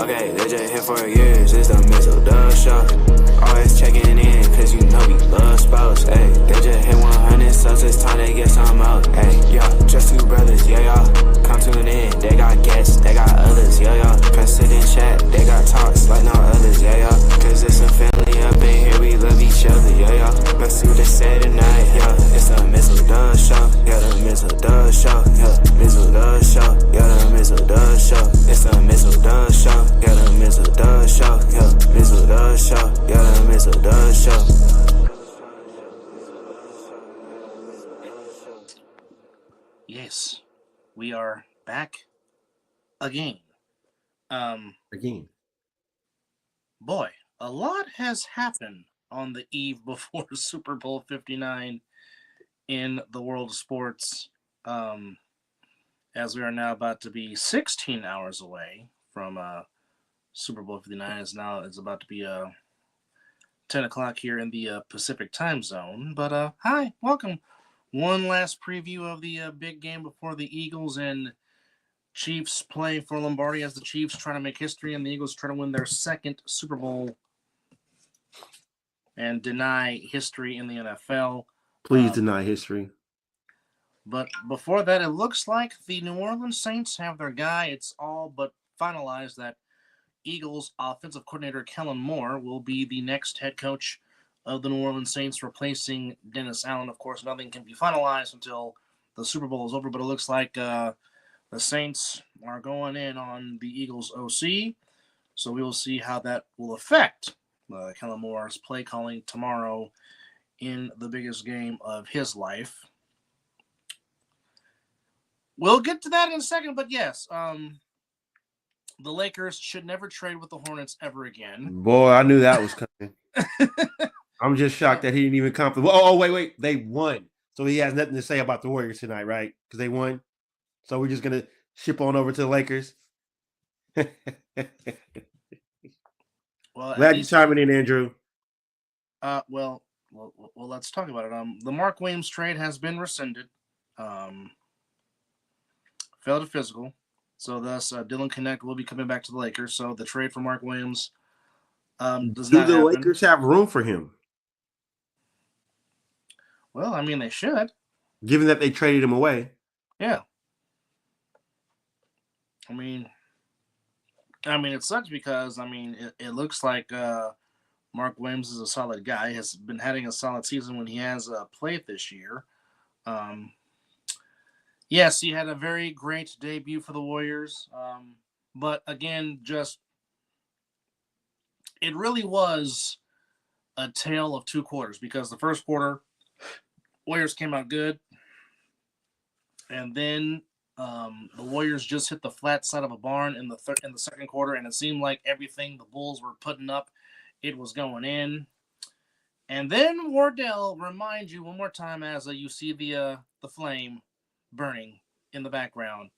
Okay, they just here for years, it's the Mizzle Dub Show. Always checking in, cause you know we love sports. Ayy, they just hit 100 subs, it's time they get some out. Ayy, yo, just two brothers, yeah, y'all. Come tune in, they got guests, they got others, yeah, y'all. Come sit and chat, they got talks like no others, yeah, y'all. Cause it's a family up in here, we love each other, yeah, y'all. Let's see what they say tonight, yeah. It's the Mizzle Dub Show, yeah, the Mizzle Dub Show, yeah. Mizzle Dub Show, yeah, the Mizzle Dub Show. It's the Mizzle Dub Show, yeah, the Mizzle Dub Show, yeah. Mizzle Dub Show, yeah, the Mizzle Dub Show. Yes, we are back again. Again. Boy, a lot has happened on the eve before Super Bowl 59 in the world of sports. As we are now about to be 16 hours away from Super Bowl 59, it's about to be 10 o'clock here in the Pacific time zone. But hi, welcome. One last preview of the big game before the Eagles and Chiefs play for Lombardi, as the Chiefs try to make history and the Eagles try to win their second Super Bowl and deny history in the NFL. Please deny history. But before that, it looks like the New Orleans Saints have their guy. It's all but finalized that Eagles offensive coordinator Kellen Moore will be the next head coach of the New Orleans Saints, replacing Dennis Allen. Of course, nothing can be finalized until the Super Bowl is over, but it looks like the Saints are going in on the Eagles OC, so we will see how that will affect Kellen Moore's play calling tomorrow in the biggest game of his life. We'll get to that in a second, but yes, the Lakers should never trade with the Hornets ever again. Boy, I knew that was coming. I'm just shocked that he didn't even compliment. Oh, wait. They won. So he has nothing to say about the Warriors tonight, right? Because they won. So we're just going to ship on over to the Lakers. Well, glad you chiming in, Andrew. Well, let's talk about it. The Mark Williams trade has been rescinded. Failed to physical. So thus, Dylan Connect will be coming back to the Lakers. So the trade for Mark Williams does not happen. Do the Lakers have room for him? Well, I mean, they should. Given that they traded him away. Yeah. I mean, it sucks because, it looks like Mark Williams is a solid guy. Has been having a solid season when he has played this year. Yes, he had a very great debut for the Warriors. But again, it really was a tale of two quarters, because the first quarter, Warriors came out good. And then the Warriors just hit the flat side of a barn in the second quarter, and it seemed like everything the Bulls were putting up, it was going in. And then Wardell reminds you one more time as you see the flame burning in the background.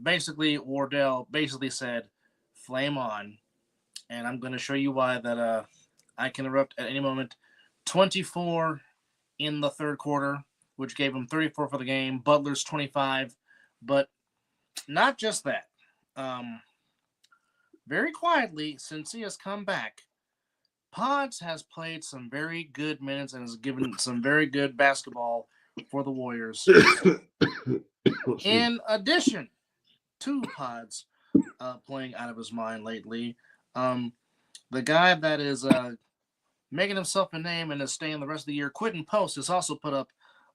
Basically, Wardell said, "Flame on," and I'm going to show you why that I can erupt at any moment. 24 in the third quarter, which gave him 34 for the game. Butler's 25, but not just that. Very quietly, since he has come back, Pods has played some very good minutes and has given some very good basketball for the Warriors. In addition to Pods playing out of his mind lately, the guy that is making himself a name and is staying the rest of the year, Quentin Post, has also put up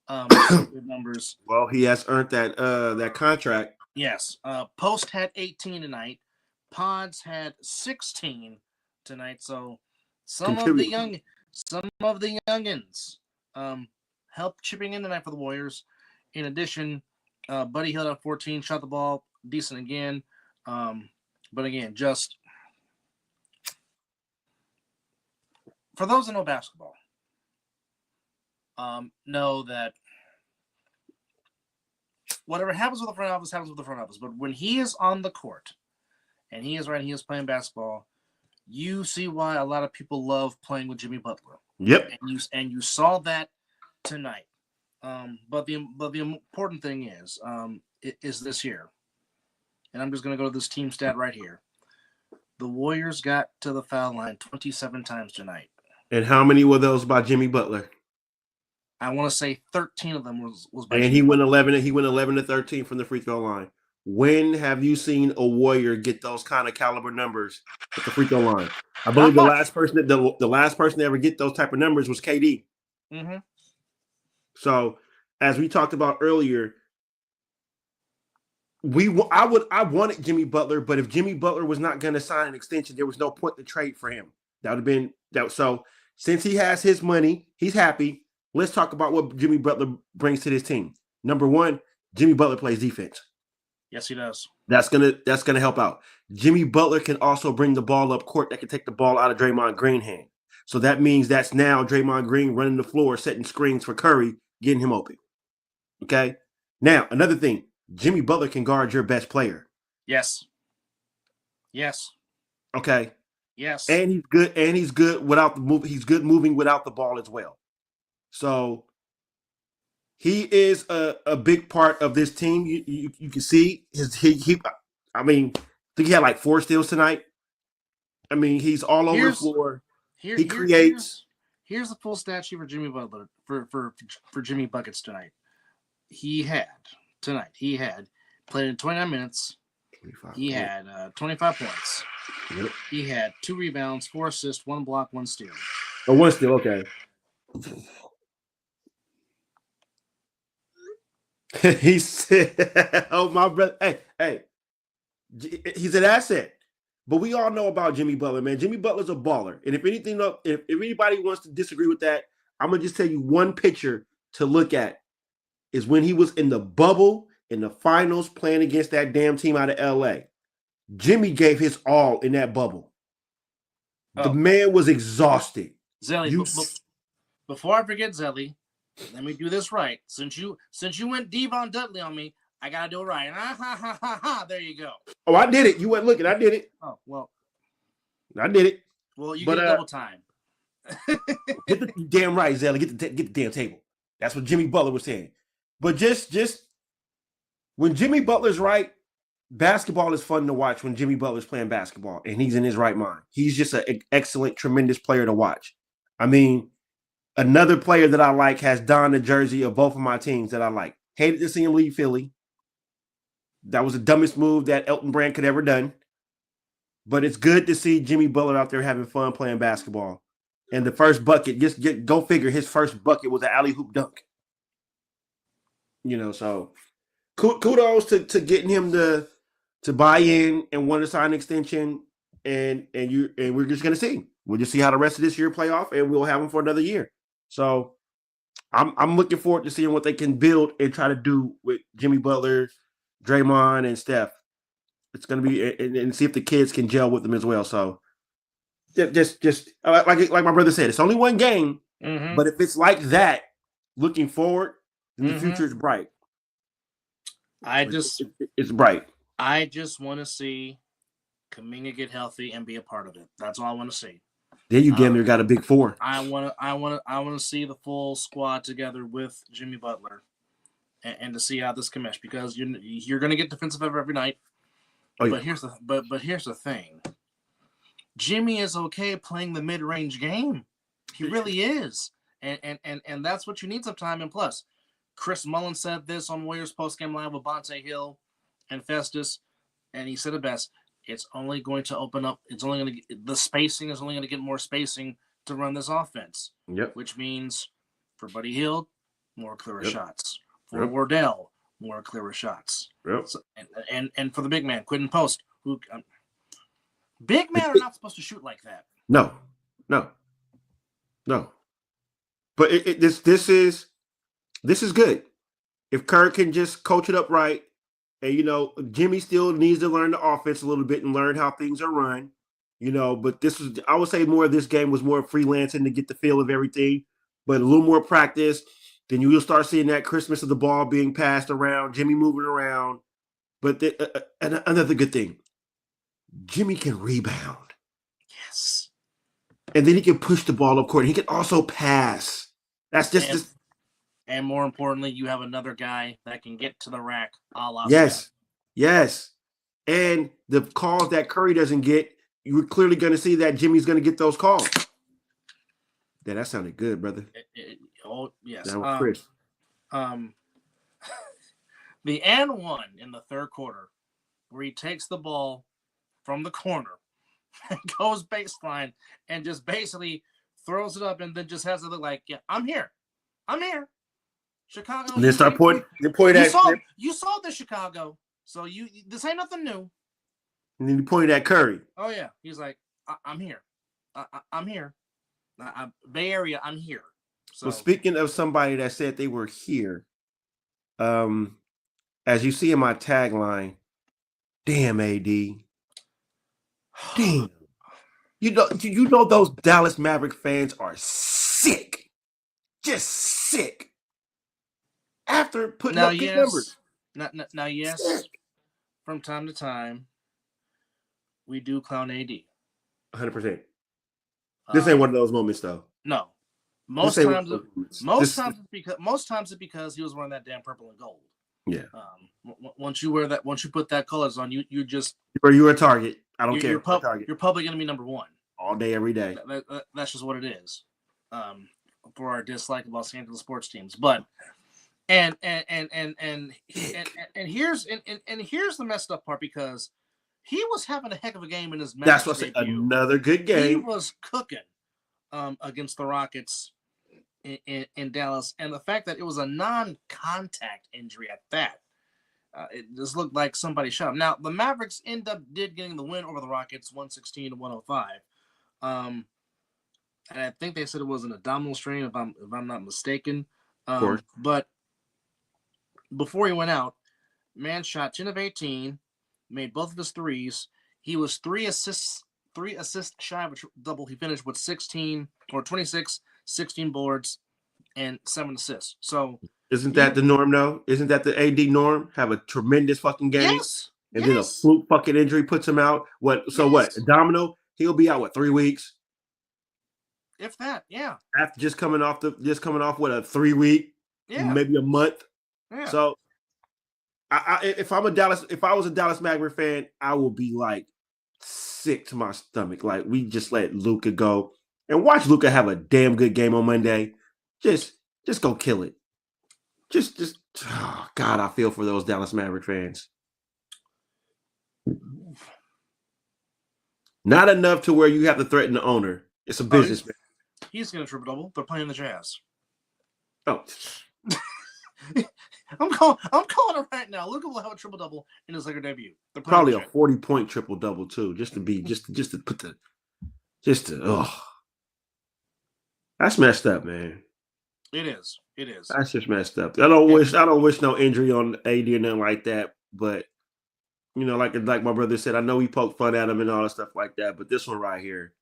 good numbers. Well, he has earned that contract. Yes. Post had 18 tonight. Pods had 16 tonight. So some of the youngins helped chipping in tonight for the Warriors. In addition, Buddy Hield at 14, shot the ball decent again. But again, just for those that know basketball, know that whatever happens with the front office happens with the front office. But when he is on the court and he is playing basketball, you see why a lot of people love playing with Jimmy Butler. Yep. And you saw that tonight. But the important thing is this here. And I'm just going to go to this team stat right here. The Warriors got to the foul line 27 times tonight. And how many were those by Jimmy Butler? I want to say 13 of them was by And Jimmy he went Butler. 11. He went 11 to 13 from the free throw line. When have you seen a Warrior get those kind of caliber numbers at the free throw line? I believe the last person to ever get those type of numbers was KD. Mm-hmm. So, as we talked about earlier, I wanted Jimmy Butler, but if Jimmy Butler was not going to sign an extension, there was no point to trade for him. That would have been that. So, since he has his money, he's happy. Let's talk about what Jimmy Butler brings to this team. Number one, Jimmy Butler plays defense. Yes, he does. That's gonna help out. Jimmy Butler can also bring the ball up court. That can take the ball out of Draymond Green's hand. So that means that's now Draymond Green running the floor, setting screens for Curry, getting him open. Okay. Now another thing, Jimmy Butler can guard your best player. Yes. Yes. Okay. Yes. And he's good. And he's good without the move. He's good moving without the ball as well. So he is a big part of this team. You can see I mean, I think he had like 4 steals tonight. I mean, he's all over the floor. He creates. Here's the full stat sheet for Jimmy Butler for Jimmy Buckets tonight. He had played in 29 minutes. He had 25 points. Yep. He had 2 rebounds, 4 assists, 1 block, 1 steal. Oh, 1 steal. Okay. He said, "Oh, my brother, hey, he's an asset." But we all know about Jimmy Butler, man. Jimmy Butler's a baller, and if anybody wants to disagree with that, I'm gonna just tell you one picture to look at is when he was in the bubble in the finals playing against that damn team out of LA. Jimmy gave his all in that bubble. The man was exhausted. Zelly, before I forget, Zelly. Let me do this right. Since you went Devon Dudley on me, I gotta do it right. There you go. Oh, I did it. You weren't looking. I did it. Oh well. I did it. Well, you get double time. Get the damn right, Zelly. Get the damn table. That's what Jimmy Butler was saying. But just when Jimmy Butler's right, basketball is fun to watch. When Jimmy Butler's playing basketball and he's in his right mind, he's just an excellent, tremendous player to watch. I mean. Another player that I like has donned the jersey of both of my teams that I like. Hated to see him leave Philly. That was the dumbest move that Elton Brand could ever done. But it's good to see Jimmy Butler out there having fun playing basketball. And the first bucket, go figure, his first bucket was an alley-hoop dunk. So kudos to getting him to buy in and want to sign an extension. And we're just going to see. We'll just see how the rest of this year play off, and we'll have him for another year. So I'm looking forward to seeing what they can build and try to do with Jimmy Butler, Draymond, and Steph. It's going to be and see if the kids can gel with them as well. So just like my brother said, it's only one game, but if it's like that, looking forward, then the future is bright. It's bright. I just want to see Kuminga get healthy and be a part of it. That's all I want to see. Then you damn near got a big 4. I want to see the full squad together with Jimmy Butler, and to see how this can mesh, because you're going to get defensive every night. Oh, yeah. But here's the thing. Jimmy is okay playing the mid-range game. He really is, and that's what you need sometimes. And plus, Chris Mullen said this on Warriors postgame live with Bonte Hill and Festus, and he said it best. It's only going to open up. The spacing is only going to get more spacing to run this offense. Yep. Which means for Buddy Hield, more clearer shots. For Wardell, more clearer shots. Yep. So, and for the big man, Quentin Post, who big men are not supposed to shoot like that. No. But this is good. If Kerr can just coach it up right. And, Jimmy still needs to learn the offense a little bit and learn how things are run, but I would say more of this game was more freelancing to get the feel of everything, but a little more practice. Then you'll start seeing that Christmas of the ball being passed around, Jimmy moving around. But another good thing, Jimmy can rebound. Yes. And then he can push the ball up court. He can also pass. That's just. And more importantly, you have another guy that can get to the rack. Yes. And the calls that Curry doesn't get, you were clearly going to see that Jimmy's going to get those calls. Yeah, that sounded good, brother. Oh yes. That was crisp. The and one in the third quarter, where he takes the ball from the corner and goes baseline and just basically throws it up and then just has to look like, yeah, I'm here. Chicago. And then start pointing. You saw the Chicago, so this ain't nothing new. And then you pointed at Curry. Oh yeah, he's like, I'm here. I'm here. Bay Area, I'm here. So well, speaking of somebody that said they were here, as you see in my tagline, damn AD, damn. You know those Dallas Maverick fans are sick, just sick. After putting up good numbers. Now, yes, sick. From time to time, we do clown AD. 100%. This ain't one of those moments, though. No, most times it's because he was wearing that damn purple and gold. Yeah. Once you wear that, once you put that colors on, you just. Or you're a target. I don't care. You're public enemy number one. All day, every day. That's just what it is. For our dislike of Los Angeles sports teams, but and here's the messed up part, because he was having a heck of a game in his match. That's what's another good game. He was cooking against the Rockets in Dallas, and the fact that it was a non-contact injury at that, it just looked like somebody shot him. Now the Mavericks did getting the win over the Rockets, 116-105. And I think they said it was an abdominal strain, if I'm not mistaken. But before he went out, man shot 10 of 18, made both of his threes. He was three assists shy of a double. He finished with 26, 16 boards, and 7 assists. So isn't that the norm, though? Isn't that the AD norm? Have a tremendous fucking game, and then a fluke fucking injury puts him out. What? A domino? He'll be out 3 weeks, if that. Yeah. After just coming off with a 3 week, maybe a month. Yeah. So, if I was a Dallas Maverick fan, I would be like sick to my stomach. Like, we just let Luka go and watch Luka have a damn good game on Monday. Just go kill it. Just oh God, I feel for those Dallas Maverick fans. Not enough to where you have to threaten the owner. It's a business. He's going to triple double. They're playing the Jazz. Oh. I'm calling it right now. Luka will have a triple double in his Lakers debut. Probably a 40-point triple double too, just to put that's messed up, man. It is. That's just messed up. I don't wish no injury on AD or nothing like that. But like my brother said, I know we poked fun at him and all that stuff like that. But this one right here,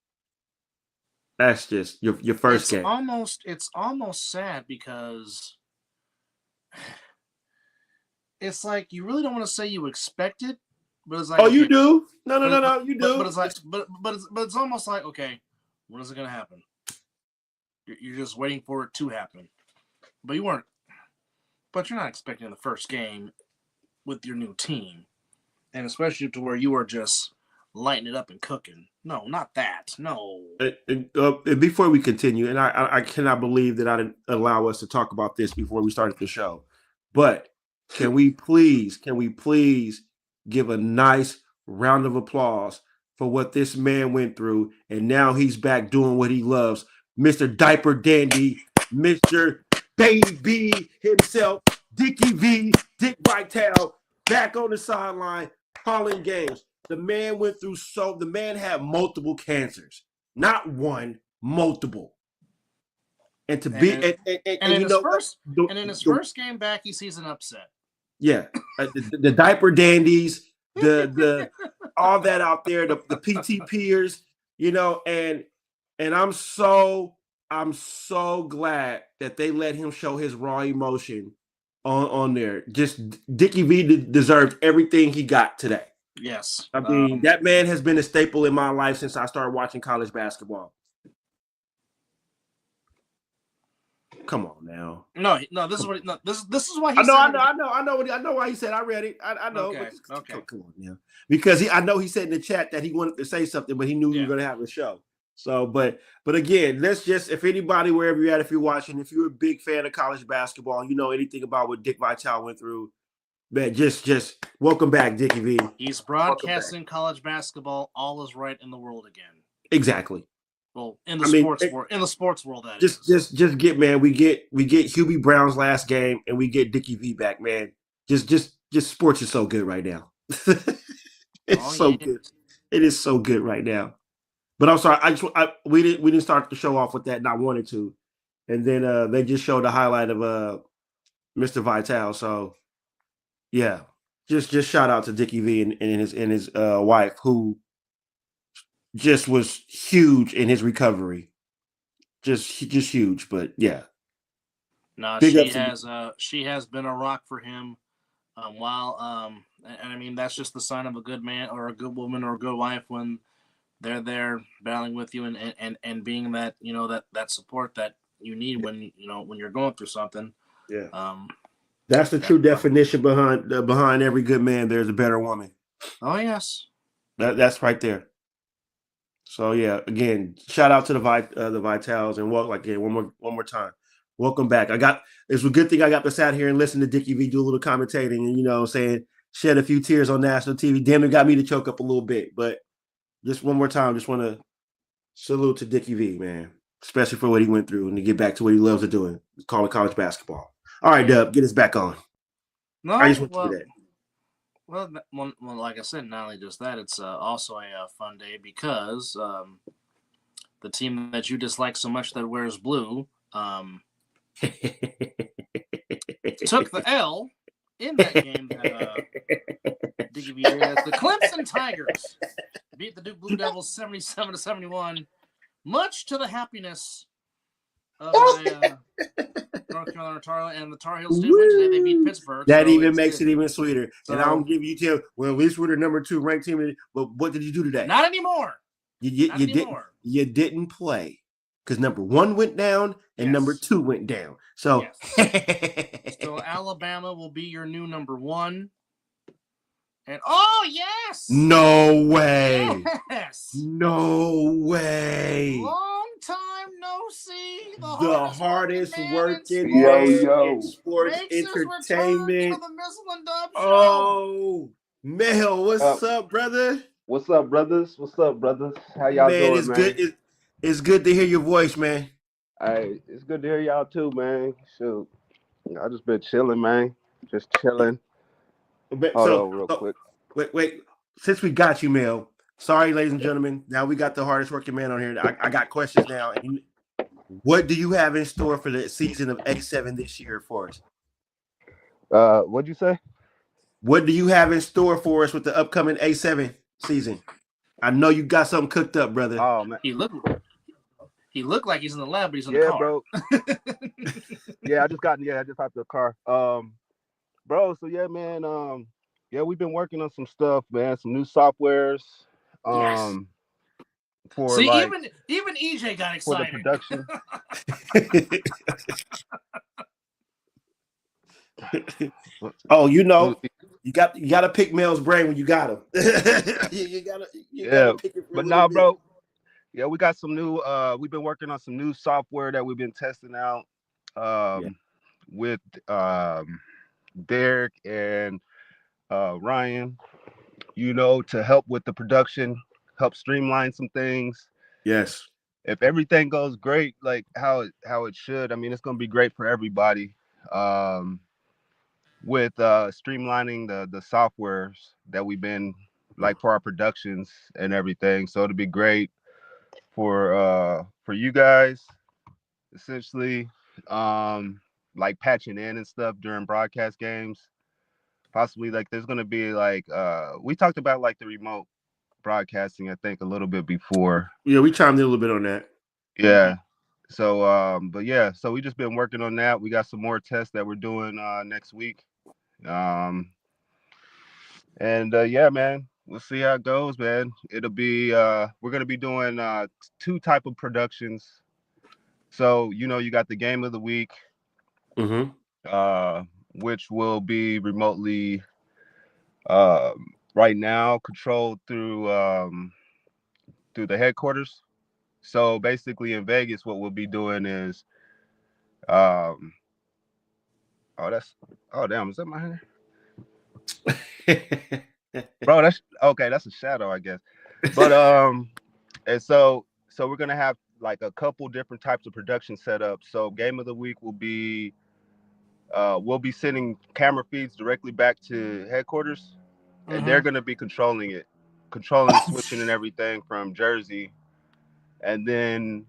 that's just your first game. It's almost sad, because it's like you really don't want to say you expect it, but it's like, you do. No, you do. But it's like, but it's almost like, okay, when is it gonna happen? You're just waiting for it to happen, but you're not expecting the first game with your new team, and especially to where you are just lighting it up and cooking. No, not that. No. And before we continue, and I cannot believe that I didn't allow us to talk about this before we started the show, but can we please give a nice round of applause for what this man went through, and now he's back doing what he loves. Mr. Diaper Dandy, Mr. Baby himself, Dickie V, Dick Vitale, back on the sideline, calling games. The man had multiple cancers. Not one, multiple. And to be in his first game back, he sees an upset. Yeah. The Diaper Dandies, the all that out there, the PT peers, and I'm so glad that they let him show his raw emotion on there. Just Dickie V deserved everything he got today. Yes. I mean, that man has been a staple in my life since I started watching college basketball. Come on now. No. This is what. No, this is why he I know. said. I know why he said. I read it. I know. Okay. But Okay. Come on now, because I know he said in the chat that he wanted to say something, but he knew we were going to have a show. So, but again, let's just, if anybody, wherever you're at, if you're watching, if you're a big fan of college basketball, you know anything about what Dick Vitale went through, man, just welcome back, Dickie V. He's broadcasting college basketball. All is right in the world again. Exactly. Well, in the sports world, that just get, man. We get Hubie Brown's last game, and we get Dickie V back, man. Just sports is so good right now. It's so good. It is so good right now. But I'm sorry, we didn't start the show off with that, and I wanted to, and then they just showed the highlight of Mr. Vitale. So yeah, just shout out to Dickie V and his wife, who just was huge in his recovery, just huge. But yeah, no, she has been a rock for him. And I mean that's just the sign of a good man or a good woman or a good wife when they're there battling with you and being that, you know, that support that you need when you're going through something. Yeah. That's the true definition behind every good man. There's a better woman. Oh yes. That's right there. So yeah, again, shout out to the Vitales, and one more time. Welcome back. It's a good thing I got to sit here and listen to Dickie V do a little commentating and saying shed a few tears on national TV. Damn, it got me to choke up a little bit, but. Just one more time, just want to salute to Dickie V, man, especially for what he went through and to get back to what he loves to doing, calling college basketball. All right, Dub, get us back on. No, I just want to do that. Well, like I said, not only just that, it's also a fun day because the team that you dislike so much that wears blue took the L in that game that Dickie V did. The Clemson Tigers beat the Duke Blue Devils 77-71, much to the happiness of North Carolina Tar and the Tar Heels did win today. They beat Pittsburgh. That even makes it even sweeter. So, and I don't give you tell. Well, at least we're the number 2 ranked team. But what did you do today? Not anymore. You didn't play because number 1 went down and number 2 went down. So, so Alabama will be your new number 1. And yes! No way! Yes! No way! Long time no see. The hardest working in sports entertainment. To the Mizzle Dub Show. Oh, Mel, what's up, brother? What's up, brothers? How y'all doing, man? It's good to hear your voice, man. Hey, it's good to hear y'all too, man. Shoot, I just been chilling, man. Just chilling. Hold on real quick. Wait. Since we got you, Mel, sorry, ladies and gentlemen. Now we got the hardest working man on here. I got questions now. What do you have in store for the season of A7 this year for us? What'd you say? What do you have in store for us with the upcoming A7 season? I know you got something cooked up, brother. Oh man, he looked like he's in the lab, but he's in the car. Bro. I just hopped the car. Bro, so yeah, man. We've been working on some stuff, man. Some new softwares. For even EJ got excited for the production. Oh, you got to pick Mel's brain when you got him. you gotta pick it. But now, bro. Yeah, we got some new. We've been working on some new software that we've been testing out with Derek and Ryan. To help with the production, help streamline some things. Yes. If everything goes great, like how it should, I mean, it's going to be great for everybody. With streamlining the softwares that we've been like for our productions and everything, so it'll be great for you guys, essentially, like patching in and stuff during broadcast games. Possibly like there's gonna be like we talked about like the remote broadcasting, I think, a little bit before. Yeah, we chimed in a little bit on that. Yeah. So but yeah, so we just been working on that. We got some more tests that we're doing next week. Yeah, man, we'll see how it goes, man. It'll be we're gonna be doing 2 type of productions. So you got the game of the week, Mm-hmm. which will be remotely right now controlled through the headquarters. So basically, in Vegas, what we'll be doing is, um, oh damn, is that my hand, bro? That's okay. That's a shadow, I guess. But and so we're gonna have like a couple different types of production setups. So game of the week will be, we'll be sending camera feeds directly back to headquarters, and they're gonna be controlling it, controlling, switching, and everything from Jersey. And then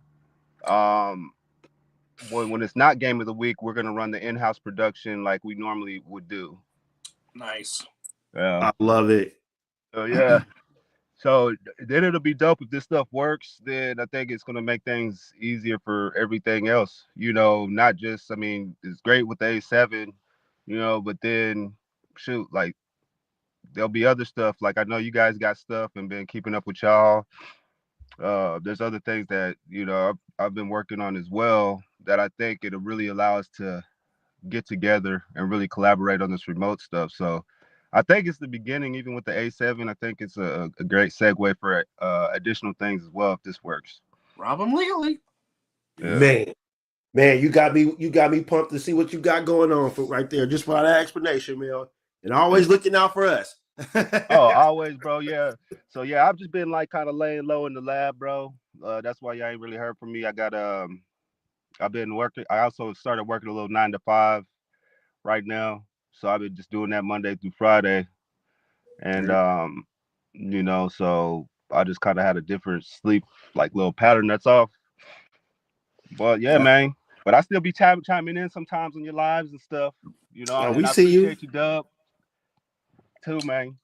when it's not game of the week, we're gonna run the in-house production like we normally would do. Nice. Yeah. I love it. So yeah. So then it'll be dope if this stuff works. Then I think it's gonna make things easier for everything else. Not just. I mean, it's great with the A7, but then shoot, like there'll be other stuff. Like I know you guys got stuff and been keeping up with y'all. There's other things that I've been working on as well that I think it'll really allow us to get together and really collaborate on this remote stuff. So I think it's the beginning, even with the A7. I think it's a great segue for additional things as well if this works. Rob them legally. Yeah. Man, you got me pumped to see what you got going on for right there. Just for that explanation, man. And always looking out for us. Oh, always, bro. Yeah. So yeah, I've just been like kind of laying low in the lab, bro. That's why y'all ain't really heard from me. I've been working. I also started working a little 9 to 5 right now. So I've been just doing that Monday through Friday. And so I just kind of had a different sleep like little pattern that's off. But yeah, man. But I still be chiming in sometimes on your lives and stuff. And we I see appreciate you, Dub, too, man.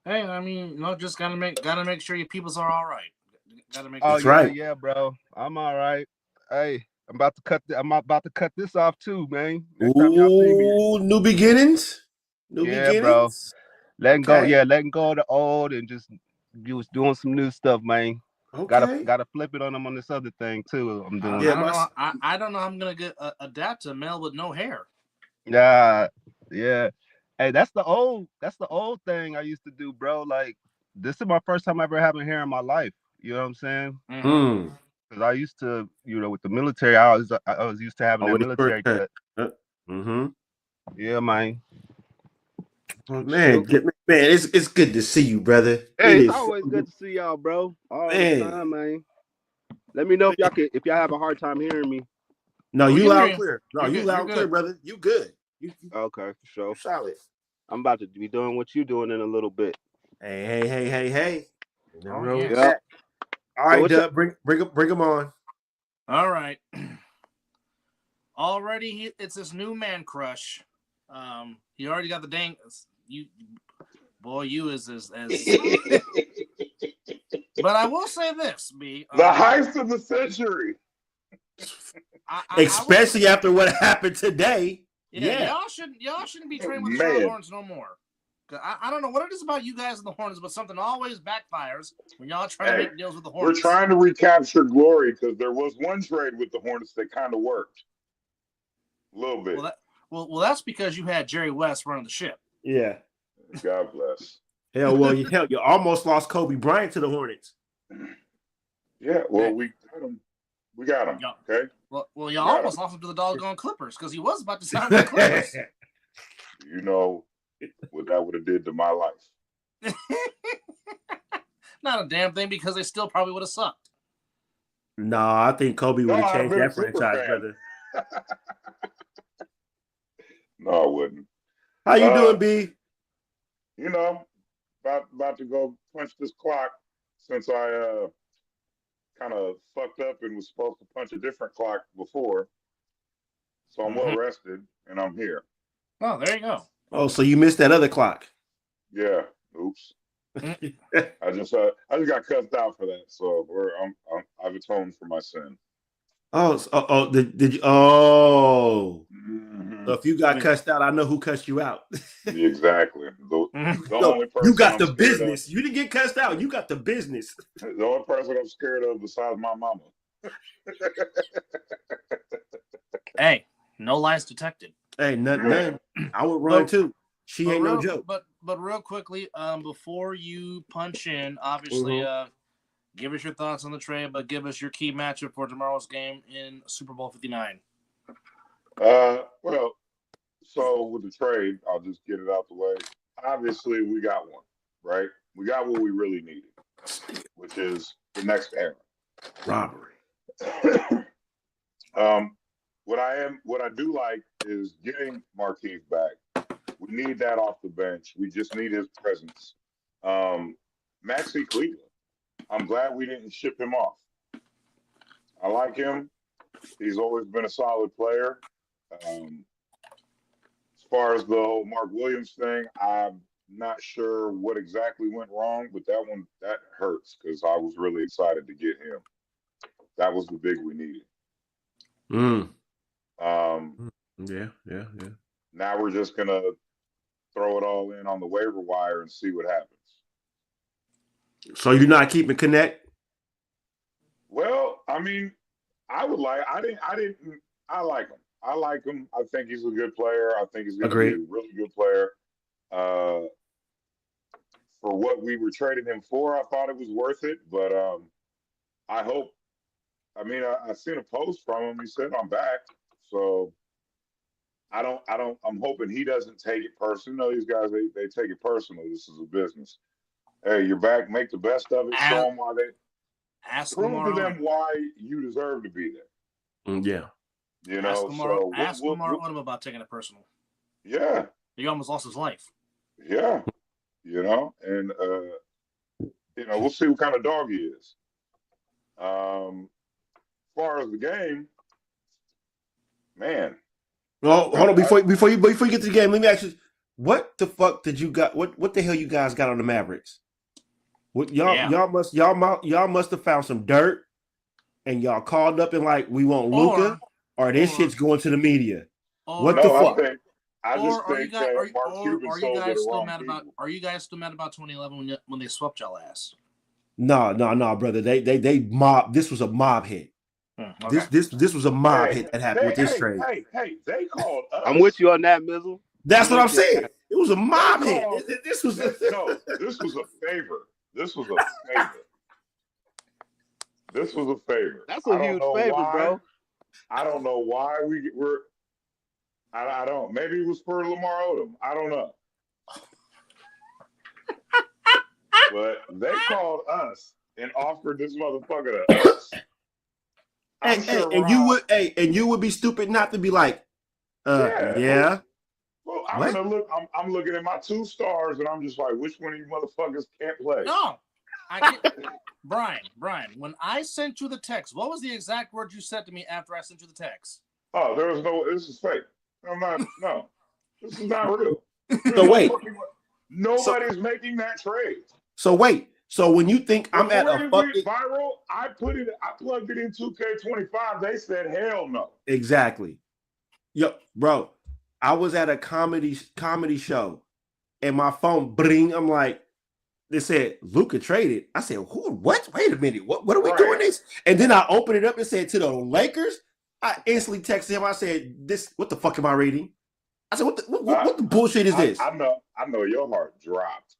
Hey, I mean, just gotta make sure your peoples are all right. Gotta make. That's right. Yeah, bro. I'm all right. Hey, I'm about to cut this off too, man. Next time y'all see me. New beginnings. New beginnings. Bro. Letting go of the old and just doing some new stuff, man. Okay. Gotta flip it on them on this other thing too. I'm doing. I don't know. I'm gonna adapt to a male with no hair. Yeah. Hey, that's the old thing I used to do, bro. Like, this is my first time ever having hair in my life. You know what I'm saying? Mm. Because I used to, with the military, I was used to having that military cut. Mm-hmm. Yeah, man. Man, it's good to see you, brother. Hey, it's always good to see y'all, bro. All the time, man. Let me know if y'all have a hard time hearing me. No, you loud and clear. No, you loud and clear, brother. You good. Okay, for sure. Solid. I'm about to be doing what you doing in a little bit. Hey. Yeah. All right, Dub, bring them on. All right. Already, it's this new man crush. He already got the dang. You is as. But I will say this, B. The heist of the century. Especially after what happened today. Yeah. Y'all shouldn't be training with the Charlotte Hornets no more. I don't know what it is about you guys and the Hornets, but something always backfires when y'all try to make deals with the Hornets. We're trying to recapture glory because there was one trade with the Hornets that kind of worked. A little bit. Well, that's because you had Jerry West running the ship. Yeah. God bless. You almost lost Kobe Bryant to the Hornets. Yeah, well, we got him. Okay. Well, y'all almost lost him to the doggone Clippers because he was about to sign with the Clippers. You know what that would have did to my life. Not a damn thing because they still probably would have sucked. No, I think Kobe would have changed that franchise, brother. No, I wouldn't. How you doing, B? About to go punch this clock since I kind of fucked up and was supposed to punch a different clock before. So I'm well rested and I'm here. Oh, there you go. Oh, so you missed that other clock? Yeah. Oops. I just got cussed out for that. So I've atoned for my sin. Did you? Oh. Mm-hmm. So if you got cussed out, I know who cussed you out. Exactly. The only person you got the business. You didn't get cussed out. You got the business. The only person I'm scared of besides my mama. Hey, no lies detected. Hey, none. I would run too. She ain't no joke. But real quickly, before you punch in, obviously, give us your thoughts on the trade, but give us your key matchup for tomorrow's game in Super Bowl 59. Well, so with the trade, I'll just get it out the way. Obviously, we got one, right? We got what we really needed, which is the next era. Robbery. What I do like is getting Marquise back. We need that off the bench. We just need his presence. Maxie Cleveland. I'm glad we didn't ship him off. I like him. He's always been a solid player. As far as the whole Mark Williams thing, I'm not sure what exactly went wrong, but that hurts because I was really excited to get him. That was the big we needed. Yeah. Now we're just gonna throw it all in on the waiver wire and see what happens. So you're not keeping Connect? Well, I mean, I like him. I like him. I think he's a good player. I think he's going to be a really good player. For what we were trading him for, I thought it was worth it. But I hope. I mean, I seen a post from him. He said I'm back. So I'm hoping he doesn't take it personal. You know, these guys they take it personal. This is a business. Hey, you're back. Make the best of it. Show them why prove to them why you deserve to be there. Yeah. You know, ask Lamar Odom about taking it personal. Yeah. He almost lost his life. Yeah. You know, and we'll see what kind of dog he is. As far as the game, man. Well, hold on. Before you get to the game, let me ask you, what the fuck did you got? What the hell you guys got on the Mavericks? What y'all must have found some dirt, and y'all called up and like, we want Luka, or this shit's going to the media. What the fuck? I just think that Mark Cuban sold to the wrong people. Are you guys still mad about 2011 when they swept y'all ass? No, brother. They mob. This was a mob hit. Okay. This was a mob hit that happened with this trade. Hey, they called us. I'm with you on that, Mizzle. That's what I'm saying. It was a mob hit. This was a favor. This was a favor. That's a huge favor, bro. I don't know why we're. I don't. Maybe it was for Lamar Odom. I don't know. But they called us and offered this motherfucker to us. You would be stupid not to be like, yeah. Well, I'm looking at my 2 stars and I'm just like, which one of you motherfuckers can't play? No, I can't. Brian, when I sent you the text, what was the exact word you said to me after I sent you the text? Oh, there was no. This is fake. No, this is not real. So wait, nobody's making that trade. So wait. So when you think I'm at a fucking viral, I plugged it in 2K25. They said hell no. Exactly. Yo, bro, I was at a comedy show, and my phone bring. I'm like, they said Luka traded. I said, who? What? Wait a minute. What are we doing this? And then I opened it up and said to the Lakers. I instantly texted him. I said, "This. What the fuck am I reading?" I said, "What the bullshit is this?" I know your heart dropped.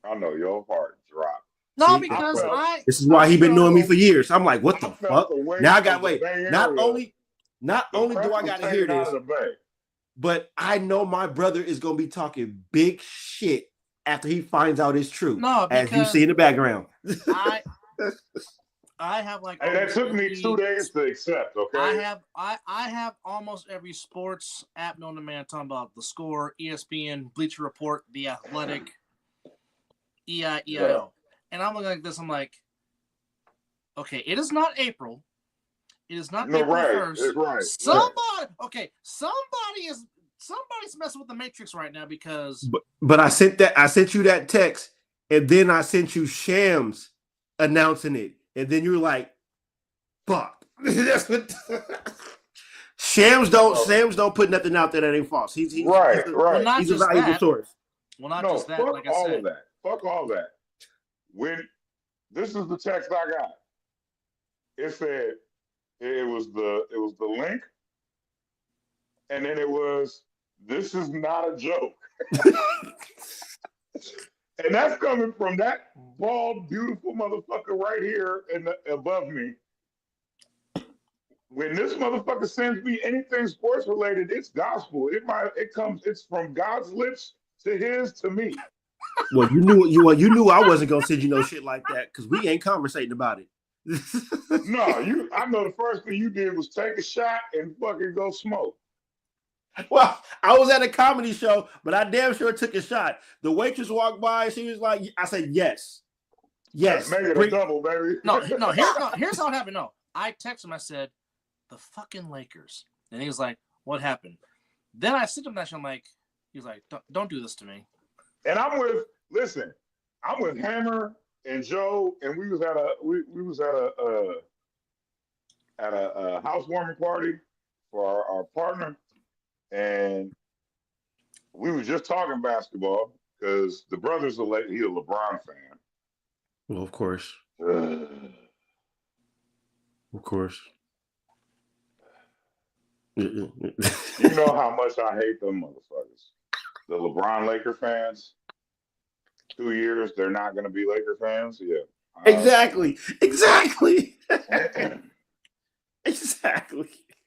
No, See, because this is why he been knowing me for years. I'm like, what the fuck? Now I got wait. Not only do I got to hear this, but I know my brother is gonna be talking big shit after he finds out it's true. No, as you see in the background. I have like. And that took me 2 days to accept. Okay. I have almost every sports app known to man talking about the Score, ESPN, Bleacher Report, The Athletic, EIO, Yeah. And I'm looking like this. I'm like, okay, it is not April. It is not April 1st. Right. Somebody's messing with the Matrix right now because. But I sent you that text, and then I sent you Shams announcing it. And then you're like, fuck. That's what Shams don't put nothing out there that ain't false. He's right. Well, he's a valuable source. Well, not just that, like I said. Fuck all that. When this is the text I got. it said it was the link, and then it was, "This is not a joke," and that's coming from that bald, beautiful motherfucker right here above me. When this motherfucker sends me anything sports related, it's gospel. It's from God's lips to his to me. Well, you knew I wasn't gonna send you no shit like that because we ain't conversating about it. No, I know the first thing you did was take a shot and fucking go smoke. Well, I was at a comedy show, but I damn sure took a shot. The waitress walked by, she was like, I said, yes. Make it a double, baby. No, here's how it happened. No, I texted him, I said, the fucking Lakers. And he was like, what happened? Then I sent him that shit. I'm like, he's like, don't do this to me. And I'm with Hammer and Joe, and we was at a housewarming party for our partner, and we was just talking basketball because the brother's he's a LeBron fan. Well, of course. Ugh. Of course. You know how much I hate them motherfuckers. The LeBron Laker fans. 2 years, they're not going to be Laker fans. Yeah. Exactly. Exactly.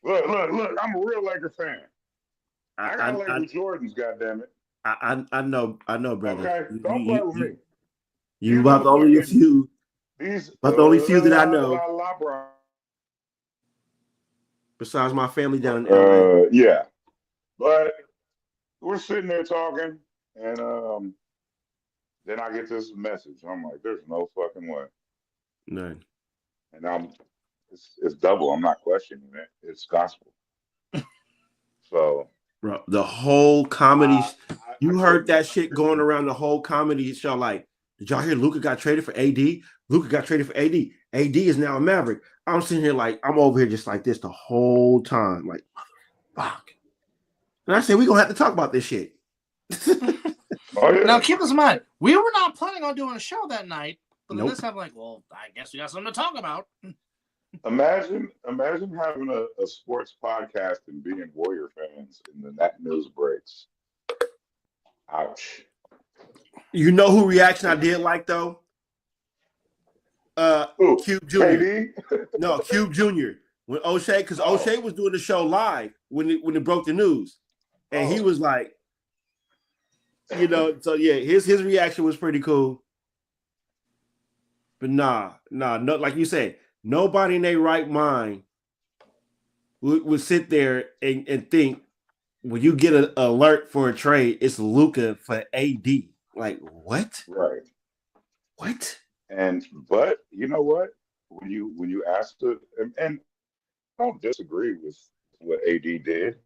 Look. I'm a real Laker fan. I got Laker Jordans, goddammit. I know, brother. Okay, don't play with me. You about the only few. About the only few that I know. Besides my family down in LA. Yeah. But we're sitting there talking, and then I get this message. I'm like, there's no fucking way. None. And it's double. I'm not questioning it. It's gospel. So, bro, the whole comedy, you heard that shit going around the whole comedy show. Like, did y'all hear Luka got traded for AD? Luka got traded for AD. AD is now a Maverick. I'm sitting here like, I'm over here just like this the whole time. Like, fuck. And I said, we're going to have to talk about this shit. Oh, yeah. Now, keep this in mind. We were not planning on doing a show that night, but then this happened like, well, I guess we got something to talk about. Imagine having a sports podcast and being Warrior fans, and then that news breaks. Ouch. You know who reaction I did like, though? Cube Jr. No, Cube Jr. When O'Shea, because O'Shea was doing the show live when it broke the news. And he was like, you know, so yeah, his reaction was pretty cool. But no, like you said, nobody in their right mind would sit there and think when you get an alert for a trade, it's Luka for AD. Like, what? Right. What? But you know what? When you asked it, and I don't disagree with what AD did.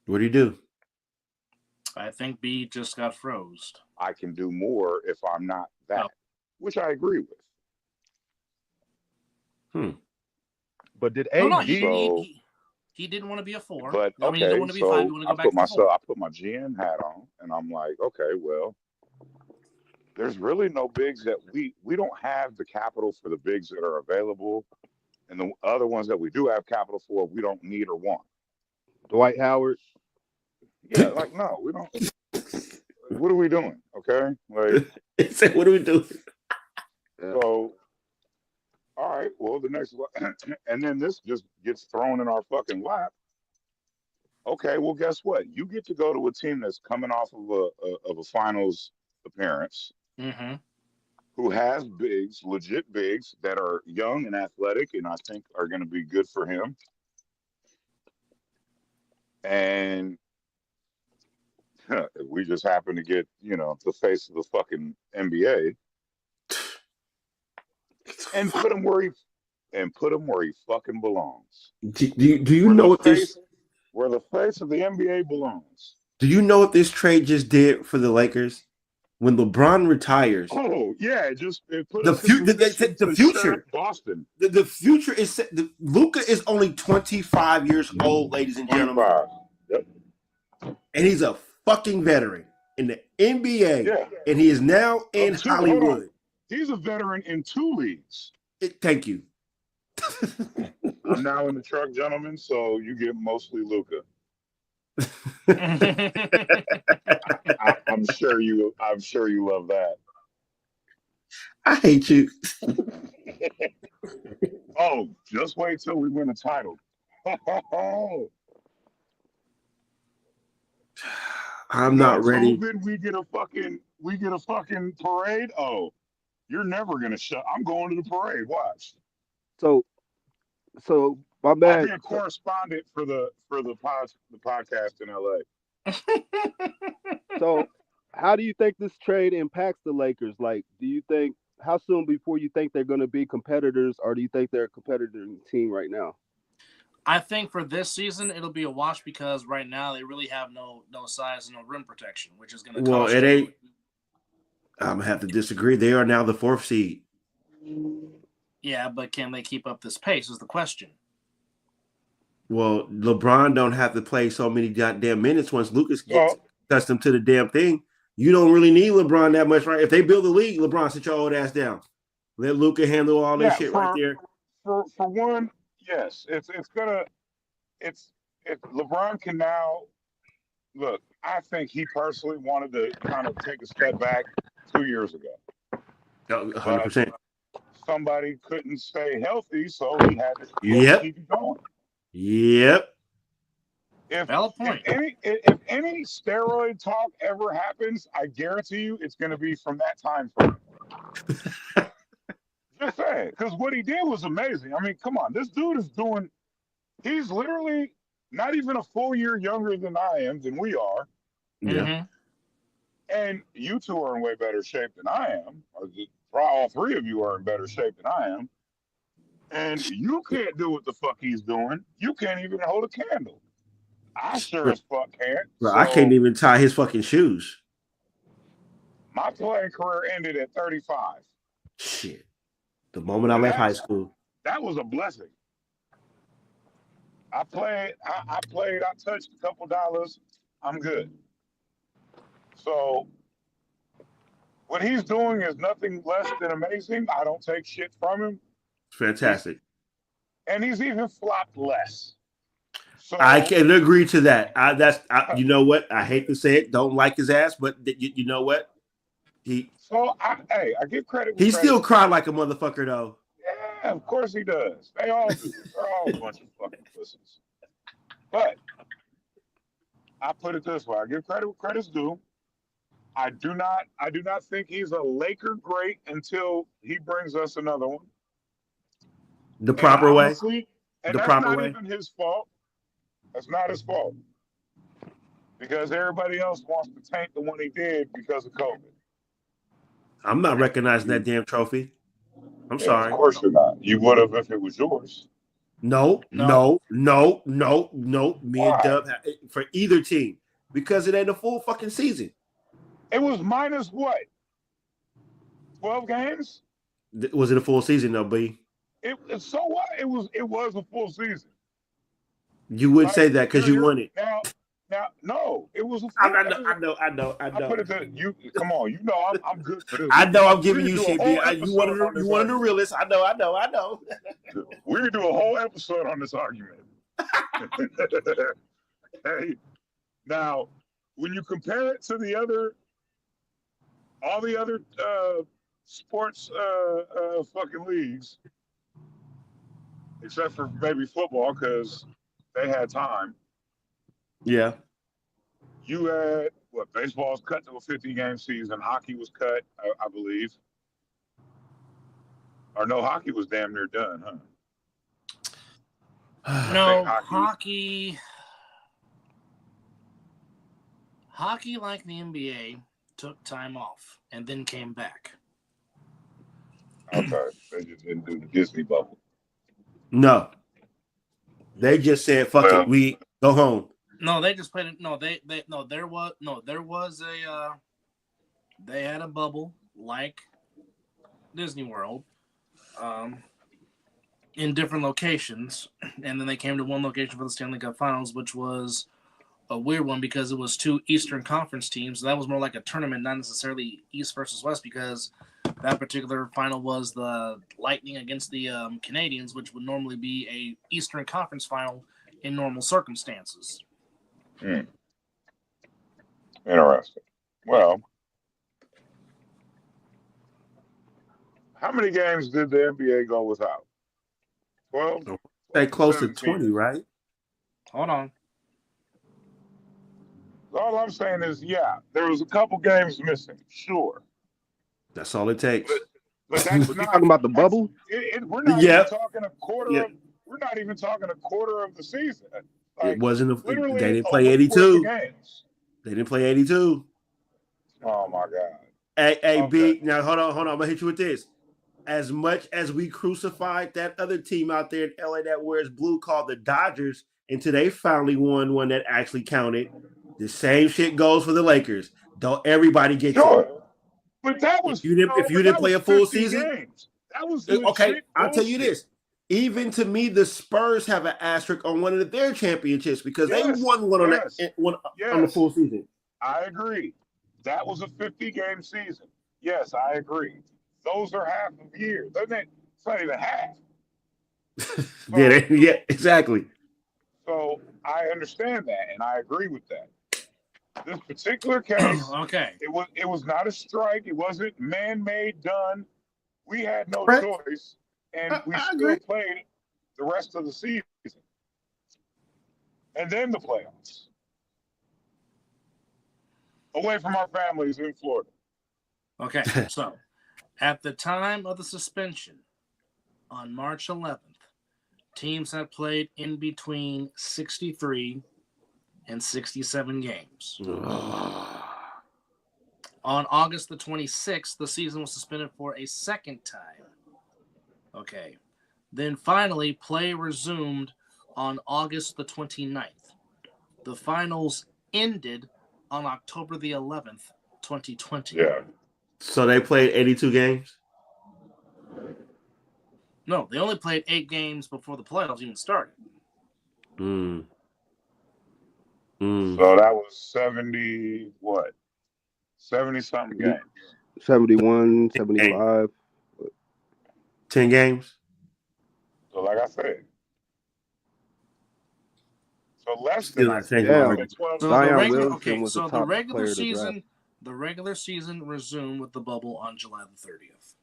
What do you do? I think B just got froze. I can do more if I'm not that, which I agree with. But did AD? He didn't want to be a 4. But I mean, he didn't want to be 5. He wanted to go back to 4. I put my GM hat on, and I'm like, okay, well, there's really no bigs that we don't have the capital for the bigs that are available, and the other ones that we do have capital for, we don't need or want. Dwight Howard. Yeah, like no, we don't. What are we doing? Okay, like what are we doing? So, all right. Well, the next one, and then this just gets thrown in our fucking lap. Okay, well, guess what? You get to go to a team that's coming off of a finals appearance, who has bigs, legit bigs that are young and athletic, and I think are going to be good for him. And we just happen to get, the face of the fucking NBA, and put him where he fucking belongs. Do you know what this? Where the face of the NBA belongs. Do you know what this trade just did for the Lakers? When LeBron retires, it put the future. Boston. The future is set. Luka is only 25 years old, ladies and gentlemen. Yep. And he's a fucking veteran in the NBA, and he is now in Hollywood. He's a veteran in 2 leagues. Thank you. I'm now in the truck, gentlemen, so you get mostly Luca. I'm sure you love that. I hate you. Oh, just wait till we win a title. I'm not ready. COVID, we get a fucking parade. Oh, you're never gonna shut. I'm going to the parade. Watch. So my I'll bad. be a correspondent for the podcast in LA. So how do you think this trade impacts the Lakers? Like, do you think how soon before you think they're going to be competitors, or do you think they're a competitor team right now? I think for this season it'll be a wash because right now they really have no size and no rim protection, which is going to Well, cost it you. ain't. I'm gonna have to disagree. They are now the 4th seed. Yeah, but can they keep up this pace is the question. Well, LeBron don't have to play so many goddamn minutes once Lucas gets Well, accustomed to the damn thing. You don't really need LeBron that much, right? If they build the league, LeBron, sit your old ass down. Let Luka handle all that shit right there. For one, yes, if LeBron can now look, I think he personally wanted to kind of take a step back 2 years ago. 100%. Somebody couldn't stay healthy, so he had to keep it going. Yep. Valid point. If any steroid talk ever happens, I guarantee you it's going to be from that time frame. Just saying, because what he did was amazing. I mean, come on, this dude is doing. He's literally not even a full year younger than we are. Yeah. And you two are in way better shape than I am. All 3 of you are in better shape than I am. And you can't do what the fuck he's doing. You can't even hold a candle. I sure as fuck can't. Bro, I can't even tie his fucking shoes. My playing career ended at 35. Shit. The moment I left high school. That was a blessing. I touched a couple dollars. I'm good. So what he's doing is nothing less than amazing. I don't take shit from him. Fantastic. And he's even flopped less. So I can agree to that. You know what? I hate to say it. Don't like his ass, but you know what? I give credit. He still cried like a motherfucker, though. Yeah, of course he does. They all do. They're all a bunch of fucking pussies. But I put it this way: I give credit where credit's due. I do not think he's a Laker great until he brings us another one. The proper way. And that's not even his fault. That's not his fault. Because everybody else wants to taint the one he did because of COVID. I'm not recognizing that damn trophy. I'm sorry. Of course you're not. You would have if it was yours. No. Me and Dub for either team because it ain't a full fucking season. It was minus what? 12 games? Was it a full season though, B? So what? It was a full season. You would say that because you won it. Now, no, it was. I know. I put it to you. Come on, you know I'm good for this. I know I'm giving you shit, B. You one of the realists. I know. We could do a whole episode on this argument. Hey, now when you compare it to all the other sports fucking leagues, except for maybe football because they had time. Yeah. You had baseball's cut to a 50-game season. Hockey was cut, I believe. Or no, hockey was damn near done, huh? No, hockey, like the NBA, took time off and then came back. Okay, they just didn't do the Disney bubble. No, they just said, "Fuck it, we go home." No, they just played it. No, there was they had a bubble like Disney World, in different locations, and then they came to one location for the Stanley Cup Finals, which was a weird one because it was 2 Eastern Conference teams. So that was more like a tournament, not necessarily East versus West, because That particular final was the Lightning against the Canadians, which would normally be a Eastern Conference final in normal circumstances. Interesting. Well, how many games did the NBA go without? 12? Stay close to 17. 20, right? Hold on. All I'm saying is, yeah, there was a couple games missing, sure. That's all it takes. But that's You not talking about the bubble? we're not Yeah. even talking a quarter Yeah. of. We're not even talking a quarter of the season. It wasn't. They literally didn't a play week 82. worth of games. They didn't play 82. Oh my God. Hey, Okay. B. Now hold on. I'm gonna hit you with this. As much as we crucified that other team out there in LA that wears blue called the Dodgers, until they finally won one that actually counted, the same shit goes for the Lakers. Don't everybody get Sure. But that was if you didn't play a full season. Games. That was Okay, legit I'll tell you bullshit. this. Even to me, the Spurs have an asterisk on one of their championships because they won one on the full season. I agree. That was a 50-game season. Yes, I agree. Those are half of years. It's not even half. Yeah, exactly. So I understand that, and I agree with that. This particular case, Okay. it was not a strike. It wasn't man-made done. We had no Correct. choice, and we I still agree. played the rest of the season, and then the playoffs, away from our families in Florida. Okay. So, at the time of the suspension, on March 11th, teams had played in between 63 and 67 games. On August the 26th, the season was suspended for a second time. Okay. Then finally, play resumed on August the 29th. The finals ended on October the 11th, 2020. Yeah. So they played 82 games? No, they only played 8 games before the playoffs even started. So that was 70, 70-something games. 71, 75. 10 games? So like I said. So less Still than not changing Yeah. my record. 12. So Zion the regular, Williamson was the so top the regular player to season, draft. the regular season resumed with the bubble on July the 30th.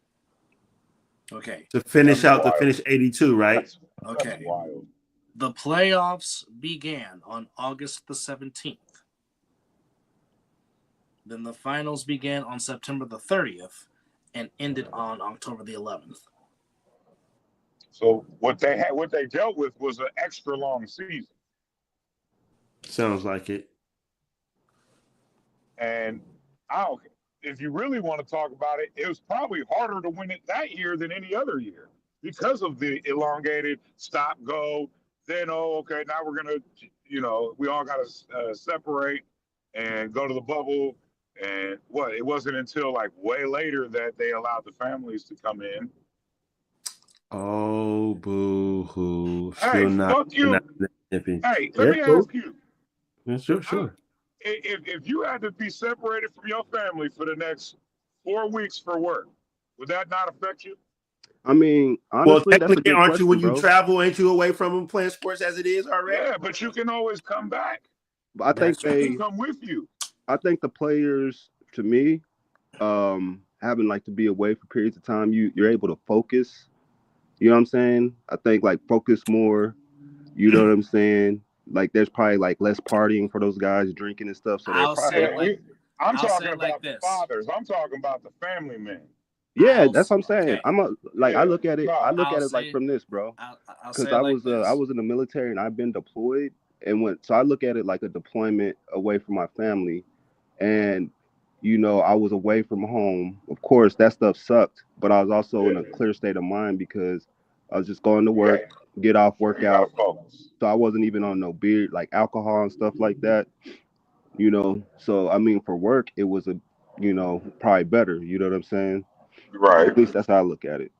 Okay. To finish That's out, wild. to finish 82, right? That's Okay. wild. The playoffs began on August the 17th. Then the finals began on September the 30th and ended on October the 11th. So what they dealt with was an extra long season. Sounds like it. And if you really want to talk about it, it was probably harder to win it that year than any other year because of the elongated stop go. Then, now we're going to, we all got to separate and go to the bubble. And it wasn't until like way later that they allowed the families to come in. Oh, boo-hoo. Hey, Still not. fuck you. Hey, let me ask you. Yeah, sure. If you had to be separated from your family for the next 4 weeks for work, would that not affect you? I mean, honestly, that's a good aren't question, you when bro. you travel? Ain't you away from them playing sports as it is already? Yeah, but you can always come back. But I think They can come with you. I think the players, to me, having like to be away for periods of time, you're able to focus. You know what I'm saying? I think like focus more. You know what I'm saying? Like there's probably like less partying for those guys, drinking and stuff. So I'll say it like I'm I'll talking say it like about the this. fathers. I'm talking about the family men. yeah, that's what I'm saying. Okay. I look at it. I look I'll at it say- like from this, bro. I'll Because say it I like was this. I was in the military and I've been deployed so I look at it like a deployment away from my family, and I was away from home. Of course, that stuff sucked, but I was also in a clear state of mind because I was just going to work, get off, work out. So I wasn't even on no beer, like alcohol and stuff like that. So I mean, for work, it was probably better. You know what I'm saying? Right. At least that's how I look at it.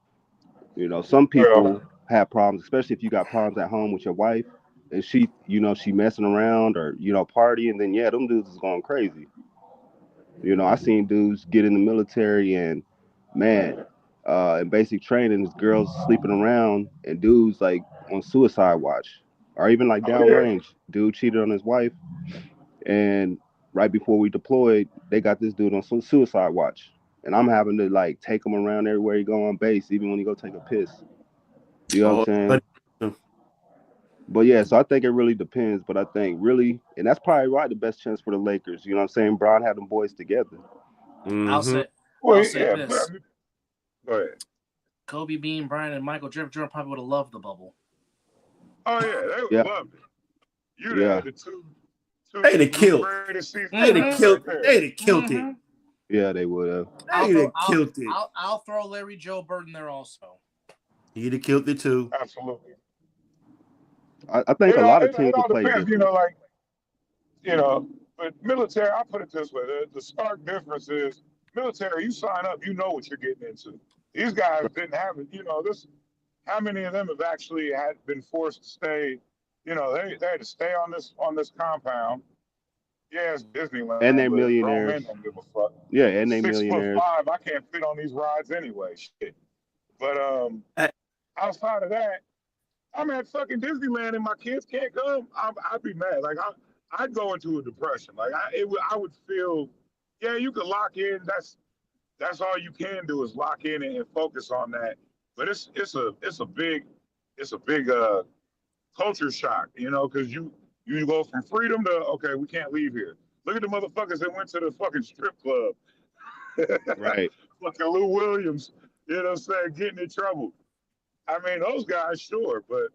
Some people have problems, especially if you got problems at home with your wife and she messing around or, partying, then them dudes is going crazy. I seen dudes get in the military and, man, in basic training, there's girls sleeping around and dudes like on suicide watch, or even like Oh yeah. downrange. Dude cheated on his wife, and right before we deployed, they got this dude on suicide watch, and I'm having to like take him around everywhere he go on base, even when he go take a piss. You know what I'm Oh, saying? but But yeah, so I think it really depends. But I think really, and that's probably right, the best chance for the Lakers. You know what I'm saying? Bron had them boys together. I'll mhm. say Well, I'll say yeah. this: Go ahead. Kobe Bean Bryant and Michael Jordan probably would have loved the bubble. Oh yeah, they would Yeah, have loved it. You'd have yeah, had the They'd have two killed. greatest seasons They'd have right killed. there. They'd have killed it. Mm-hmm. yeah. They would have. They'd have killed it. I'll throw Larry Joe Bird in there also. He'd have killed it too. Absolutely. I think a lot of teams It will all play depends, different. but military, I put it this way, the stark difference is military, you sign up, you know what you're getting into. These guys didn't have it, how many of them have actually had been forced to stay, they had to stay on this compound. Yeah, it's Disneyland, And they're but grown men millionaires. don't give a fuck. Yeah, and they 6'5", millionaires. I can't fit on these rides anyway. Shit. But Uh, outside of that, I'm at fucking Disneyland and my kids can't come. I'd be mad. Like I'd go into a depression. Like I would feel, yeah, you could lock in. That's all you can do is lock in and focus on that. But it's a big culture shock, because you go from freedom to okay, we can't leave here. Look at the motherfuckers that went to the fucking strip club. Right. Fucking Lou Williams, getting in trouble. I mean, those guys, sure, but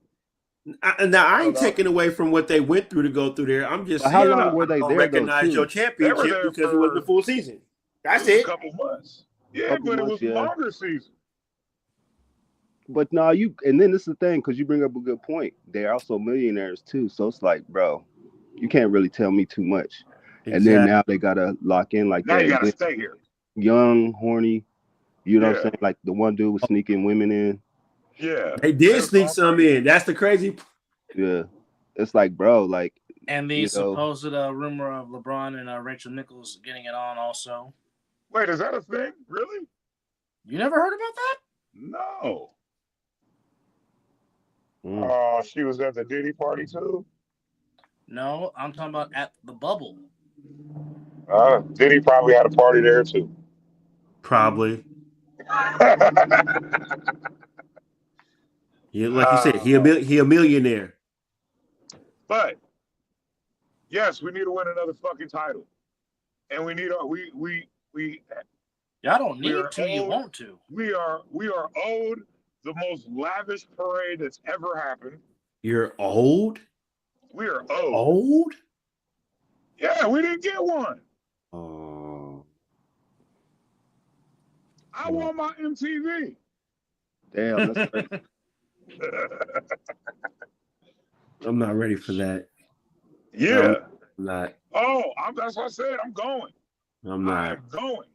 now I I don't ain't know. taking away from what they went through to go through there. I'm just But how saying long No, were they I don't there though? recognize your Too. they were championship there because it wasn't a for full season. That's it was a it. couple months. Yeah, Couple but it months, was a yeah. longer season. But no, and then this is the thing because you bring up a good point. They're also millionaires too, so it's like, bro, you can't really tell me too much. And then Exactly. now they gotta lock in like Now that. you And got to then stay here. young, horny, you know what I'm Yeah, saying? Like the one dude was sneaking women in. yeah. They They did was sneak going some crazy. in. That's the crazy. Yeah, it's like, bro, like And the you know, supposed rumor of LeBron and Rachel Nichols getting it on also. Wait, is that a thing? Really? You never heard about that? No. mm, Oh, she was at the Diddy party too. No, I'm talking about at the bubble. Diddy probably had a party there too. Probably. Yeah, like you said, uh, he a millionaire. but yes, we need to win another fucking title, and we need we Y'all don't we need are to. You owed want to. we are owed the most lavish parade that's ever happened. You're old. We are owed. Old. Yeah, we didn't get one. Oh. I want my MTV. damn, that's crazy. I'm not ready for that. Yeah. I'm not. Oh, that's what I said. I'm going. I'm not. I'm going.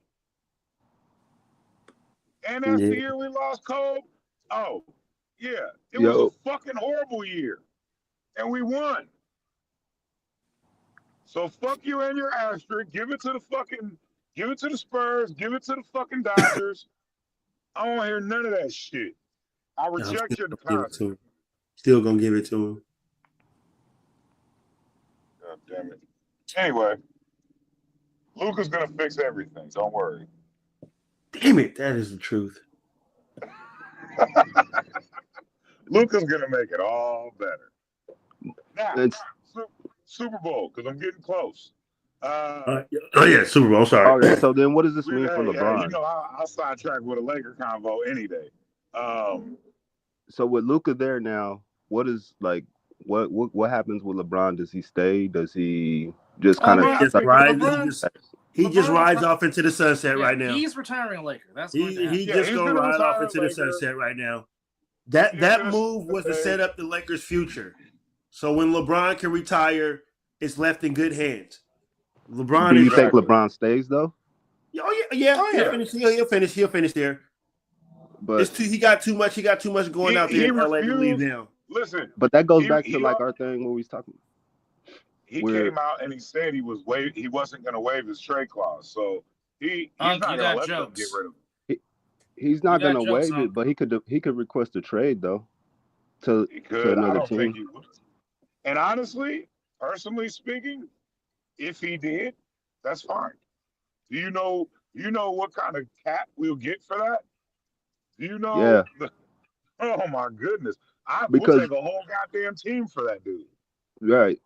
And that's the year we lost Cole. Oh, yeah. It was a fucking horrible year. And we won. So fuck you and your asterisk. Give it to the Spurs. Give it to the fucking Dodgers. I don't want to hear none of that shit. I reject your deposit. Still gonna give it to him. God damn it. Anyway, Luka's gonna fix everything. Don't worry. Damn it, that is the truth. Luka's gonna make it all better. Now, It's Super Bowl, because I'm getting close. Oh yeah, Super Bowl. Sorry. all right. So then, what does this mean for Hey, LeBron? I'll sidetrack with a Laker convo any day. So with Luka there now, what is like what happens with LeBron? Does he stay? Does he just kind of He just rides off into the sunset right now. He's retiring a Laker. That's He's just gonna ride off into the sunset right now. That move was to set up the Lakers' future. So when LeBron can retire, it's left in good hands. LeBron. Do you think LeBron stays though? Oh yeah. He'll finish there. But he got too much. He got too much going out there in LA to leave now. Listen, but that goes back to like our thing where we was talking. He came out and he said he wasn't going to waive his trade clause. So he's not going to let them get rid of him. He's not got gonna jokes waive on. it, but he could request a trade though to He could. I another don't think team. he would. And honestly, personally speaking, if he did, that's fine. Do you know? What kind of cap we'll get for that? Do you know? Yeah, Oh my goodness! We'll because take a whole goddamn team for that dude. right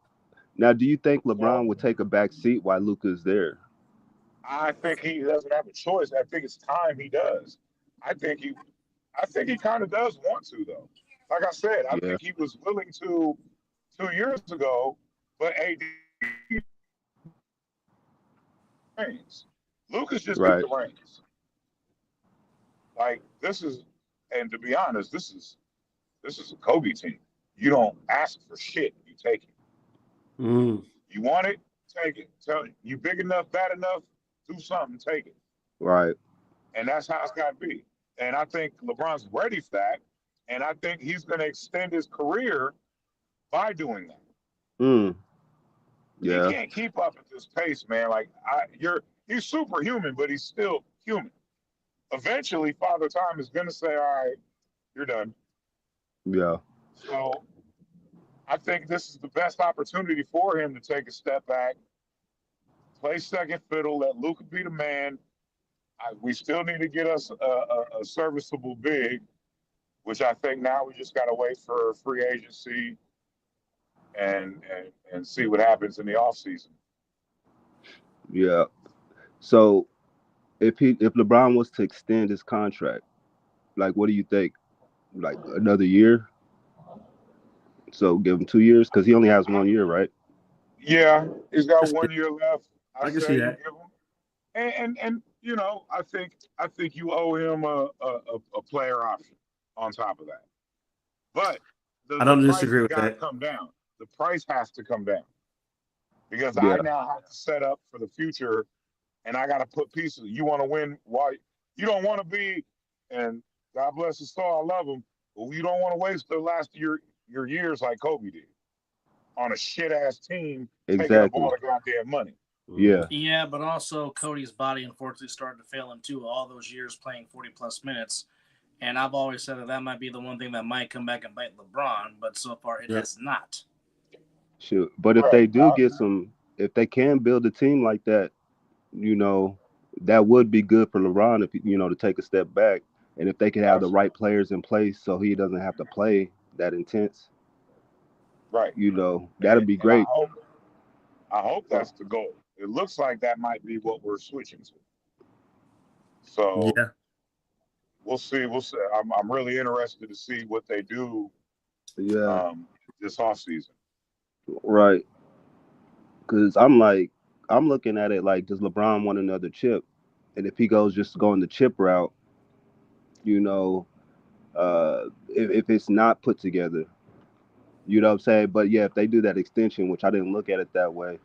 now, do you think So LeBron would take a back seat while Luka's there? I think he doesn't have a choice. I think it's time he does. I think he. I think he kind of does want to though. Like I said, I Yeah, think he was willing to 2 years ago, but AD reigns. Lucas just took right. the reins. Like this is, and to be honest, this is a Kobe team. You don't ask for shit. You take it. Mm. You want it, take it. Tell you big enough, bad enough, do something, take it. Right. And that's how it's got to be. And I think LeBron's ready for that. And I think he's going to extend his career by doing that. Mm. He Yeah. can't keep up at this pace, man. Like he's superhuman, but he's still human. Eventually, Father Time is going to say, "All right, you're done." Yeah. So I think this is the best opportunity for him to take a step back, play second fiddle, let Luka be the man. We still need to get us a serviceable big, which I think now we just got to wait for free agency and see what happens in the offseason. Yeah. So if LeBron was to extend his contract, like what do you think? Like another year? So give him 2 years because he only has 1 year, right? Yeah, he's got That's it. 1 year left. I can say see you that. give him, and I think you owe him a player option on top of that. But I the don't price disagree has with got to that. come down. The price has to come down because I Yeah. now have to set up for the future, and I got to put pieces. You want to win while you don't want to be, and God bless his soul, I love him, but you don't want to waste the last your years like Kobe did on a shit ass team taking up all Exactly. the goddamn money. Yeah. Yeah, but also Cody's body unfortunately started to fail him too. All those years playing 40-plus minutes. And I've always said that might be the one thing that might come back and bite LeBron, but so far it Yeah. has not. Sure. But if they do get if they can build a team like that, that would be good for LeBron if to take a step back, and if they could have the right players in place so he doesn't have to play that intense, Right. that'd be And I great. hope that's the goal. It looks like that might be what we're switching to. So Yeah. we'll see. We'll see. I'm really interested to see what they do Yeah. this offseason. Right. Because I'm looking at it like, does LeBron want another chip? And if he goes the chip route, if it's not put together, you know what I'm saying? But yeah, if they do that extension, which I didn't look at it that way,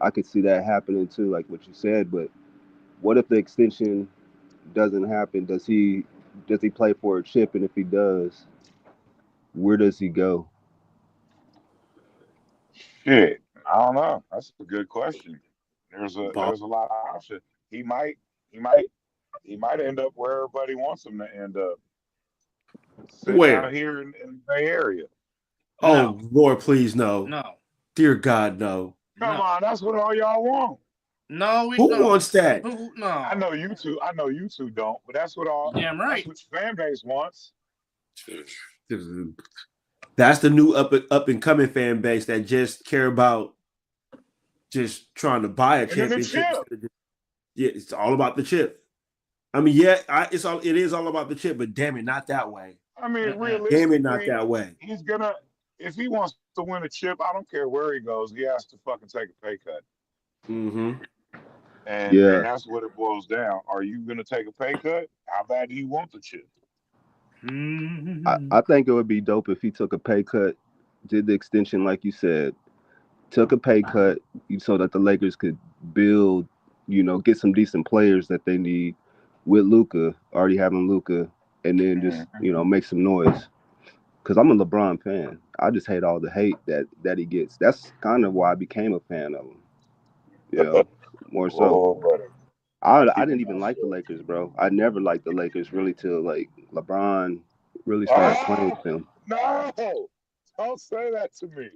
I could see that happening too, like what you said. But what if the extension doesn't happen? Does he play for a chip? And if he does, where does he go? Shit, I don't know. That's a good question. There's a Ball. lot of options. He might he might he might end up where everybody wants him to end up, sitting out Where? here in the Bay Area. Oh, Lord, please, no. No. Dear God, no. Come No. on, that's what all y'all want. No, we Who don't. wants that? No. I know you two don't, but that's what Damn right. that's what your fan base wants. That's the new up and coming fan base that just care about just trying to buy a And then the championship. chip. Yeah, it's all about the chip. I mean, yeah, it is all about the chip, but damn it, not that way. I mean, Mm-mm. realistically, Damn it, not that way. he's gonna if he wants to win a chip, I don't care where he goes, he has to fucking take a pay cut. Mm-hmm. And Yeah. that's what it boils down. Are you gonna take a pay cut? How bad do you want the chip? I think it would be dope if he took a pay cut, did the extension like you said, took a pay cut so that the Lakers could build, get some decent players that they need with Luka, already having Luka, and then just, make some noise. Because I'm a LeBron fan. I just hate all the hate that he gets. That's kind of why I became a fan of him. More so. Oh, buddy. I didn't even like the Lakers, bro. I never liked the Lakers really till like LeBron really started playing with them. No, don't say that to me.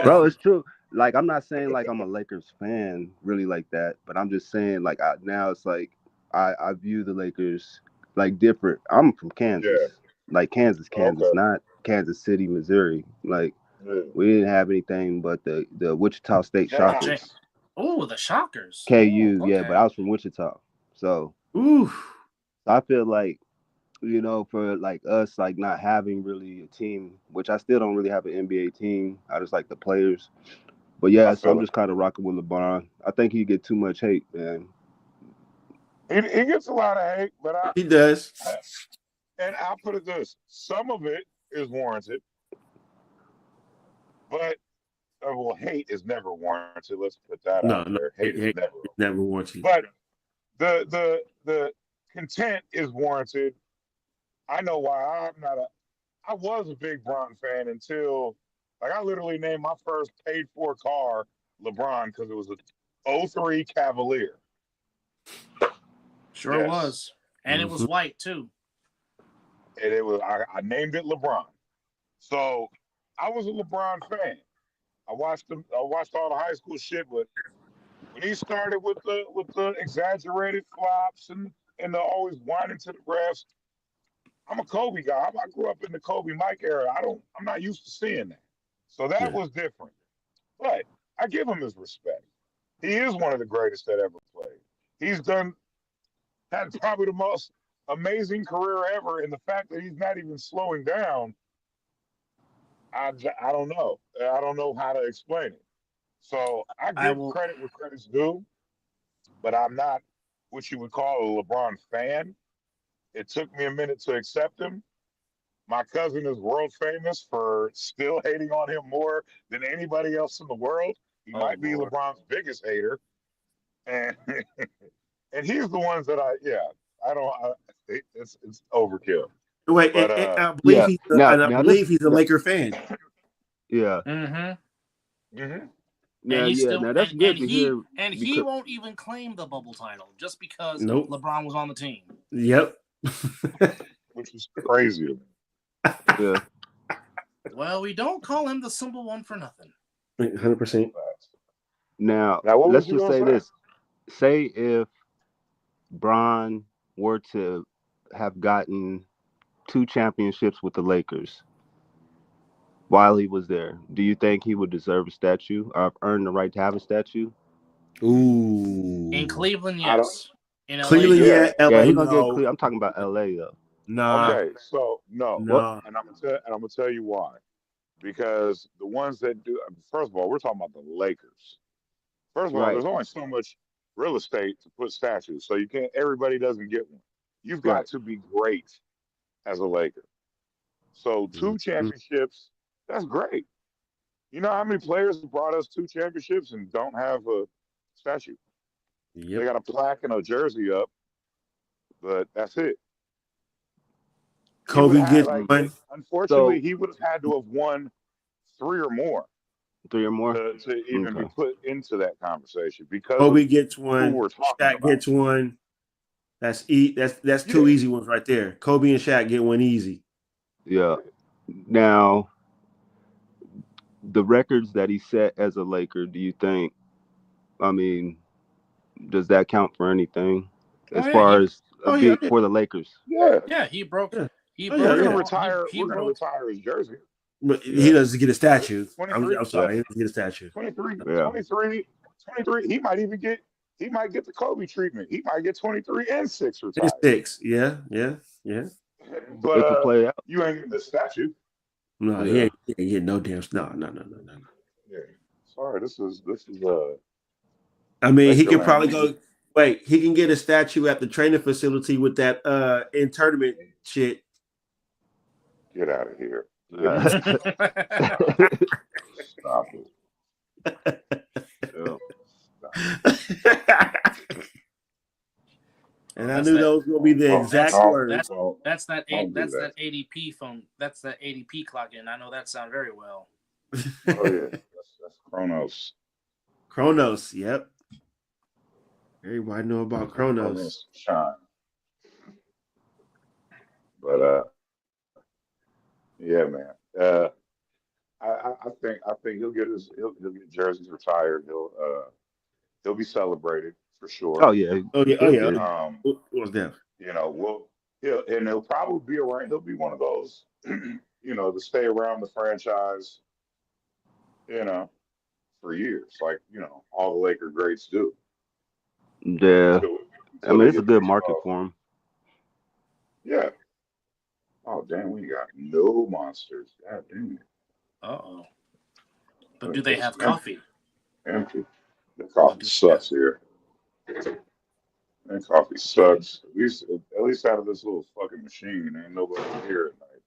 Bro, it's true. Like I'm not saying like I'm a Lakers fan really like that, but I'm just saying like now it's like I view the Lakers like different. I'm from Kansas, Yeah. like Kansas, Okay. not Kansas City, Missouri. Like Yeah. we didn't have anything but the Wichita State Shockers. Oh, the Shockers. KU, Oh, yeah, okay. but I was from Wichita, so Ooh. I feel like for like us, like not having really a team, which I still don't really have an NBA team. I just like the players. But yeah, so I'm just kind of rocking with LeBron. I think he get too much hate, man. He gets a lot of hate, but He does. And I'll put it this: some of it is warranted, but well, hate is never warranted. Let's put that out there. Hate is never warranted. But the content is warranted. I know why I was a big Bron fan until like I literally named my first paid for car LeBron because it was a 03 Cavalier. Sure was. And it was white too. And it was I named it LeBron. So I was a LeBron fan. I watched all the high school shit, but when he started with the exaggerated flops and the always whining to the refs, I'm a Kobe guy. I grew up in the Kobe Mike era. I'm not used to seeing that. So that was different. But I give him his respect. He is one of the greatest that ever played. He's had probably the most amazing career ever, and the fact that he's not even slowing down, I don't know. I don't know how to explain it. So I give credit where credit's due, but I'm not what you would call a LeBron fan. It took me a minute to accept him. My cousin is world famous for still hating on him more than anybody else in the world. He might be LeBron's biggest hater, and and he's the ones that it's overkill. Wait, but, I believe he's a Laker fan. Yeah. Now that's good to hear. And he won't even claim the bubble title just because LeBron was on the team. Yep. Which is crazy. Yeah. Well, we don't call him the simple one for nothing. 100%. Now let's just say this. Say if Bron were to have gotten 2 championships with the Lakers while he was there, do you think he would deserve a statue or earn the right to have a statue? Ooh. In Cleveland, yes. In LA, Cleveland, yeah. LA, yeah, he's gonna get Cleveland. I'm talking about LA though. Nah. Okay, so no. And I'm gonna tell you why. Because the ones that do, first of all, we're talking about the Lakers. First of all, there's only so much real estate to put statues, so everybody doesn't get one. You've got to be great as a Laker. So 2 championships, that's great. You know how many players have brought us 2 championships and don't have a statue? They got a plaque and a jersey up, but that's it. Kobe gets one. Unfortunately, he would have had to have won 3 or more. 3 or more to even be put into that conversation because Kobe gets one. Shaq gets one. That's 2 easy ones right there. Kobe and Shaq get one easy. Yeah. Now, the records that he set as a Laker, do you think? I mean, does that count for anything as far as for the Lakers? Yeah, he broke. We're gonna retire his jersey. But he doesn't get a statue. I'm sorry, he doesn't get a statue. 23. He might get the Kobe treatment. He might get 23 and 6 retired. 6, yeah. But you ain't getting the statue. No, he ain't getting no damn. No. Yeah. Sorry, this is. I mean, he can probably go. Wait, he can get a statue at the training facility with that in tournament shit. Get out of here. Stop it. And I knew those were gonna be the exact words. That's that ADP phone. That's that ADP clock in. I know that sound very well. Oh yeah, that's Chronos. Chronos, yep. Everybody know about Come in Kronos. shine. But yeah, man. I think he'll get jerseys retired. He'll be celebrated for Oh sure. yeah, Oh yeah, he'll get it. What was that? He'll probably be around. He'll be one of those, to stay around the franchise, you know, for years, like all the Laker greats do, Yeah, until I until mean they it's a get good paid market off. for him. Yeah. Oh damn, we got no monsters. God damn it. Uh-oh. But do they It's have coffee? empty. The Or coffee do they have- sucks here. That coffee sucks. At least out of this little fucking machine, ain't nobody here at night.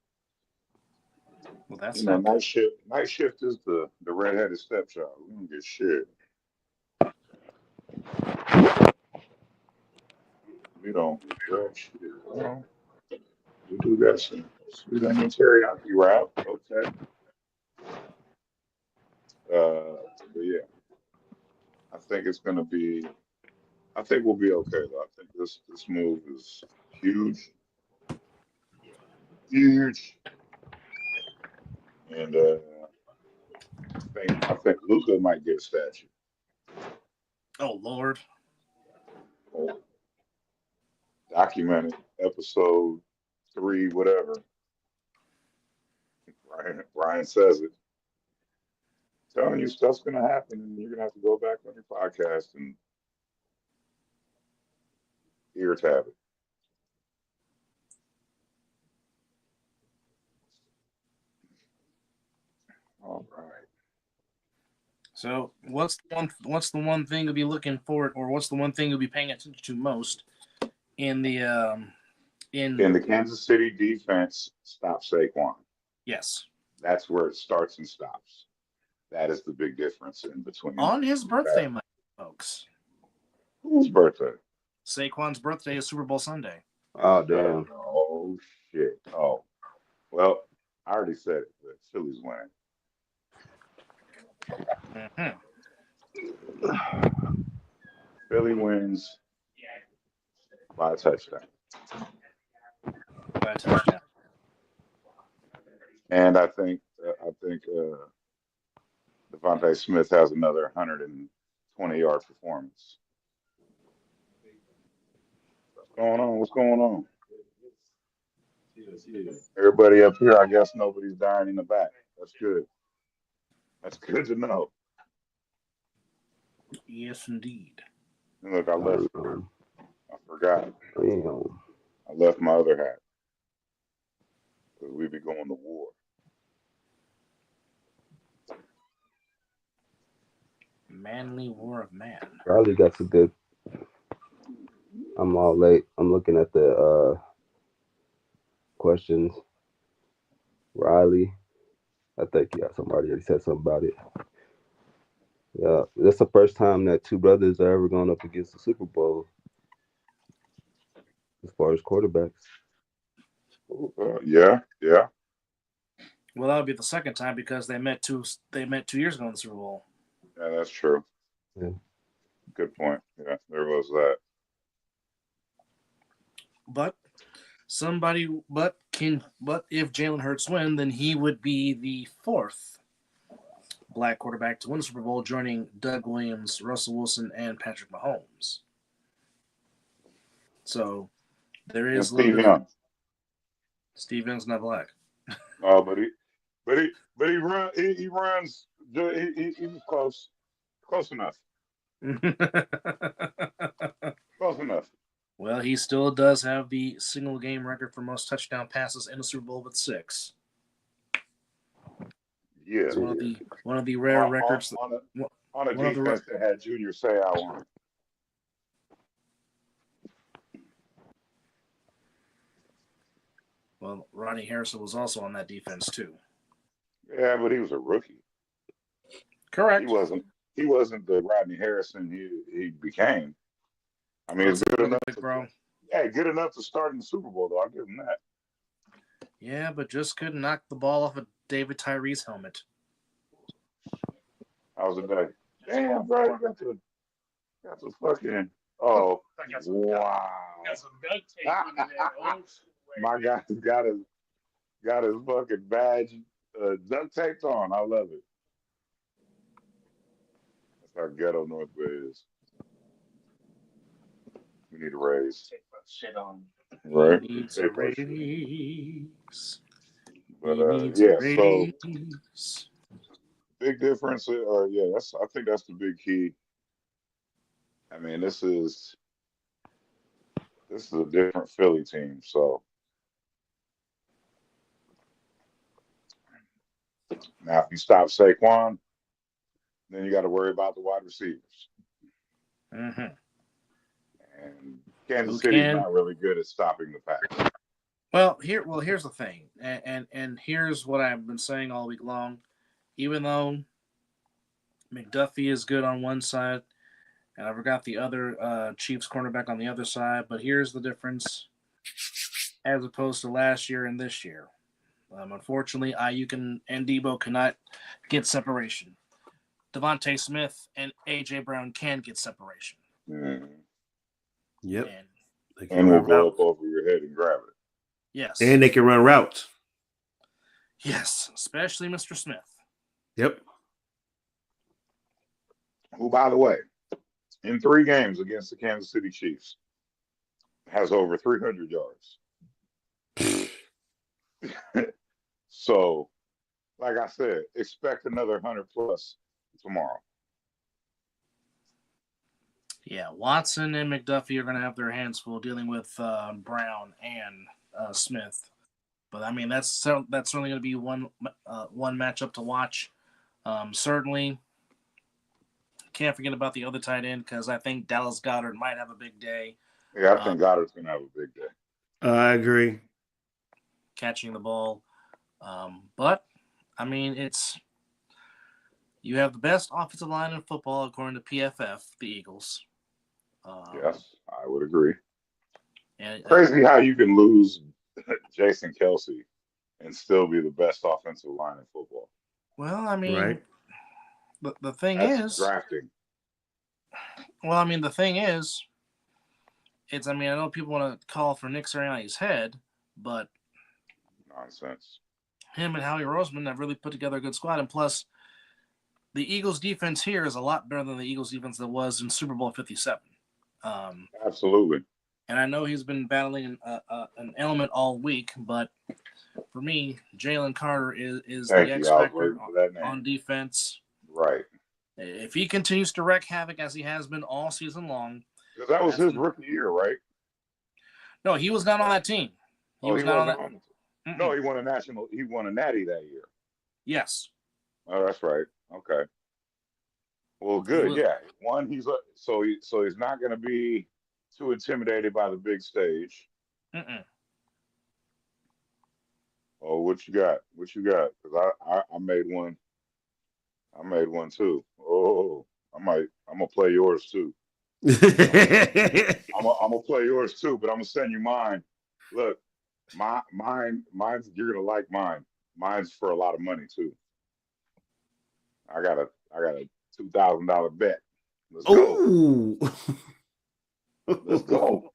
Well, that's not Night good. shift. Night shift is the redheaded stepchild. We don't get shit. We don't get that shit. Well, we do got some sweet onion teriyaki wrap. Okay. But yeah, I think it's gonna be. I think we'll be okay though. I think this move is huge, huge, and I think Luca might get a statue. Oh, Lord. Uh, Documented episode 3, whatever. Brian says it. Telling you stuff's gonna happen, and you're gonna have to go back on your podcast and ear tab it. All right. So what's the one thing you'll be looking for, or what's the one thing you'll be paying attention to most in the In the Kansas City defense, stop Saquon. yes. That's where it starts and stops. That is the big difference in between. On his birthday month, folks. Whose birthday? Saquon's birthday is Super Bowl Sunday. Oh damn. Oh shit. Oh, well, I already said it, but Philly's winning. Philly wins by a touchdown. By a touchdown. And I think Devontae Smith has another 120-yard performance. What's going on? What's going on? Everybody up here, I guess nobody's dying in the back. That's good. That's good to know. Yes, indeed. And look, I forgot. Yeah. I left my other hat because we be going to war. Manly War of Man. Riley got some good. I'm all late. I'm looking at the questions. Riley, I think somebody already said something about it. Yeah, that's the first time that two brothers are ever going up against the Super Bowl as far as quarterbacks. Yeah. Well, that would be the second time because they met 2 years ago in the Super Bowl. Yeah, that's true. Yeah. Good point. Yeah, there was that. But if Jalen Hurts win, then he would be the 4th black quarterback to win the Super Bowl, joining Doug Williams, Russell Wilson, and Patrick Mahomes. So there And is Steve Young. Steve Young's not black. Oh, but he runs. He was close enough. Close enough. Well, he still does have the single game record for most touchdown passes in the Super Bowl with 6. Yeah. It's one of the rare records. On a defense that had Junior Seau on it. Well, Rodney Harrison was also on that defense too. Yeah, but he was a rookie. Correct. He wasn't the Rodney Harrison he became. I mean, it's good enough, bro. Yeah, good enough to start in the Super Bowl, though. I'll give him that. Yeah, but just couldn't knock the ball off of David Tyree's helmet. How's it day? Damn, bro, got the fucking Oh, I got some, wow. got some duct tape in there. Oh, My guy's got his fucking badge duct taped on. I love it. That's how ghetto North Bay is. We need a raise. Tape that shit on. Right? He needs a Tape our shit. raise. But He needs yeah, a so raise. big difference. Yeah, I think that's the big key. I mean, this is a different Philly team. So now, if you stop Saquon, then you got to worry about the wide receivers. Mm-hmm. And Kansas Who City's can? not really good at stopping the pass. Well, here's the thing, and here's what I've been saying all week long. Even though McDuffie is good on one side, and I forgot the other Chiefs cornerback on the other side, but here's the difference as opposed to last year and this year. Unfortunately, Ayuk and Debo cannot get separation. Devontae Smith and A.J. Brown can get separation. Mm. Yep. And They can And we'll run go routes. up over your head and grab it. yes. And they can run routes. Yes, especially Mr. Smith. Yep. Who, by the way, in 3 games against the Kansas City Chiefs, has over 300 yards. So, like I said, expect another 100 plus tomorrow. Yeah, Watson and McDuffie are going to have their hands full dealing with Brown and Smith. But I mean, that's certainly going to be one matchup to watch. Certainly, can't forget about the other tight end because I think Dallas Goedert might have a big day. Yeah, I think Goddard's going to have a big day. I agree. Catching the ball. But, I mean, you have the best offensive line in football according to PFF, the Eagles. Yes, I would agree. And Crazy how you can lose Jason Kelsey and still be the best offensive line in football. well, I mean, Right. the thing That's is, drafting. well, I mean, the thing is, I know people want to call for Nick Sirianni's head, but Nonsense. him and Howie Roseman have really put together a good squad. And plus, the Eagles' defense here is a lot better than the Eagles' defense that was in Super Bowl 57. Absolutely. And I know he's been battling an element all week, but for me, Jalen Carter is Thank the you. X I was factor waiting for that name. on defense. Right. If he continues to wreak havoc as he has been all season long. Because that was his rookie year, right? No, he was not on that team. He was not on that. Mm-mm. No, he won a natty that year. Yes. Oh, that's right. Okay. Well, good. Yeah. One, he's not going to be too intimidated by the big stage. Mm-mm. Oh, what you got? What you got? Because I made one. I made one too. Oh, I'm gonna play yours too. I'm gonna play yours too, but I'm gonna send you mine. Look, mine's you're gonna like mine. Mine's for a lot of money too. I got a $2,000 bet. Let's go. Ooh. Let's go.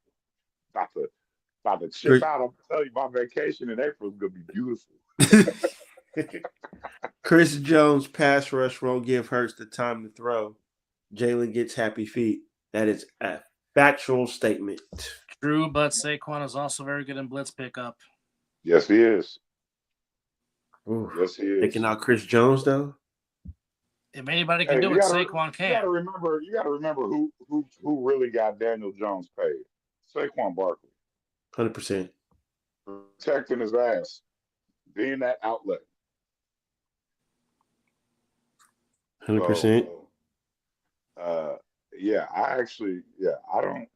About to chip out. I'm telling you, my vacation in April is gonna be beautiful. Chris Jones pass rush won't give Hurts the time to throw. Jalen gets happy feet. That is a factual statement. True, but Saquon is also very good in blitz pickup. Yes, he is. Ooh. Yes, he is. Taking out Chris Jones though. If anybody can do it, Saquon can. You gotta remember who really got Daniel Jones paid. Saquon Barkley. 100%. Protecting his ass. Being that outlet. 100%. I don't.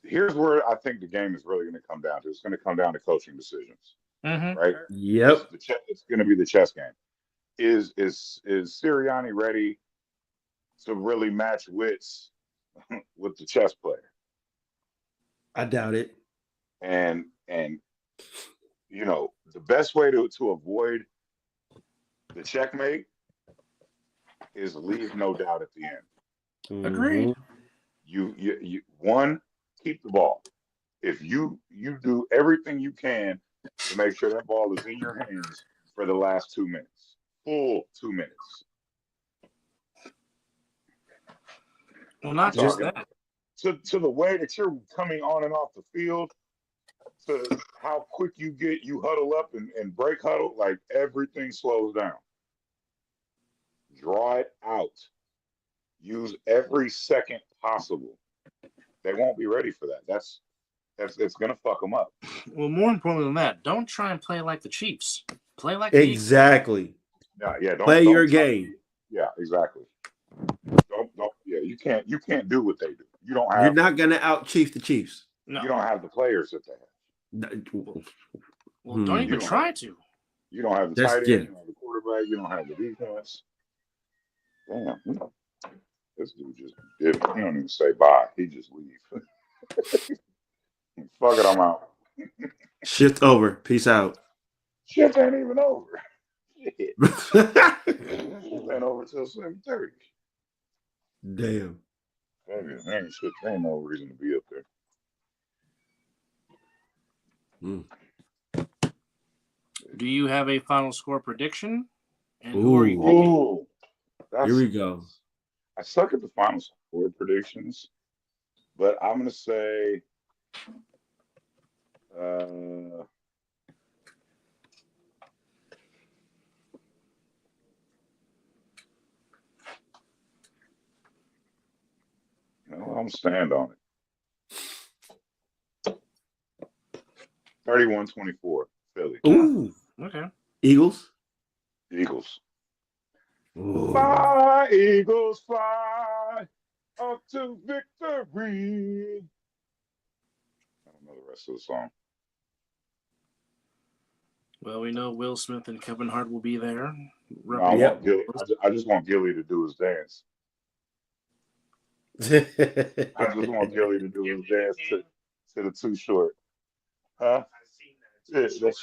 Here's where I think the game is really going to come down to. It's going to come down to coaching decisions, right? Yep. It's going to be the chess game. Is Sirianni ready to really match wits with the chess player? I doubt it. And the best way to avoid the checkmate is leave no doubt at the end. Agreed. You one, keep the ball. If you do everything you can to make sure that ball is in your hands for the last 2 minutes, full 2 minutes. Well, not I'm just talking that. to the way that you're coming on and off the field, to how quick you huddle up and break huddle, like everything slows down. Draw it out. Use every second possible. They won't be ready for that. That's it's gonna fuck them up. Well, more importantly than that, don't try and play like the Chiefs. Play like the Eagles. Exactly. Yeah. Play don't your try- game. Yeah, exactly. Don't. Yeah, you can't do what they do. You're Have not gonna out Chief the Chiefs. No. you don't have the players that they have. Well, don't even try to. You don't have the That's- tight end. yeah. You don't have the quarterback. You don't have the defense. Damn, this dude just did. He don't even say bye. He just leave. Fuck it, I'm out. Shift over. Peace out. Shit ain't even over. Shit. Shit ain't over till 7:30. Damn. Ain't no reason to be up there. Do you have a final score prediction? And who are you picking? Ooh, Here we go. I suck at the final score predictions, but I'm gonna say I'm stand on it. 31-24, Philly. Ooh. Okay. Eagles. Eagles. Ooh. Fly, Eagles, fly up to victory. I don't know the rest of the song. Well, we know Will Smith and Kevin Hart will be there. No, I, Yep. want Gilly, I just want Gilly to do his dance. I just want Gilly to do his dance to the Too Short. Huh? Yeah, that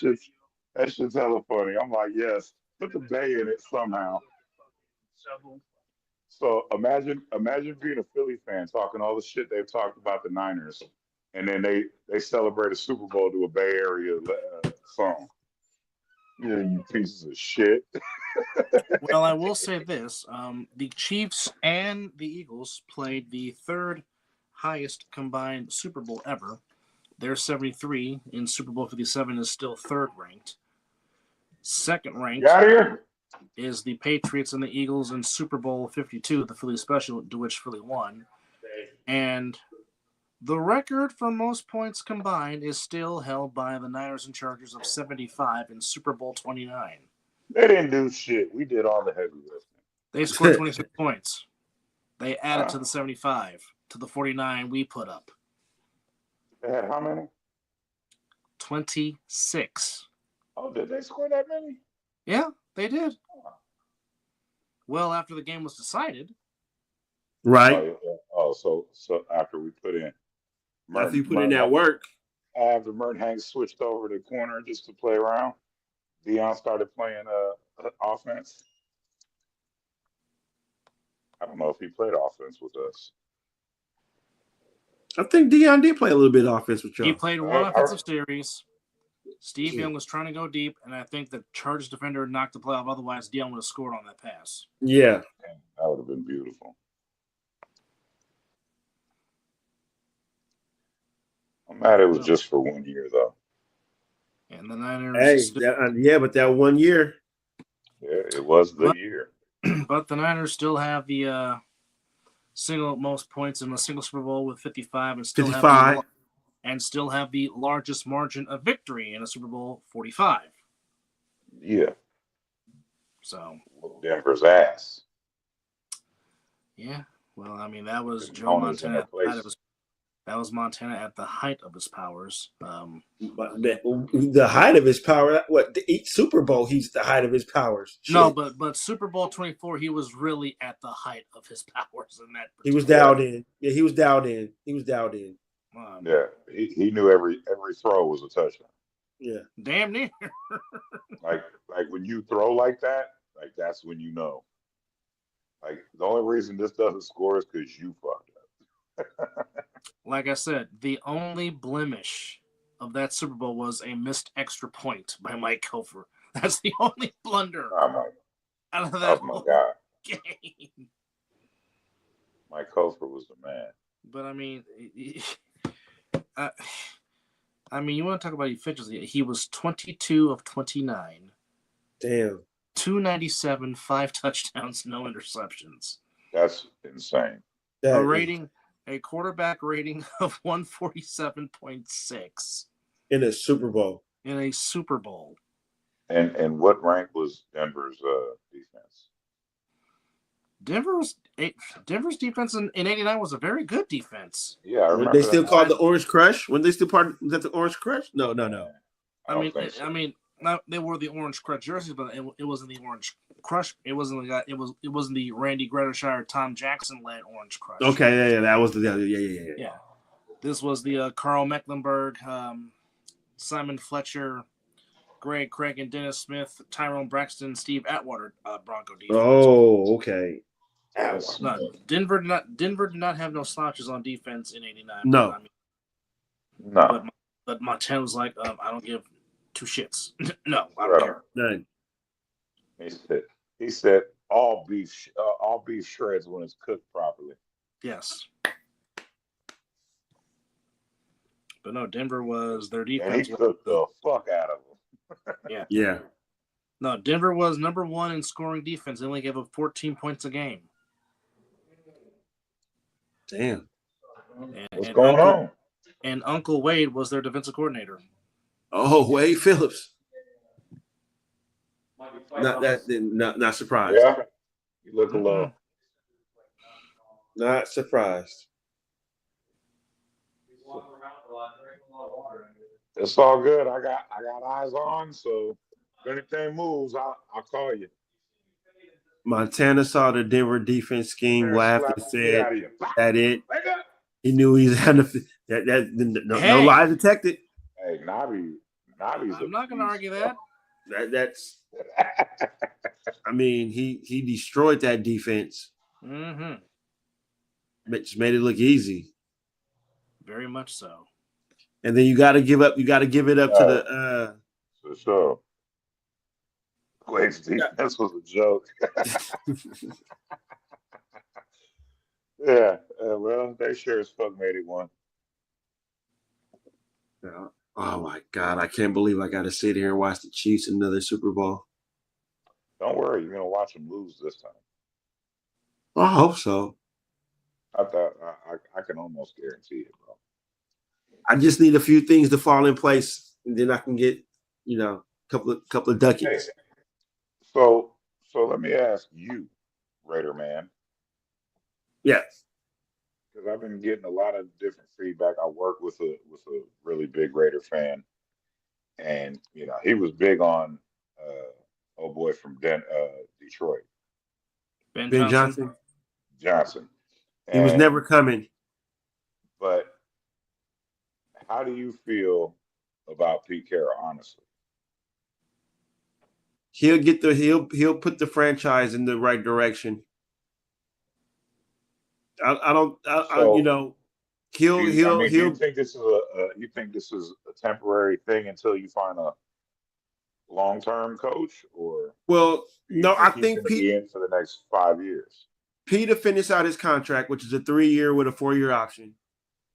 shit's hella funny. I'm like, yes, put the Bay in it somehow. So imagine being a Philly fan talking all the shit they've talked about the Niners, and then they celebrate a Super Bowl to a Bay Area song. Yeah, you pieces of shit. Well, I will say this. The Chiefs and the Eagles played the third highest combined Super Bowl ever. Their 73 in Super Bowl 57 is still third ranked. Second ranked Get out of here. is the Patriots and the Eagles in Super Bowl 52, the Philly special, to which Philly won. And the record for most points combined is still held by the Niners and Chargers of 75 in Super Bowl 29. They didn't do shit. We did all the heavy lifting. They scored 26 points. They added to the 75, to the 49 we put up. They had how many? 26. Oh, did they score that many? Yeah, they did. Well, after the game was decided. Right. So after we put in, After you put in that work. after Mert Hanks switched over to corner just to play around, Dion started playing offense. I don't know if he played offense with us. I think Dion did play a little bit of offense with y'all. He played one offensive series. Steve Young was trying to go deep, and I think the Chargers defender knocked the play off. Otherwise, Dion would have scored on that pass. Yeah. That would have been beautiful. I'm mad it was just for 1 year, though. And the Niners. Hey, but that 1 year. Yeah, it was the year. But the Niners still have the single most points in a single Super Bowl with 55, and still 55. still have the largest margin of victory in a Super Bowl, 45. Yeah. So Denver's ass. yeah, well, I mean that was Joe Montana at the height of his. That was Montana at the height of his powers. But the height of his power. What each Super Bowl? He's the height of his powers. Shit. No, but Super Bowl 24, he was really at the height of his powers in that. He was dialed in. Yeah, he was dialed in. Yeah, he knew every throw was a touchdown. Yeah, damn near. like when you throw like that, like that's when you know. Like the only reason this doesn't score is because you fucked up. Like I said, the only blemish of that Super Bowl was a missed extra point by Mike Kofor. That's the only blunder Oh out of that my whole God. game. Mike Kofor was the man. But I mean, you want to talk about efficiency? He was 22 of 29, Damn. 297, 5 touchdowns, no interceptions. That's insane. A quarterback rating of 147.6 in a Super Bowl. in a Super Bowl. And what rank was Denver's defense? Denver's defense in '89 was a very good defense. Yeah, I remember. They still that. called the Orange Crush? When they still part was that the Orange Crush? No. I mean, they wore the Orange Crush jerseys, but it wasn't the Orange Crush. It wasn't the Randy Grettershire, Tom Jackson led Orange Crush. Okay, yeah, that was the Yeah. This was the Carl Mecklenburg, Simon Fletcher, Greg Craig, and Dennis Smith, Tyrone Braxton, Steve Atwater Bronco defense. Oh, okay. No, Denver did not have no slouches on defense in '89. No. No. But Montana was like, I don't give two shits. No, I don't care. None. He said all beef shreds when it's cooked properly. Yes. But no, Denver was their defense. And he took the fuck out of them. Yeah. No, Denver was number 1 in scoring defense. They only gave up 14 points a game. Damn. What's going on? And Uncle Wade was their defensive coordinator. Oh, Wade Phillips. Not surprised. Yeah. You look alone. Not surprised. It's all good. I got eyes on, so if anything moves, I'll call you. Montana saw the Denver defense scheme, laughed and said, "That it." Wake up. He knew he's had no lies detected. Hey, Nobby's. I'm not going to argue that. That's. I mean, he destroyed that defense. Mm-hmm. Just made it look easy. Very much so. And then you got to give up. You got to give it up to the. For sure. Wade's defense was a joke. Yeah. Well, they sure as fuck made it one. Oh my God! I can't believe I got to sit here and watch the Chiefs in another Super Bowl. Don't worry, you're gonna watch them lose this time. I hope so. I thought I can almost guarantee it, bro. I just need a few things to fall in place, and then I can get, a couple of ducats. Hey, so let me ask you, Raider man. Yes. Because I've been getting a lot of different feedback. I work with a really big Raider fan, and he was big on old boy from Detroit, Ben Johnson. Johnson. He was never coming. But how do you feel about Pete Carroll, honestly? He'll put the franchise in the right direction. Do you think this is a temporary thing until you find a long-term coach, or I think Pete be in for the next 5 years. Pete will finish out his contract, which is a 3-year with a 4-year option.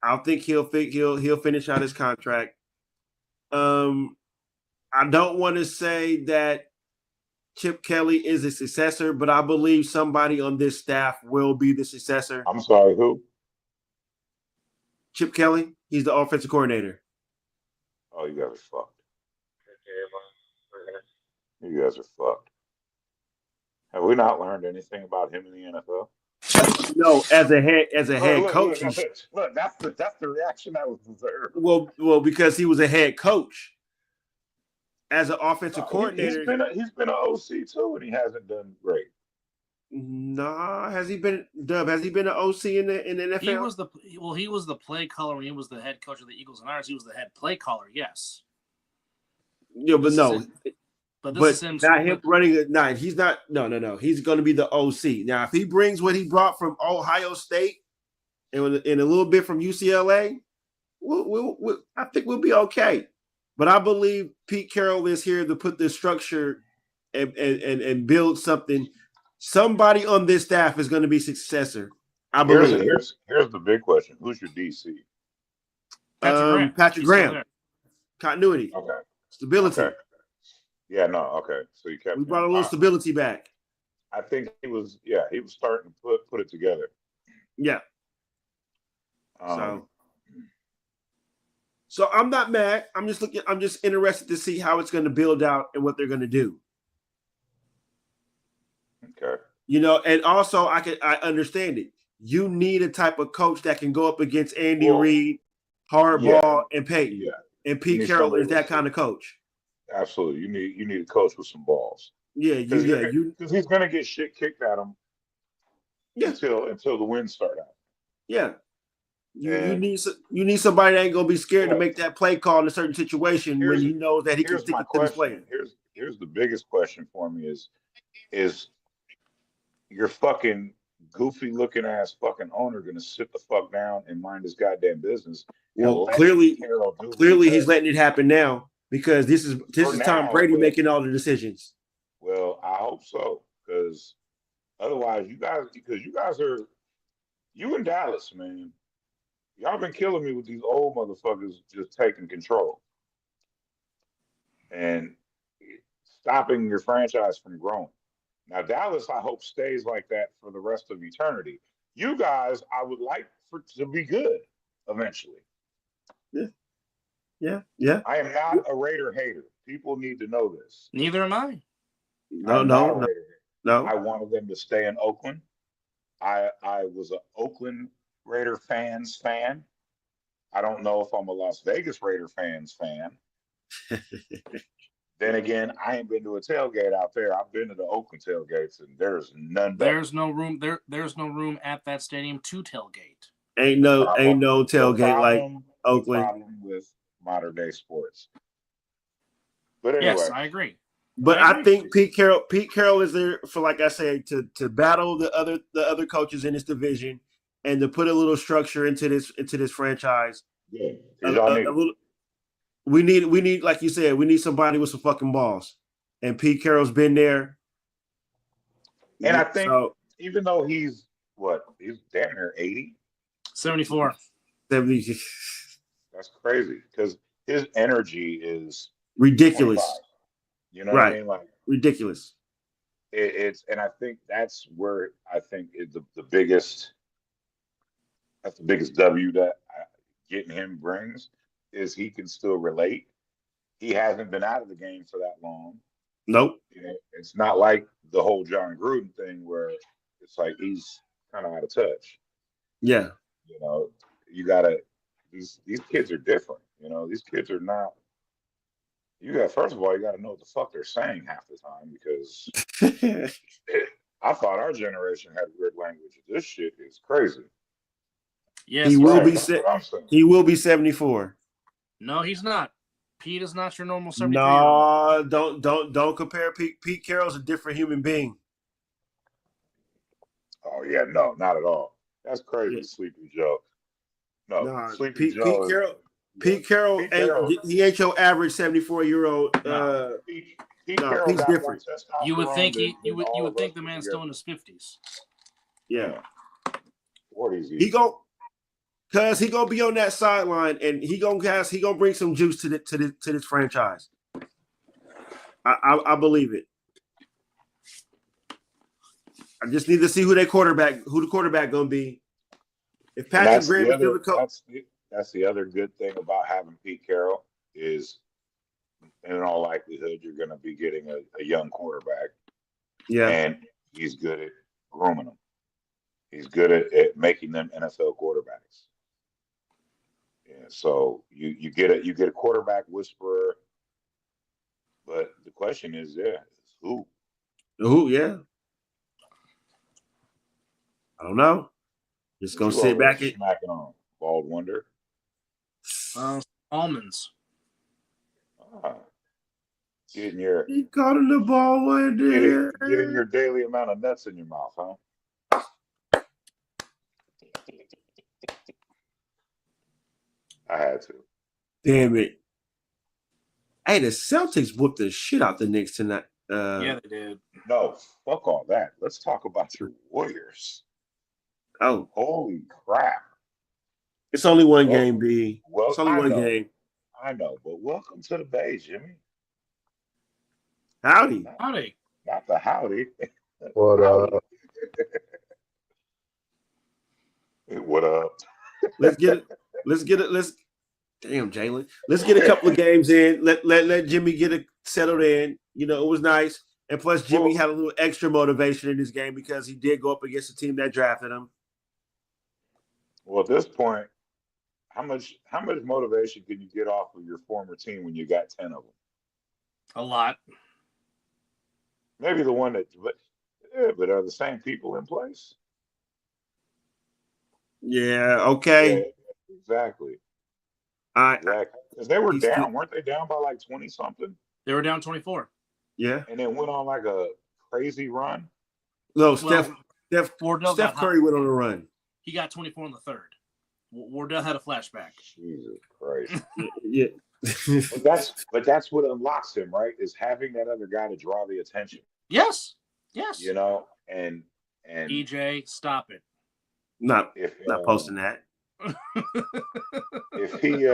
I think he'll finish out his contract. I don't want to say that Chip Kelly is a successor, but I believe somebody on this staff will be the successor. I'm sorry, who? Chip Kelly. He's the offensive coordinator. Oh, you guys are fucked. You guys are fucked. Have we not learned anything about him in the NFL? No, as a head coach. Look, that's the reaction that was deserved. Well, because he was a head coach. As an offensive coordinator, he's been an OC too, and he hasn't done great. Nah, has he been Dub? Has he been an OC in the NFL? He was the play caller when he was the head coach of the Eagles and Irons. He was the head play caller, yes. Yeah, but no. But this is him. Not him running a nine. He's not. No. He's going to be the OC. Now, if he brings what he brought from Ohio State and a little bit from UCLA, I think we'll be okay. But I believe Pete Carroll is here to put the structure and build something. Somebody on this staff is going to be successor. I believe. Here's the big question: who's your DC? Patrick Graham. Continuity. Okay. Stability. Okay. Yeah. No. Okay. So you kept. We brought a little stability back. I think he was. Yeah, he was starting to put it together. Yeah. So I'm not mad. I'm just interested to see how it's going to build out and what they're going to do. Okay. And also I understand it. You need a type of coach that can go up against Andy Reid, Harbaugh, and Peyton. Yeah. And Pete Carroll is that kind of coach. Absolutely. You need a coach with some balls. Yeah, because he's going to get shit kicked at him. Yeah. Until the wins start out. Yeah. You need somebody that ain't gonna be scared to make that play call in a certain situation when you know that he can stick it to his player. Here's the biggest question for me is your fucking goofy looking ass fucking owner gonna sit the fuck down and mind his goddamn business? Well, clearly he's letting it happen now because this is Tom Brady making all the decisions. Well, I hope so, because otherwise you guys are in Dallas, man. Y'all been killing me with these old motherfuckers just taking control and stopping your franchise from growing. Now, Dallas, I hope, stays like that for the rest of eternity. You guys, I would like to be good eventually. Yeah. I am not a Raider hater. People need to know this. Neither am I. No. I wanted them to stay in Oakland. I was an Oakland Raider fan. I don't know if I'm a Las Vegas Raider fan. Then again, I ain't been to a tailgate out there. I've been to the Oakland tailgates, and there's none better. There's no room. There's no room at that stadium to tailgate. Ain't no tailgate like Oakland. Problem with modern day sports. But anyway, yes, I agree. But I think Pete Carroll is there for, like I said, to battle the other coaches in this division and to put a little structure into this franchise. Yeah, we need, like you said, we need somebody with some fucking balls. And Pete Carroll's been there. And I think even though he's damn near 80? 74. 70. That's crazy because his energy is ridiculous. 25. You know what I mean? Like ridiculous. And I think that's where I think is the biggest. That's the biggest W that getting him brings is he can still relate. He hasn't been out of the game for that long. Nope. It's not like the whole John Gruden thing where it's like he's kind of out of touch. Yeah. You gotta. These kids are different. These kids are not. First of all, you got to know what the fuck they're saying half the time because I thought our generation had weird language. This shit is crazy. Yes, he will be 74. No, he's not. Pete is not your normal 73. No, don't compare Pete. Pete Carroll's a different human being. Oh yeah, no, not at all. That's crazy, yeah. Sleepy Joe. No, Sleepy Joe. Pete Carroll he ain't your average 74-year-old. He's different. You would think the man's still in his 50s. Yeah. 40s. He gonna be on that sideline and he gonna bring some juice to this franchise. I believe it. I just need to see who the quarterback gonna be. If Patrick Graham is still the coach. That's the other good thing about having Pete Carroll is, in all likelihood, you're going to be getting a young quarterback. Yeah. And he's good at grooming them. He's good at making them NFL quarterbacks. Yeah. So you get a quarterback whisperer, but the question is, who? Who? Yeah. I don't know. Just gonna sit back and smacking on Bald Wonder. Almonds. Getting your He caught him the ball one day. getting your daily amount of nuts in your mouth, huh? I had to. Damn it. Hey, the Celtics whooped the shit out the Knicks tonight. Yeah, they did. No, fuck all that. Let's talk about your Warriors. Oh, Holy crap. it's only one Well, game, B. well, It's only I one know. game. I know, but welcome to the Bay, Jimmy. Howdy. Howdy. Not the howdy. What Howdy. What up? Let's get it. Let's damn Jalen. Let's get a couple of games in. Let Jimmy get it settled in. You know, it was nice. And plus Jimmy had a little extra motivation in this game because he did go up against the team that drafted him. Well, at this point, how much motivation can you get off of your former team when you got 10 of them? A lot. Maybe the one that, but are the same people in place? Yeah, okay. Yeah, exactly. Exactly. Because they were He's down, still- weren't they down by like 20 something? They were down 24. Yeah. And then went on like a crazy run. No, Well, Wardell Steph got Curry hot. went on a run. He got 24 in the third. Wardell had a flashback. Jesus Christ. Yeah. But that's what unlocks him, right? Is having that other guy to draw the attention. Yes. Yes. You know, and EJ, stop it. not if posting that. if he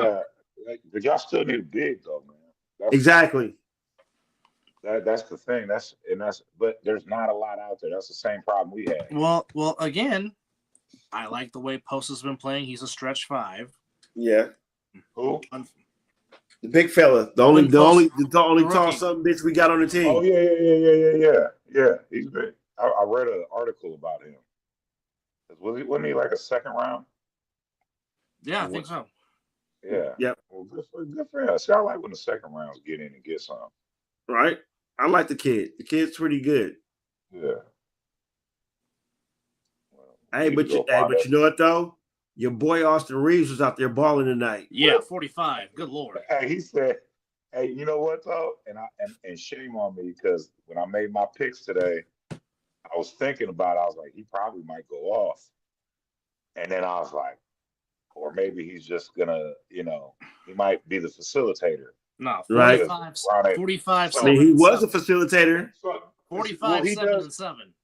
but y'all still need a big though, man. Exactly. That's the thing. But there's not a lot out there. That's the same problem we had. Well, again, I like the way Post has been playing. He's a stretch 5. Yeah. Who? The big fella. The only tall rookie. son bitch we got on the team. Oh yeah. He's great. I read an article about him. Wasn't he like a second round? Yeah, I think so. Yeah. Yep. Well, good for him. See, I like when the second rounds get in and get some. Right? I like the kid. The kid's pretty good. Yeah. Well, Hey, we but need to you go find you know what though? Your boy Austin Reeves was out there balling tonight. Yeah, 45. Good Lord. Hey, he said, "Hey, you know what though?" And shame on me because when I made my picks today, I was thinking about it. I was like, he probably might go off, and then I was like, or maybe he's just gonna, he might be the facilitator. No, Right. 45, I mean, he 7, was a 7. facilitator. 45, 7, and 7.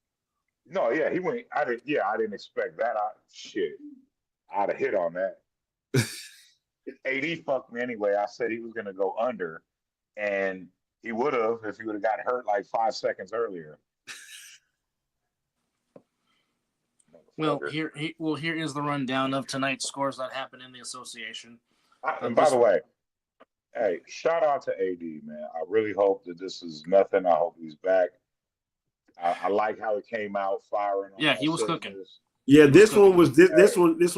No, yeah, he went. I didn't expect that. I'd have hit on that. AD fucked me anyway. I said he was going to go under, and he would have if he would have got hurt like 5 seconds earlier. Well, here is the rundown of tonight's scores that happened in the association. And by the way, hey, shout out to AD, man. I really hope that this is nothing. I hope he's back. I like how it came out firing. Yeah, he was cooking. Yeah, this one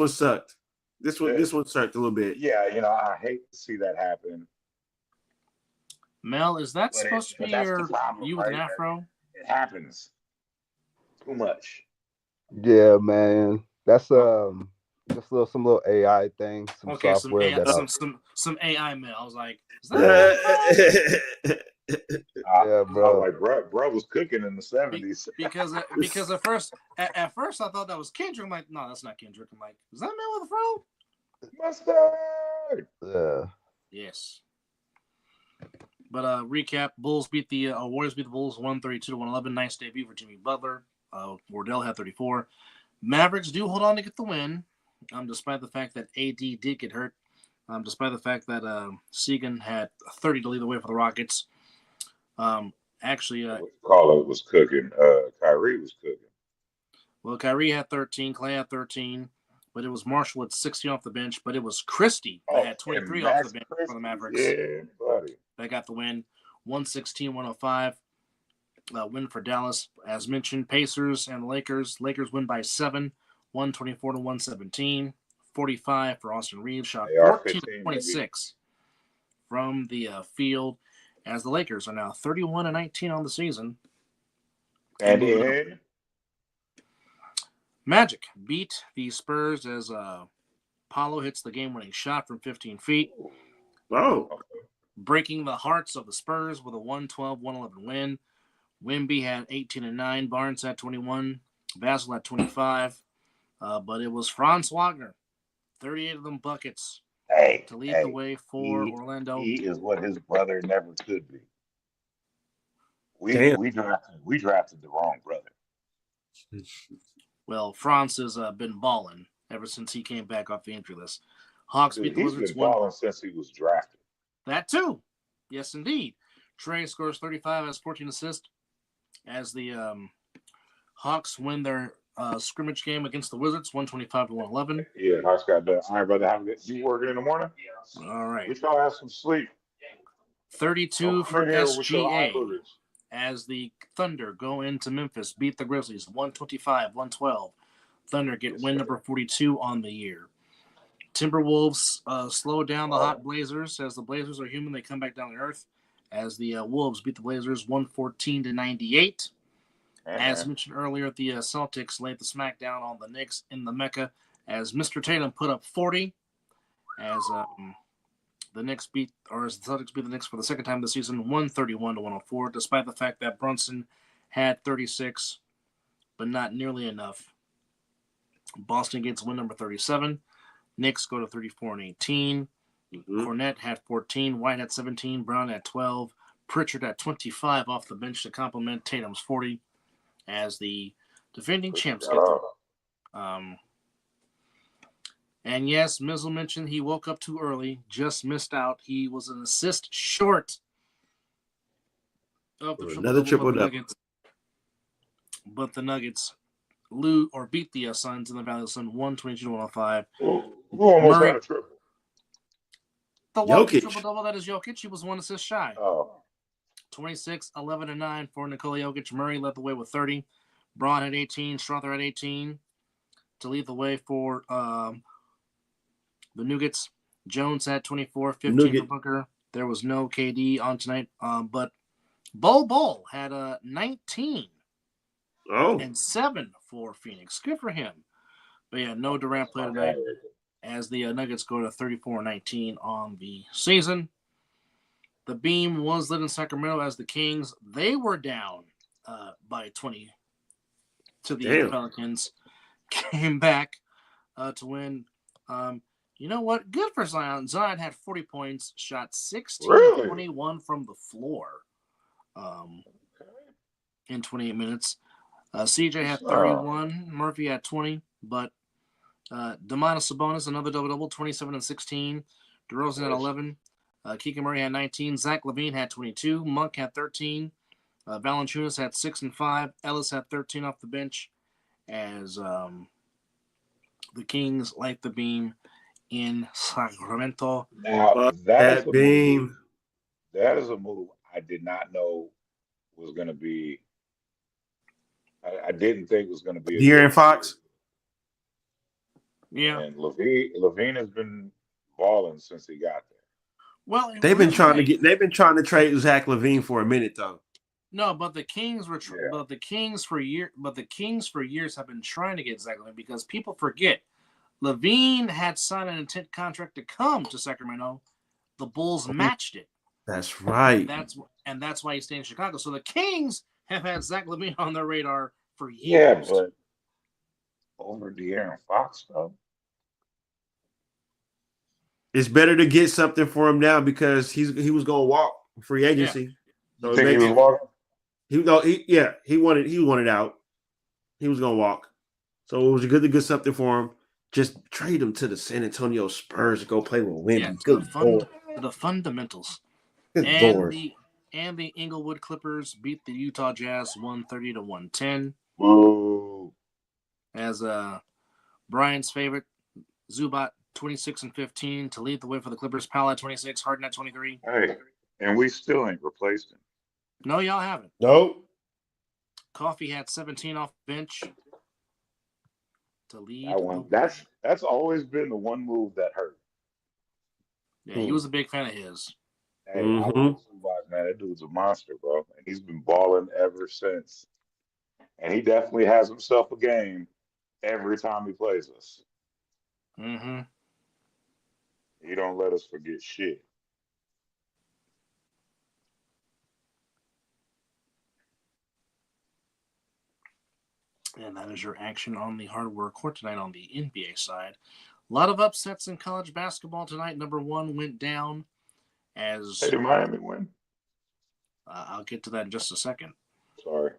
sucked. This one sucked a little bit. Yeah, I hate to see that happen. Mel, is that But supposed to be that's the you problem, with an right? afro? It happens too much. Yeah, man. That's just some little AI thing, some Okay, software some AI Mel. I was like, is that Yeah, bro. Like bro was cooking in the 70s. because at first I thought that was Kendrick. I'm like, no, that's not Kendrick. I'm like, is that Mel with a fro? Mustard. Yeah. Yes. But recap: Bulls beat the Warriors beat the Bulls 132-111. Nice debut for Jimmy Butler. Wardell had 34. Mavericks do hold on to get the win, despite the fact that AD did get hurt. Despite the fact that Segan had 30 to lead the way for the Rockets. Actually, Carlo was cooking. Kyrie was cooking. well, Kyrie had 13, Clay had 13, but it was Marshall with 16 off the bench. But it was Christie that had 23 off the bench for the Mavericks. Yeah, buddy. They got the win, 116-105. Win for Dallas. As mentioned, Pacers and the Lakers. Lakers win by 7, 124-117. 45 for Austin Reeves. Shot 14-26 from the field. As the Lakers are now 31-19 on the season. And then Magic beat the Spurs as Paulo hits the game-winning shot from 15 feet. Oh. breaking the hearts of the Spurs with a 112-111 win. Wemby had 18 and 9. Barnes had 21. Vassell had 25. But it was Franz Wagner, 38 of them buckets to lead the way for Orlando. He is what his brother never could be. Damn. We drafted the wrong brother. Well, Franz has been balling ever since he came back off the injury list. Hawks beat the He's Wizards. been balling since he was drafted. That too. Yes, indeed. Trey scores 35, has 14 assists as the Hawks win their scrimmage game against the Wizards, 125-111. Yeah, Hawks got done. All right, brother. You working in the morning? All right. We try to have some sleep. 32 for Come in here with your eye SGA boogers. as the Thunder go into Memphis, beat the Grizzlies, 125-112. Thunder get win number 42 on the year. Timberwolves slow down the hot Blazers. As the Blazers are human, they come back down to earth. As the Wolves beat the Blazers 114-98. As mentioned earlier, the Celtics laid the smackdown on the Knicks in the Mecca as Mr. Tatum put up 40. As the Celtics beat the Knicks for the second time this season, 131-104, despite the fact that Brunson had 36, but not nearly enough. Boston gets win number 37. Knicks go to 34-18. Cornette had 14. White had 17. Brown had 12. Pritchard had 25 off the bench to complement Tatum's 40 as the defending champs get them. And yes, Mizzle mentioned he woke up too early, just missed out. He was an assist short of the triple-double Nuggets. But the Nuggets beat the Suns in the Valley of the Sun 122-105. Who almost Murray, had a triple? The walking triple-double, that is Jokic. He was one assist shy. Oh. 26, 11, and 9 for Nikola Jokic. Murray led the way with 30. Braun had 18. Strother had 18 to lead the way for the Nuggets. Jones had 24, 15 for Booker. There was no KD on tonight, but Bol had 19 and 7 for Phoenix. Good for him. But yeah, no Durant play tonight as the Nuggets go to 34-19 on the season. The beam was lit in Sacramento as the Kings, they were down by 20 to the Pelicans. Came back to win. You know what? Good for Zion. Zion had 40 points, shot 16-21 from the floor in 28 minutes. CJ had 31. Murphy had 20. But Domantas Sabonis, another double-double, 27 and 16. DeRozan had 11. Keegan Murray had 19. Zach LaVine had 22. Monk had 13. Valanciunas had 6 and 5. Ellis had 13 off the bench as the Kings light the beam in Sacramento. Now, that is a move I did not know was going to be. I didn't think it was going to be. De'Aaron Fox. Yeah, and Levine has been balling since he got there. Well, they've been trying to trade Zach LaVine for a minute though. No, but the Kings were, but the Kings for years have been trying to get Zach LaVine because people forget LaVine had signed an intent contract to come to Sacramento. The Bulls matched it. That's right. That's why he stayed in Chicago. So the Kings have had Zach LaVine on their radar for years. Yeah, but over De'Aaron Fox though. It's better to get something for him now because he was going to walk free agency. Yeah. So he was walking? He wanted out. He was going to walk. So it was good to get something for him. Just trade him to the San Antonio Spurs to go play with Wemby. Yeah, the fundamentals. Good Lord. And the Inglewood Clippers beat the Utah Jazz 130-110. Whoa. As Brian's favorite, Zubac 26 and 15 to lead the way for the Clippers. Powell at 26, Harden at 23. Hey, and we still ain't replaced him. No, y'all haven't. Nope. Coffee had 17 off the bench to lead. That's always been the one move that hurt. Yeah, he was a big fan of his. Hey, I love Zubac, man. That dude's a monster, bro. And he's been balling ever since. And he definitely has himself a game every time he plays us. Mm-hmm. He don't let us forget shit. And that is your action on the hardware court tonight on the NBA side. A lot of upsets in college basketball tonight. Number one went down as... Hey, did Miami win? I'll get to that in just a second. Sorry.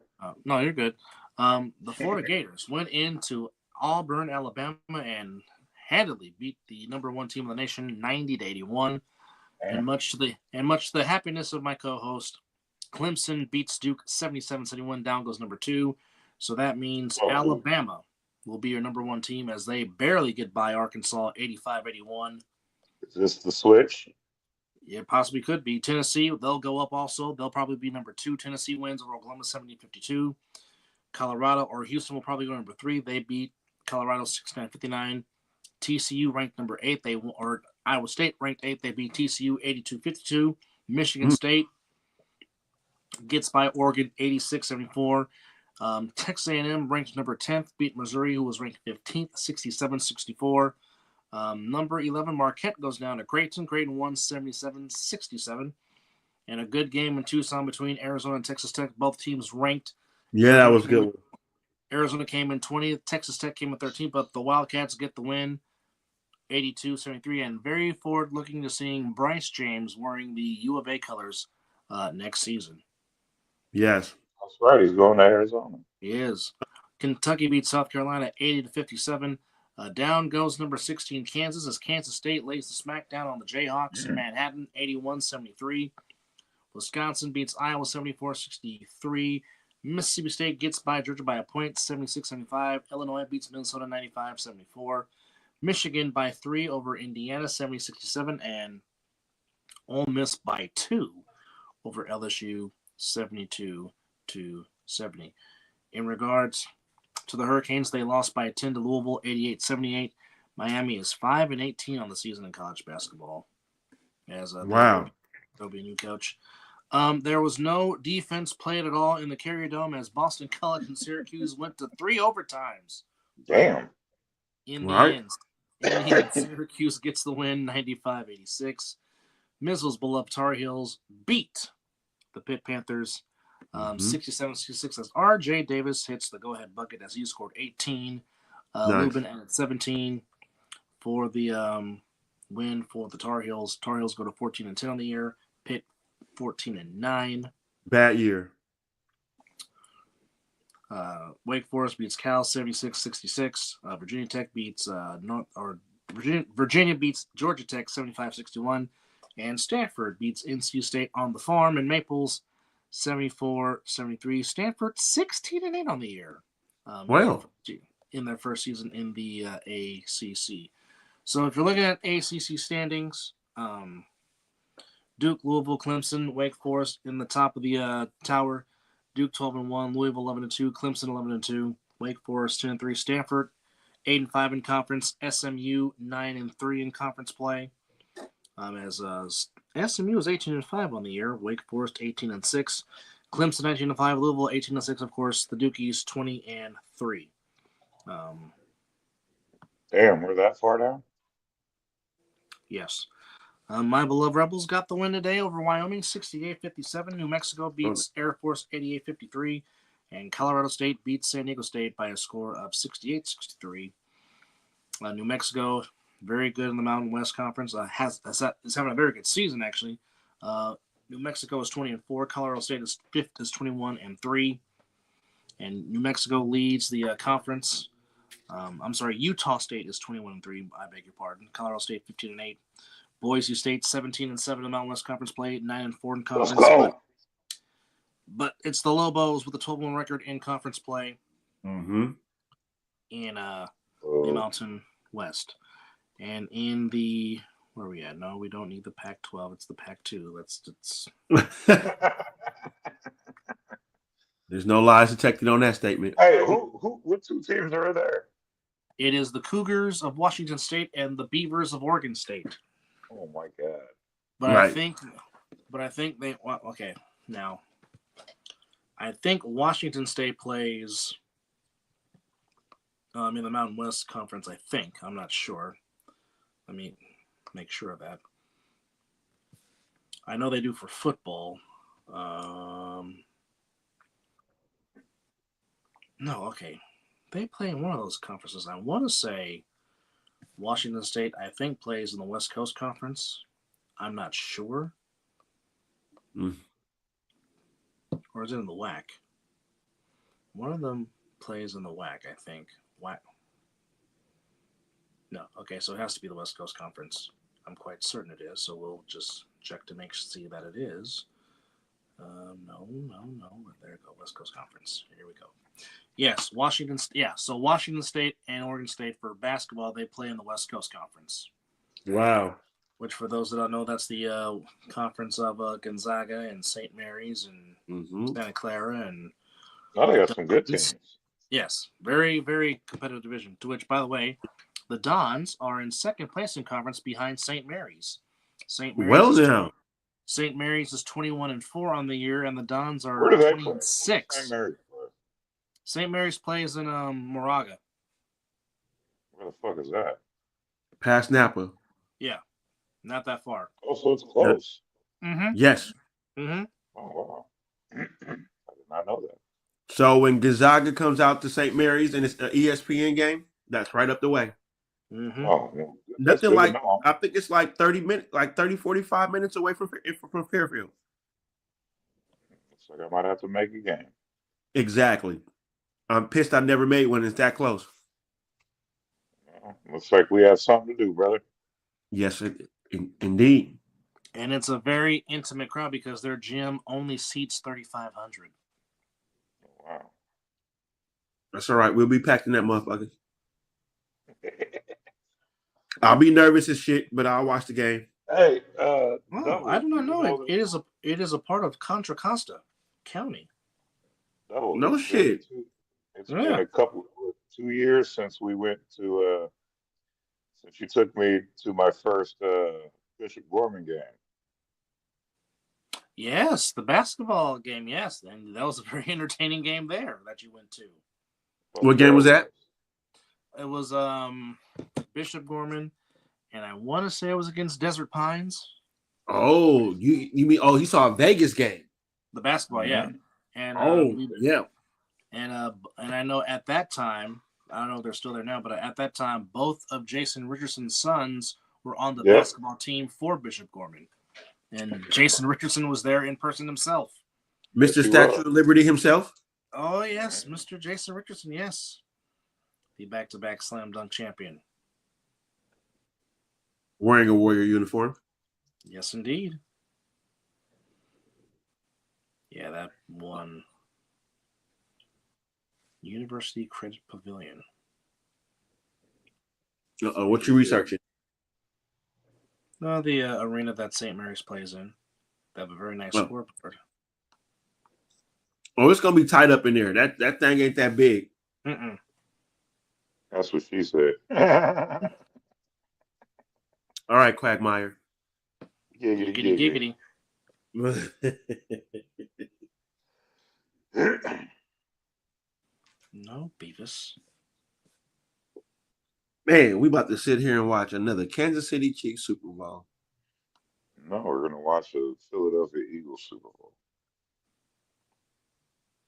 No, you're good. The Florida Gators went into Auburn, Alabama, and handily beat the number one team in the nation, 90-81. And much to the happiness of my co-host, Clemson beats Duke 77-71. Down goes number two. So that means Alabama will be your number one team as they barely get by Arkansas 85-81. Is this the switch? It possibly could be. Tennessee, they'll go up also. They'll probably be number two. Tennessee wins over Oklahoma 70-52. Colorado or Houston will probably go number three. They beat Colorado 69-59. TCU ranked number 8. Or Iowa State ranked 8. They beat TCU 82-52. Michigan State gets by Oregon 86-74. Texas A&M ranked number 10th, beat Missouri, who was ranked 15th, 67-64. Number 11, Marquette goes down to Creighton. Creighton won 77-67. And a good game in Tucson between Arizona and Texas Tech. Both teams ranked. Yeah, that was good. Arizona came in 20th. Texas Tech came in 13th, but the Wildcats get the win, 82-73. And very forward-looking to seeing Bryce James wearing the U of A colors next season. Yes. That's right. He's going to Arizona. He is. Kentucky beats South Carolina 80-57. Down goes number 16, Kansas, as Kansas State lays the smackdown on the Jayhawks in Manhattan, 81-73. Wisconsin beats Iowa 74-63. Mississippi State gets by Georgia by a point, 76-75. Illinois beats Minnesota 95-74. Michigan by 3 over Indiana, 70-67. And Ole Miss by 2 over LSU, 72-70. In regards to the Hurricanes, they lost by 10 to Louisville, 88-78. Miami is 5-18 on the season in college basketball. As Wow. There'll be a new coach. There was no defense played at all in the Carrier Dome as Boston College and Syracuse went to 3 overtimes. Damn. In the end, Syracuse gets the win, 95-86. Mizzle's beloved Tar Heels beat the Pitt Panthers 67-66 as R.J. Davis hits the go-ahead bucket as he scored 18. Lubin added 17 for the win for the Tar Heels. Tar Heels go to 14-10 on the year. Pitt 14-9. Bad year. Wake Forest beats Cal 76-66. Virginia Tech beats Virginia beats Georgia Tech 75-61. And Stanford beats NC State on the farm in Maples 74-73. Stanford 16-8 on the year. In their first season in the ACC. So if you're looking at ACC standings, Duke, Louisville, Clemson, Wake Forest in the top of the tower. Duke 12-1, Louisville 11-2, Clemson 11-2, Wake Forest 10-3, Stanford 8-5 in conference, SMU 9-3 in conference play. As SMU is 18-5 on the year, Wake Forest 18-6, Clemson 19-5, Louisville 18-6. Of course, the Dukies 20-3. Damn, we're that far down? Yes. My beloved Rebels got the win today over Wyoming, 68-57. New Mexico beats Air Force 88-53. And Colorado State beats San Diego State by a score of 68-63. New Mexico, very good in the Mountain West Conference. Is having a very good season, actually. New Mexico is 20-4. Colorado State is 21-3. And New Mexico leads the conference. Utah State is 21-3. I beg your pardon. Colorado State 15-8. Boise State 17-7 in the Mountain West Conference play, 9-4 in conference. Let's go. But it's the Lobos with a 12-1 record in conference play in the Mountain West. And in the where are we at? No, we don't need the Pac-12. It's the Pac-2. There's no lies detected on that statement. Hey, what 2 teams are there? It is the Cougars of Washington State and the Beavers of Oregon State. Oh my God! But I think they okay now. I think Washington State plays in the Mountain West Conference. I think I'm not sure. Let me make sure of that. I know they do for football. No, okay. They play in one of those conferences. I want to say Washington State, I think, plays in the West Coast Conference. I'm not sure. Mm. Or is it in the WAC? One of them plays in the WAC, I think. WAC. No, okay, so it has to be the West Coast Conference. I'm quite certain it is, so we'll just check to see that it is. No. There you go, West Coast Conference. Here we go. Yes, Washington. Yeah, so Washington State and Oregon State for basketball, they play in the West Coast Conference. Wow. Which, for those that don't know, that's the conference of Gonzaga and St. Mary's and Santa Clara and. Oh, they got some good teams. Yes, very, very competitive division. To which, by the way, the Dons are in second place in conference behind St. Mary's. St. Mary's is 21-4 on the year, and the Dons are 20-6. St. Mary's plays in Moraga. Where the fuck is that? Past Napa. Yeah, not that far. Oh, so it's close. Mm-hmm. Yes. Mm-hmm. Oh, wow. I did not know that. So when Gonzaga comes out to St. Mary's and it's an ESPN game, that's right up the way. Mm-hmm. Oh, well, nothing like, I think it's like 45 minutes away from Fairfield. Looks like I might have to make a game. Exactly. I'm pissed I never made one. It's that close. Well, looks like we have something to do, brother. Yes, indeed. And it's a very intimate crowd because their gym only seats 3,500. Wow. That's all right. We'll be packed in that motherfucker. I'll be nervous as shit, but I'll watch the game. Hey, I do not know. It is a part of Contra Costa County. No shit. It's been a couple 2 years since we went to since you took me to my first Bishop Gorman game. Yes, the basketball game, yes. And that was a very entertaining game there that you went to. What game was that? It was Bishop Gorman, and I want to say it was against Desert Pines. Oh, you mean you saw a Vegas game? The basketball, yeah. And yeah. And I know at that time, I don't know if they're still there now, but at that time, both of Jason Richardson's sons were on the basketball team for Bishop Gorman. And Jason Richardson was there in person himself. Mr. Statue of Liberty himself? Oh, yes, Mr. Jason Richardson, yes. The back-to-back slam dunk champion. Wearing a Warrior uniform? Yes, indeed. Yeah, that one. University Credit Pavilion. What you researching? No, the arena that St. Mary's plays in. They have a very nice scoreboard. Oh, it's gonna be tight up in there. That thing ain't that big. Mm-mm. That's what she said. All right, Quagmire. Giggity. No, Beavis. Man, we about to sit here and watch another Kansas City Chiefs Super Bowl. No, we're going to watch a Philadelphia Eagles Super Bowl.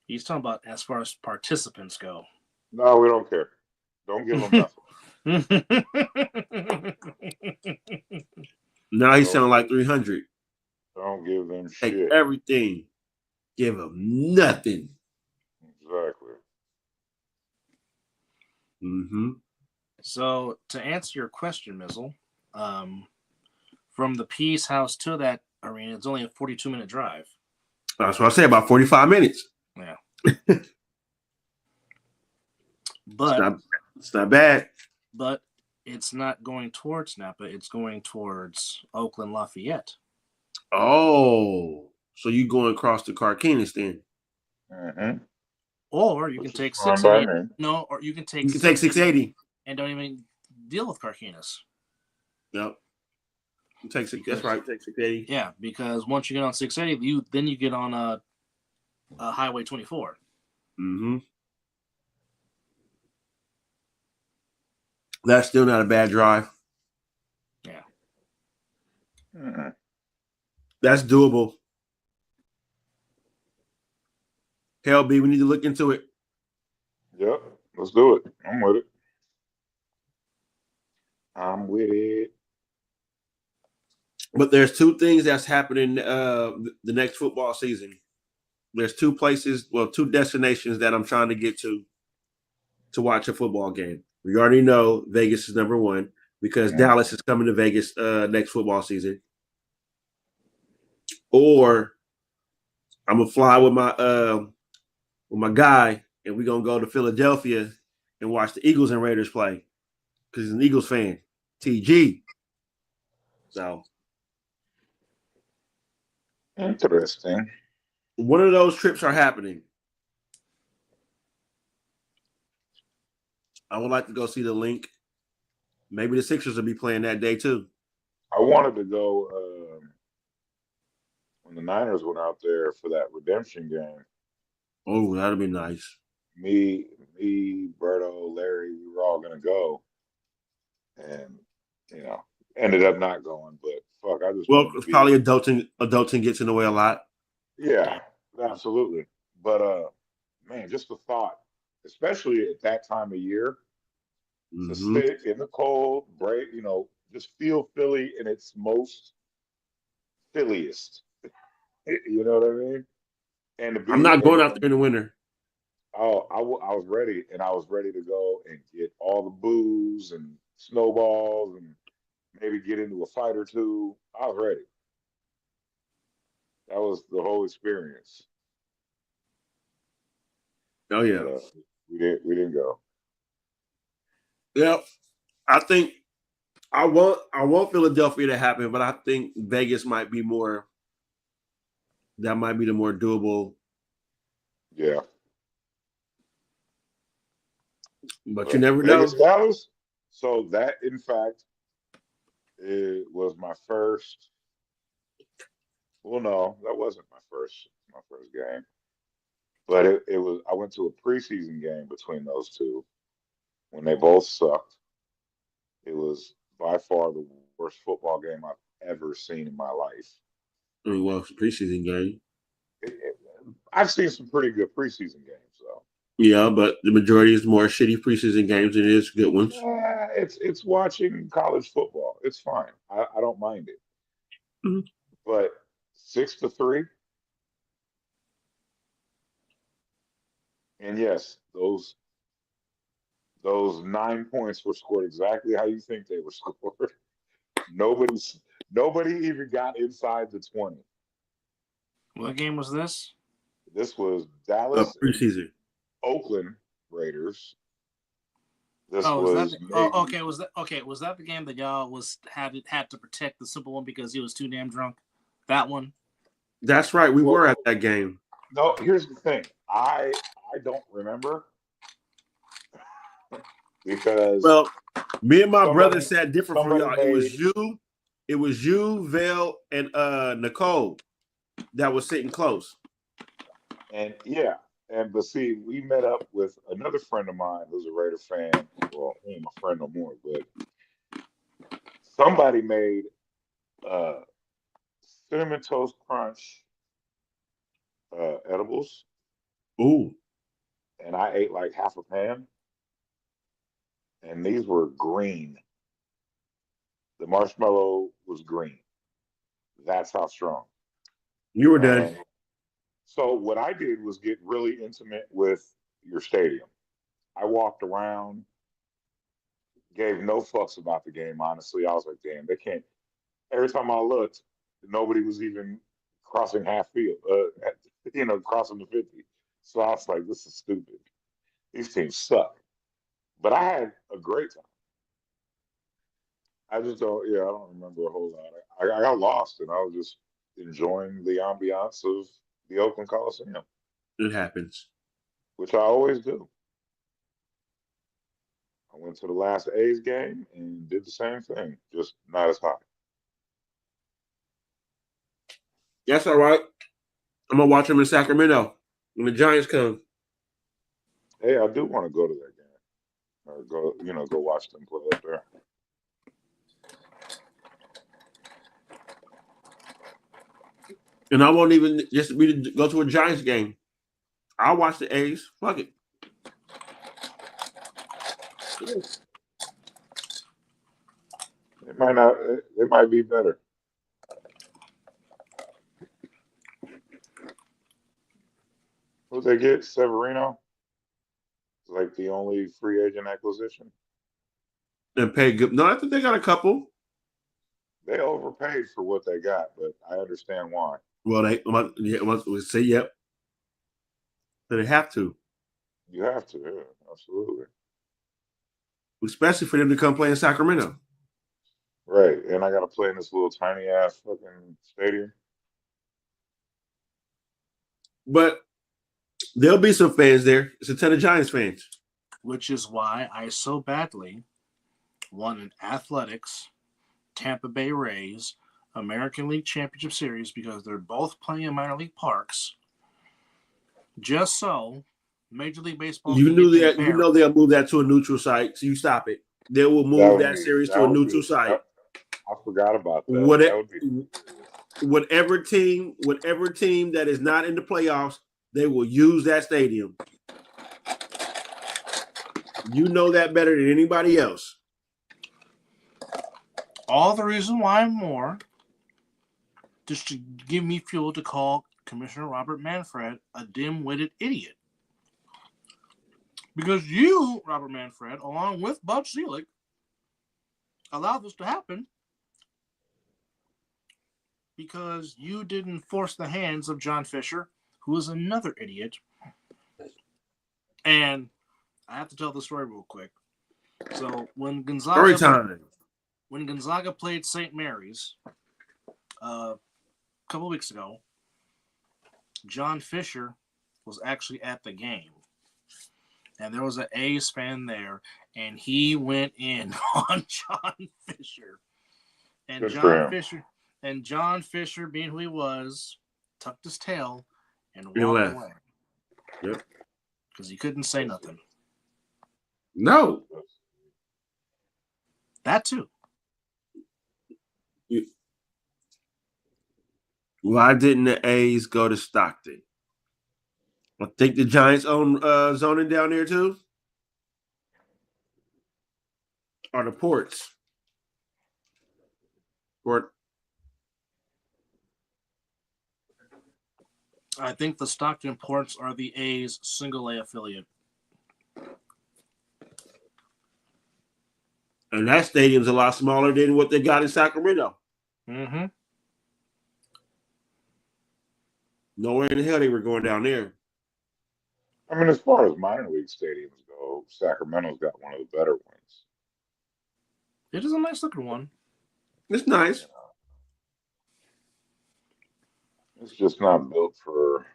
He's talking about as far as participants go. No, we don't care. Don't give them nothing. Now he sound like 300. Don't give them Take shit. everything. Give them nothing. Exactly. Mm-hmm. So to answer your question, Mizzle, from the Peace House to that arena, it's only a 42-minute drive. That's what I say, about 45 minutes. Yeah. But it's not bad. But it's not going towards Napa. It's going towards Oakland Lafayette. Oh, so you going across the Carquinez then? Mm-hmm. Or you can take 680. No, or you can take 680 and don't even deal with Carquinez. Yep. That's right. Take 680. Yeah, because once you get on 680, you get on a Highway 24. Mm-hmm. That's still not a bad drive. Yeah. Mm-hmm. That's doable. Hell, B, we need to look into it. Yep. Let's do it. I'm with it. I'm with it. But there's two things that's happening the next football season. There's two places, well, two destinations that I'm trying to get to watch a football game. We already know Vegas is number one because Dallas is coming to Vegas next football season. Or I'm gonna fly with my guy, and we're gonna go to Philadelphia and watch the Eagles and Raiders play because he's an Eagles fan. TG. So Interesting. one of those trips are happening. I would like to go see the link. Maybe the Sixers will be playing that day too. I wanted to go when the Niners went out there for that redemption game. Oh, that'd be nice. Me, Berto, Larry, we were all gonna go, and ended up not going. But fuck, I just Well, wanted it's to be. probably adulting gets in the way a lot. Yeah, absolutely. But man, just the thought, especially at that time of year, to sit in the cold, break, just feel Philly in its most Philliest. You know what I mean? And to I'm be not going out and there in the winter. oh, I was ready, and I was ready to go and get all the booze and snowballs and maybe get into a fight or two. I was ready. That was the whole experience. Oh yeah. But we didn't go. Yeah. I think I want Philadelphia to happen, but I think Vegas might be more. That might be the more doable. Yeah. But you never Vegas, know. Dallas. So that, in fact, it was my first. Well, no, that wasn't my first game. But it was. I went to a preseason game between those two when they both sucked. It was by far the worst football game I've ever seen in my life. I mean, well, it's a preseason game. I've seen some pretty good preseason games, though. Yeah, but the majority is more shitty preseason games than it is good ones. It's watching college football. It's fine. I don't mind it. Mhm. But 6-3, and yes, those 9 points were scored exactly how you think they were scored. Nobody nobody even got inside the 20. What game was this? This was Dallas and Preseason. Oakland Raiders. This Oh, was maybe okay? Was that the game that y'all had to protect the simple one because he was too damn drunk? That one. That's right. We Well, were at that game. no. Here's the thing. I don't remember because Well, me and my brother somebody sat different from somebody y'all. made It was you, Vel, and Nicole that was sitting close. and yeah, but see, we met up with another friend of mine who's a Raider fan. Well, he ain't my friend no more, but somebody made uh cinnamon toast crunch edibles, Ooh. and I ate like half a pan, and these were green. The marshmallow was green. That's how strong. You were done. And so what I did was get really intimate with your stadium. I walked around, gave no fucks about the game, honestly. I was like, damn, they can't. Every time I looked, nobody was even crossing half field, crossing the 50. So I was like, this is stupid. These teams suck. But I had a great time. I don't remember a whole lot. I got lost and I was just enjoying the ambiance of the Oakland Coliseum, It happens. which I always do. I went to the last A's game and did the same thing, just not as hot. That's all right. I'm gonna watch them in Sacramento when the Giants come. Hey, I do want to go to that game or go watch them play up there. And I won't even just go to a Giants game. I'll watch the A's. Fuck it. It might not. It might be better. Who they get? Severino. Like the only free agent acquisition. And pay good. No, I think they got a couple. They overpaid for what they got, but I understand why. Well, we say yep. So they have to, You have to, yeah, absolutely. especially for them to come play in Sacramento. Right, and I got to play in this little tiny ass fucking stadium. But there'll be some fans there. It's a ton of Giants fans. Which is why I so badly want an athletics Tampa Bay Rays American League Championship Series, because they're both playing in minor league parks. Just so Major League Baseball. You knew that. You know they'll move that to a neutral site, so you stop it. They will move that series to a neutral site. I forgot about that. Whatever team that is not in the playoffs, they will use that stadium. You know that better than anybody else. All the reason why I'm more, just to give me fuel to call Commissioner Robert Manfred a dim-witted idiot. Because you, Robert Manfred, along with Bud Selig, allowed this to happen because you didn't force the hands of John Fisher, who is another idiot. And I have to tell the story real quick. So when Gonzaga played St. Mary's a couple weeks ago, John Fisher was actually at the game. And there was an A's fan there, and he went in on John Fisher. And John Fisher, being who he was, tucked his tail and walked away. Yep. Because he couldn't say nothing. No. That too. Why didn't the A's go to Stockton? I think the Giants own zoning down there too. Or the ports. I think the Stockton Ports are the A's single A affiliate. And that stadium's a lot smaller than what they got in Sacramento. Mm-hmm. Nowhere in the hell they were going down there. I mean, as far as minor league stadiums go, Sacramento's got one of the better ones. It is a nice looking one. It's nice. It's just not built for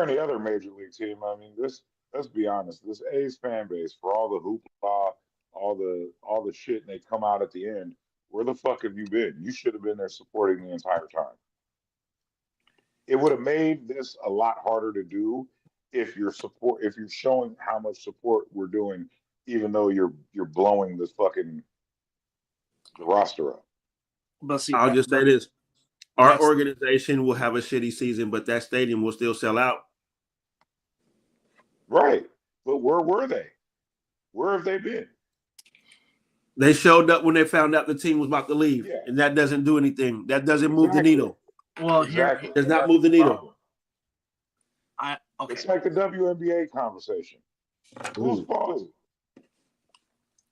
any other major league team. I mean, let's be honest, this A's fan base, for all the hoopla, all the shit, and they come out at the end, where the fuck have you been? You should have been there supporting the entire time. It would have made this a lot harder to do if you're showing how much support we're doing, even though you're blowing the roster up. But see, I'll just say this. Our organization will have a shitty season, but that stadium will still sell out. Right. But where were they? Where have they been? They showed up when they found out the team was about to leave. Yeah. And that doesn't do anything. That doesn't move the needle. Well, exactly. Does not move the needle. Okay. It's like the WNBA conversation. Whose fault is it?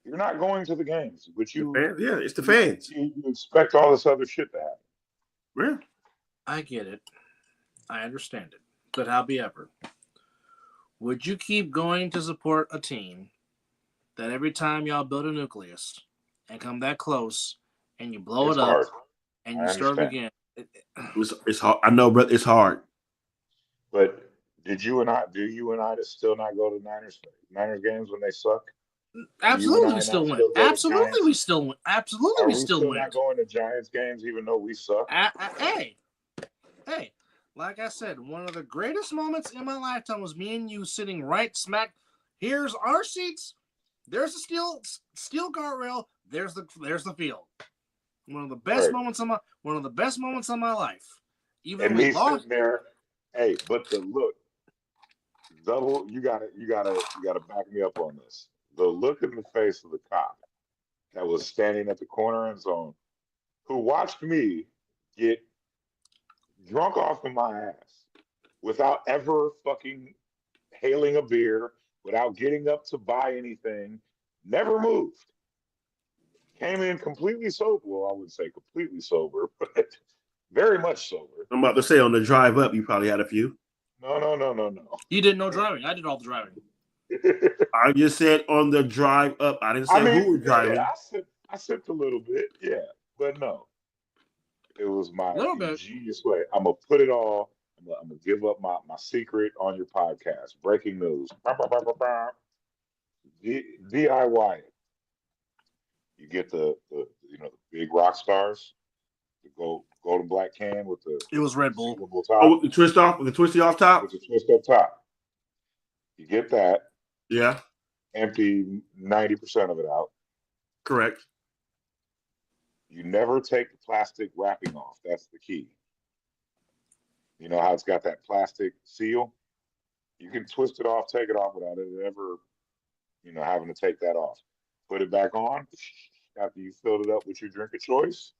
You're not going to the games, but it's the fans. You expect all this other shit to happen. Yeah. I get it. I understand it. But however, would you keep going to support a team that every time y'all build a nucleus and come that close and you blow it up hard. And you start again? It's hard. I know, brother. It's hard. But do you and I still not go to Niners games when they suck? Absolutely, we still win. Absolutely, we still win. Absolutely, we still win. Not going to Giants games even though we suck. Hey, like I said, one of the greatest moments in my lifetime was me and you sitting right smack. Here's our seats. There's a steel guardrail. There's the field. One of the best moments of my life. Even and me sitting there, but the look, Double, you gotta back me up on this. The look in the face of the cop that was standing at the corner end zone, who watched me get drunk off of my ass without ever fucking hailing a beer, without getting up to buy anything, never moved. Came in completely sober. Well, I wouldn't say completely sober, but very much sober. I'm about to say on the drive up, you probably had a few. No. You didn't know driving. I did all the driving. I just said on the drive up. I didn't say who was driving. Yeah, I sipped a little bit, yeah, but no. It was my Little bit. ingenious way. I'm gonna put it all. I'm gonna give up my secret on your podcast. Breaking news. DIY it. You get the big rock stars, the golden black can with the It was Red Bull. sealable top, Oh, with the twist off, with the twisty off top. with the twist up top. You get that. Yeah, Empty 90% of it out. correct. You never take the plastic wrapping off. That's the key. You know how it's got that plastic seal? You can twist it off, take it off without it ever, having to take that off. Put it back on after you filled it up with your drink of choice.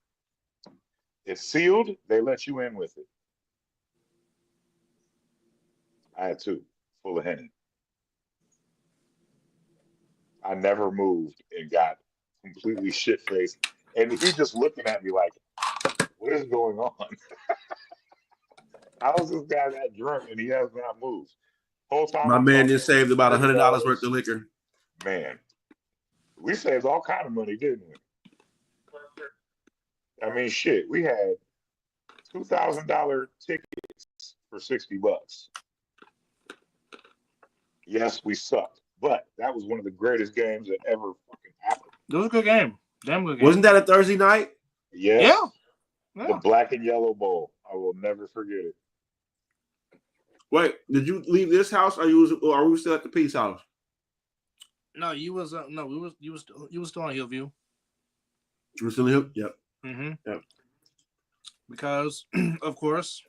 It's sealed. They let you in with it. I had two, full of Henny. I never moved and got completely shit-faced. And he just looking at me like, what is going on? How is this guy that drunk and he has not moved? Whole time My I'm man talking just saved about $100 $100 worth of liquor. Man, we saved all kind of money, didn't we? I mean, shit, we had $2,000 tickets for $60. Yes, we sucked, but that was one of the greatest games that ever fucking happened. It was a good game. Damn good game. Wasn't that a Thursday night? Yes. Yeah. The black and yellow bowl. I will never forget it. Wait, did you leave this house, or are we still at the Peace House? No, you was you was still on Hillview. You were still here? Yep. Mm-hmm. Yep. Because, of course,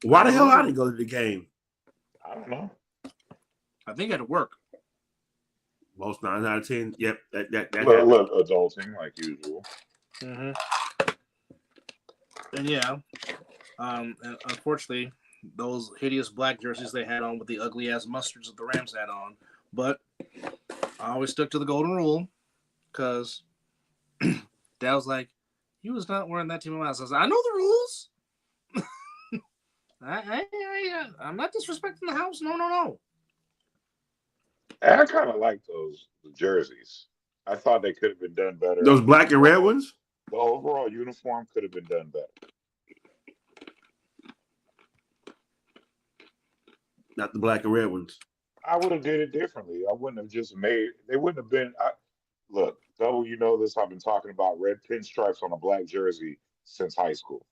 Why the hell I didn't go to the game? I don't know. I think I had to work. Most 9 out of 10. Yep. That Look, adulting like usual. Mm-hmm. And yeah, and unfortunately, those hideous black jerseys they had on with the ugly ass mustards that the Rams had on. But I always stuck to the golden rule because Dad was like, "You was not wearing that to my house." I was like, "I know the rules. I'm not disrespecting the house. No. And I kind of like the jerseys. I thought they could have been done better. Those black and red ones? The overall uniform could have been done better. Not the black and red ones. I would have did it differently. I wouldn't have just made. They wouldn't have been. Look, Double, you know this. I've been talking about red pinstripes on a black jersey since high school.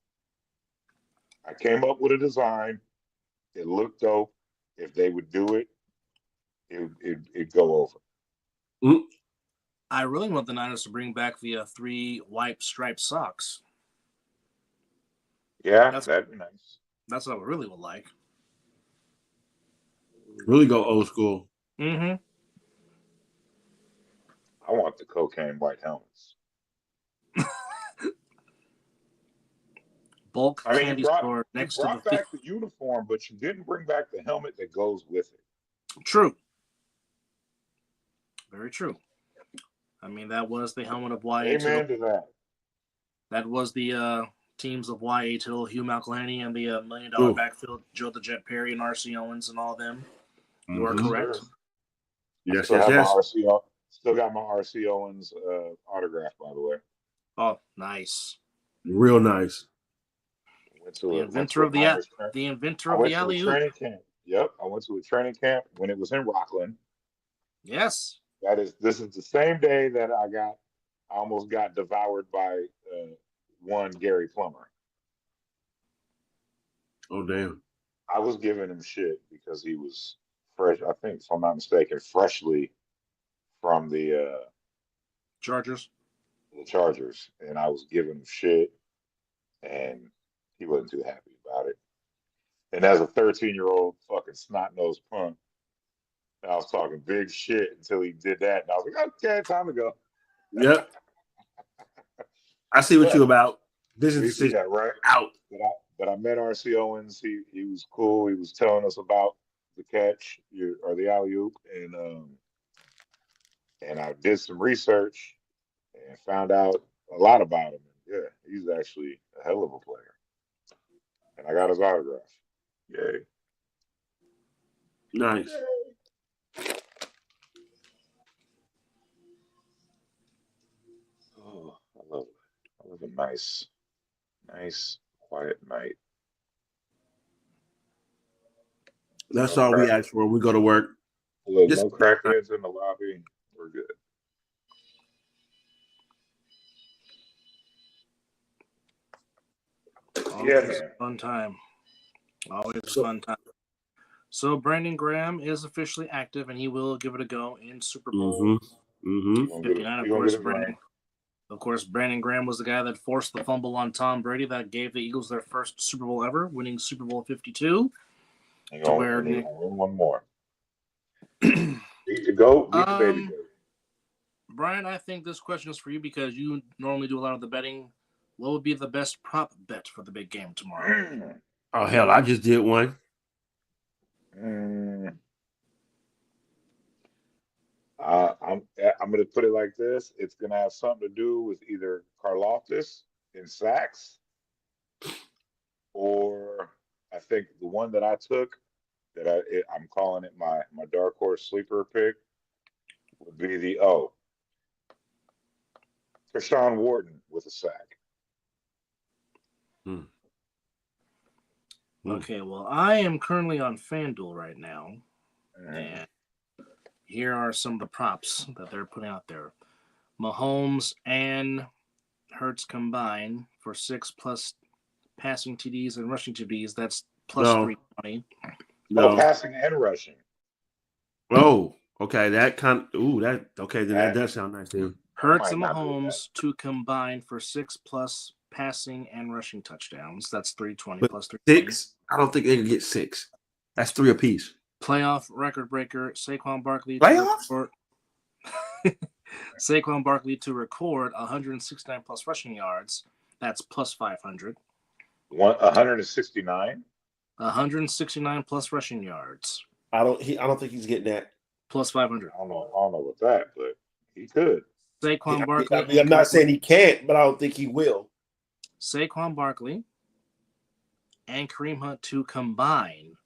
I came up with a design. It looked dope. If they would do it, it'd go over. Mm. I really want the Niners to bring back the 3 white striped socks. Yeah, that'd be nice. That's what I really would like. Really go old school. Mm-hmm. I want the cocaine white helmets. Bulk I mean, candy you store next to brought the back the uniform, but you didn't bring back the helmet that goes with it. True. Very true. I mean, that was the helmet of YA. Amen to that. That was the teams of YA Tittle, Hugh McElhenney, and the $1 million backfield, Joe the Jet Perry and R.C. Owens and all them. You are correct. Sure. Yes. Still got my R.C. Owens autograph, by the way. Oh, nice. Real nice. The inventor of the alley-oop. Training camp. Yep, I went to a training camp when it was in Rockland. Yes. This is the same day that I almost got devoured by one Gary Plummer. Oh damn. I was giving him shit because he was fresh. I think, if I'm not mistaken, freshly from the Chargers, and I was giving him shit, and he wasn't too happy about it. And as a 13-year-old fucking snot-nosed punk, I was talking big shit until he did that. And I was like, okay, time to go. Yep. I see what But you about. at Business least he decision got right. out. But I met RC Owens. He was cool. He was telling us about the catch or the alley oop, and I did some research and found out a lot about him. Yeah, he's actually a hell of a player. And I got his autograph. Yay. Nice. Oh, I love it. I love a nice, quiet night. That's No all we crack- ask for when we go to work. Look, Just- no crackheads in the lobby. We're good. Always man. a fun time. Always a fun time. So Brandon Graham is officially active, and he will give it a go in Super Bowl You gonna get 59. you gonna get his ring. Of course, Brandon Graham was the guy that forced the fumble on Tom Brady that gave the Eagles their first Super Bowl ever, winning Super Bowl 52. You To where gonna Nick- win one more. Beat the goat, beat the baby goat. Brian, I think this question is for you because you normally do a lot of the betting. What would be the best prop bet for the big game tomorrow? Oh hell, I just did one. I'm gonna put it like this. It's gonna have something to do with either Karlaftis in sacks, or I think the one that I took that I'm calling it my dark horse sleeper pick would be the Krishan Wharton with a sack. Okay, well, I am currently on FanDuel right now, and here are some of the props that they're putting out there. Mahomes and Hurts combined for 6+ passing TDs and rushing TDs. That's plus No. 320. No. Passing and rushing. Oh, okay. That does sound nice too. Hurts and might not be Mahomes to combine for 6+ passing and rushing touchdowns. That's 320 But plus 320. 6? I don't think they can get 6. That's 3 apiece. Playoff record breaker Saquon Barkley. Playoffs? Saquon Barkley to record 169 plus rushing yards. That's plus 500. 169. 169 plus rushing yards. I don't think he's getting that. Plus 500. I don't know what that, but he could. Saquon Barkley. I'm not saying he can't, but I don't think he will. Saquon Barkley and Kareem Hunt to combine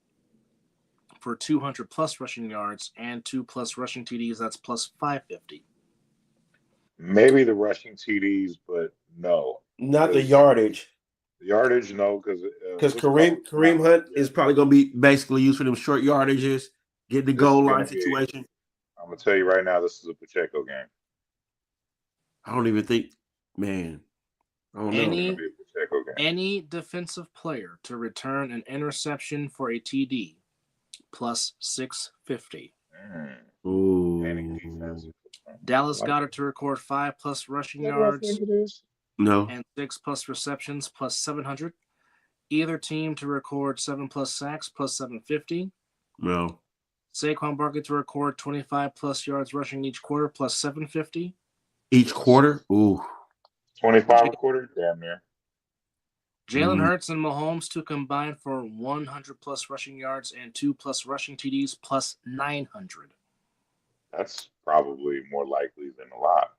for 200 plus rushing yards and 2+ rushing TDs. That's plus 550. Maybe the rushing TDs, but no. Not the yardage. The yardage, no, because Kareem Hunt is probably going to be basically used for them short yardages, get the goal line situation. I'm going to tell you right now, this is a Pacheco game. I don't even think, man. I don't know. Any defensive player to return an interception for a TD plus 650. Ooh. Dallas Goedert to record 5+ rushing yards No. and 6+ receptions plus 700. Either team to record 7+ sacks plus 750. No. Saquon Barkley to record 25+ yards rushing each quarter plus 750. Each quarter? Ooh. 25 a quarter? Damn near. Jalen Hurts and Mahomes to combine for 100+ rushing yards and 2+ rushing TDs plus 900. That's probably more likely than a lot.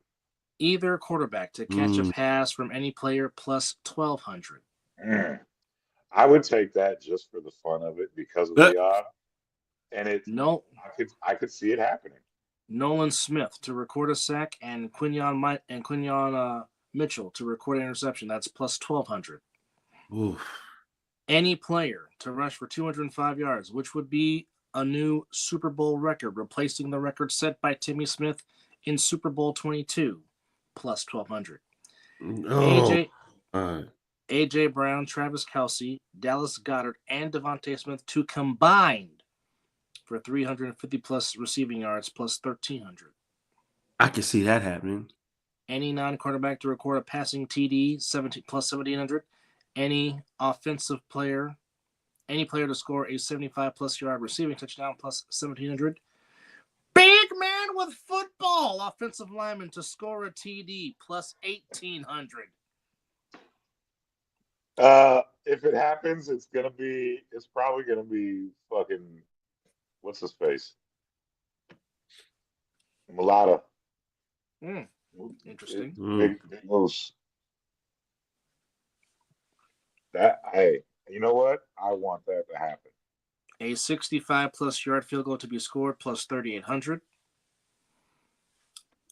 Either quarterback to catch a pass from any player plus 1,200. I would take that just for the fun of it because of the odd. And I could see it happening. Nolan Smith to record a sack and Quinyon Mitchell to record an interception. That's plus 1,200. Oof. Any player to rush for 205 yards, which would be a new Super Bowl record, replacing the record set by Timmy Smith in Super Bowl 22, plus 1,200. A.J. Brown, Travis Kelce, Dallas Goedert, and Devontae Smith to combine for 350+ receiving yards plus 1,300. I can see that happening. Any non-quarterback to record a passing TD plus 1,700. Any offensive player, any player to score a 75+ yard receiving touchdown plus 1,700. with football. Offensive lineman to score a TD plus 1,800. If it happens, it's probably gonna be fucking what's his face? Mulata. Interesting. Big moose. You know what? I want that to happen. A 65-plus yard field goal to be scored plus 3,800.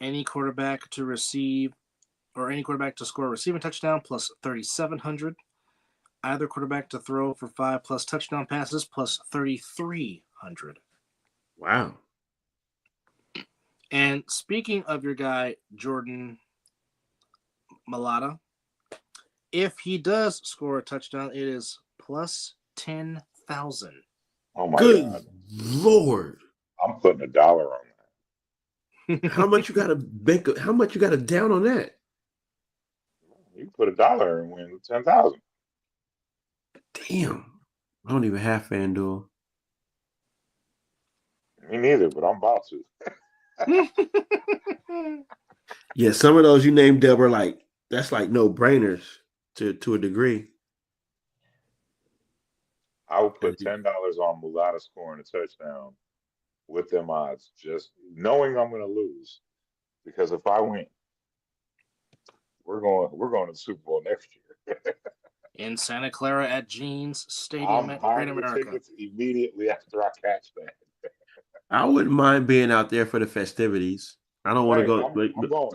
Any quarterback to receive or any quarterback to score a receiving touchdown plus 3,700. Either quarterback to throw for 5+ touchdown passes plus 3,300. Wow. And speaking of your guy, Jordan Mailata, if he does score a touchdown, it is plus 10,000. Oh my Good God. Lord. I'm putting $1 on that. How much you got to bank? How much you got to down on that? You can put $1 and win 10,000. Damn. I don't even have FanDuel. Me neither, but I'm about to. Yeah, some of those you named, Deb, are that's like no-brainers to a degree. I would put $10 on Mulata scoring a touchdown with them odds, just knowing I'm going to lose. Because if I win, we're going to the Super Bowl next year. In Santa Clara at Jeans Stadium I'm at Great buying the America. tickets immediately after I catch that. I wouldn't mind being out there for the festivities. I don't want to go. I'm going.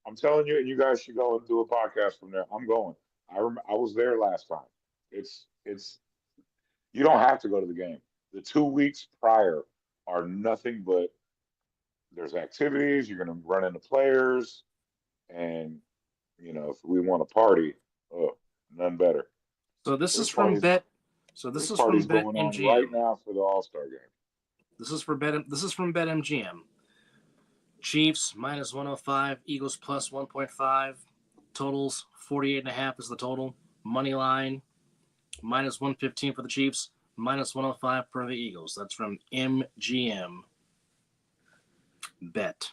I'm telling you, and you guys should go and do a podcast from there. I'm going. I was there last time. It's you don't have to go to the game. The 2 weeks prior are nothing but there's activities. You're going to run into players, and if we want to party, none better. So this There's is from parties- Bet. So this is from party's going on BetMGM. right now for the All-Star game. This is from BetMGM. Chiefs minus 105, Eagles plus 1.5. Totals 48.5 is the total. Money line minus 115 for the Chiefs, minus 105 for the Eagles. That's from MGM Bet.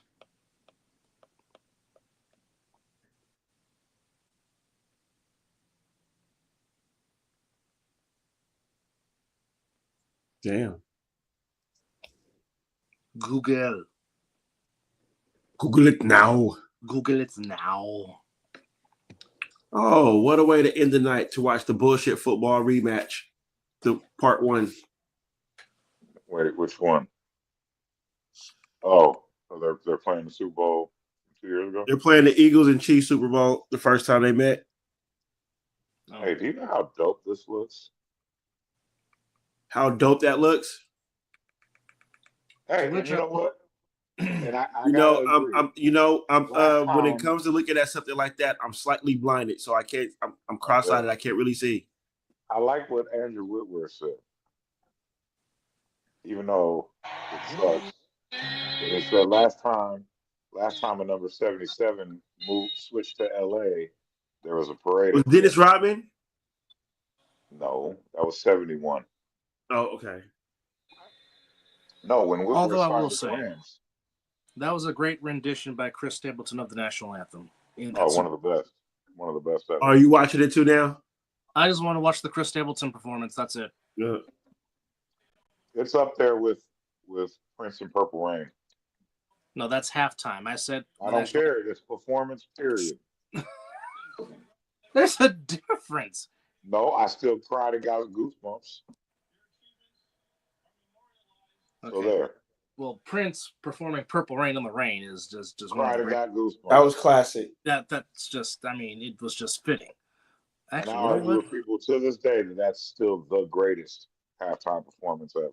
Damn. Google Google it now. Google it now. Oh, what a way to end the night to watch the bullshit football rematch. The part 1. Wait, which one? Oh, so they're playing the Super Bowl 2 years ago. They're playing the Eagles and Chiefs Super Bowl the first time they met. Hey, do you know how dope this looks? How dope that looks. Hey, and you know what? And I I'm Last when it time- comes to looking at something like that, I'm slightly blinded, so I can't. I'm cross-eyed. I can't really see. I like what Andrew Whitworth said, even though it sucks. But they said last time a number 77 switched to LA, there was a parade. Was Dennis Rodman? No, that was 71. Oh, okay. No, when Whitworth Although I signed will with the say, Rams. that was a great rendition by Chris Stapleton of the national anthem. One of the best. One of the best ever. Are you watching it too now? I just want to watch the Chris Stapleton performance. That's it. Yeah. It's up there with Prince and Purple Rain. No, that's halftime. I said I don't care. It's performance, period. There's a difference. No, I still cried and got goosebumps. Okay. So there. Well, Prince performing "Purple Rain" on the Rain is just one Cried of and the got goosebumps. That was classic. that's just. I mean, it was just fitting. And Actually, I you know argue what? with people to this day that that's still the greatest halftime performance ever.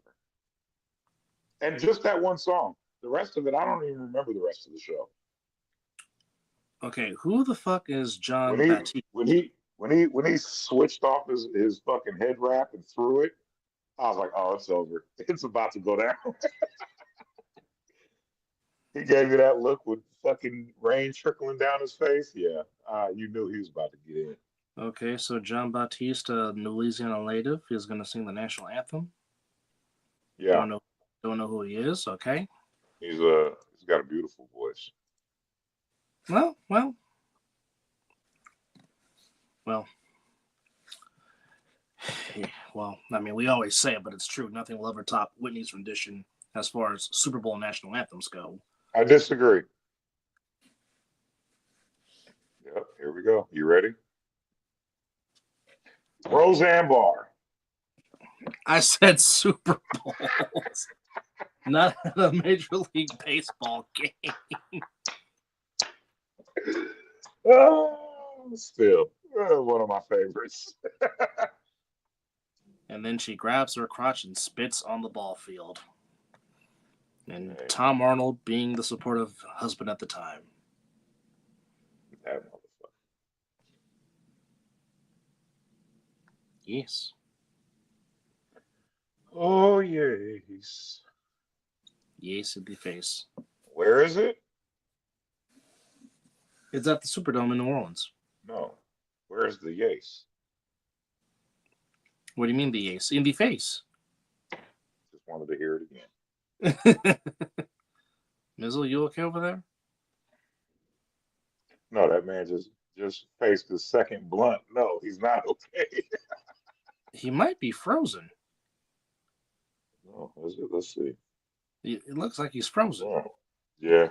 And just that one song. The rest of it, I don't even remember the rest of the show. Okay, who the fuck is John When Baptiste? he switched off his fucking head wrap and threw it, I was like, oh, it's over. It's about to go down. He gave you that look with fucking rain trickling down his face. Yeah, you knew he was about to get in. Okay, so John Baptiste, a Louisiana native, is going to sing the national anthem. Yeah, Don't know who he is. Okay. he's got a beautiful voice. Well. Well, I mean, we always say it, but it's true. Nothing will ever top Whitney's rendition as far as Super Bowl national anthems go. I disagree. Yep, here we go. You ready? Roseanne Barr. I said Super Bowls, not a Major League Baseball game. Still, one of my favorites. And then she grabs her crotch and spits on the ball field. And Tom Arnold being the supportive husband at the time. That motherfucker. Yes. Oh, yes. Yes, in the face. Where is it? It's at the Superdome in New Orleans. No. Where's the yes? What do you mean the yes? In the face. Just wanted to hear it again. Mizzle, you okay over there? No, that man just faced his second blunt. No, he's not okay. He might be frozen. No, let's see. It looks like he's frozen. Oh, yeah.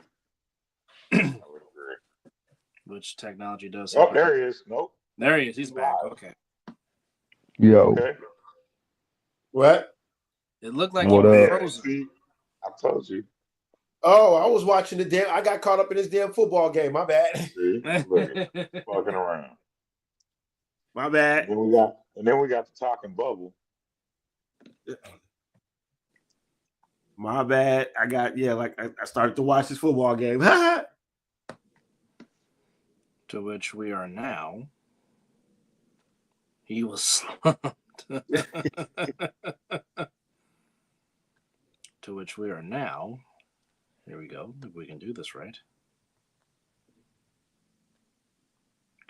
I would agree. Which technology does. Oh, there he is. Nope. There he is. He's back. Okay. Yo, Okay. What? It looked like What he was up? frozen. See, I told you. Oh, I was watching I got caught up in this damn football game. My bad. See, look, fucking around. My bad. And then we got the talking bubble. My bad. I started to watch this football game. To which we are now. He was slumped. To which we are now. Here we go. If we can do this right.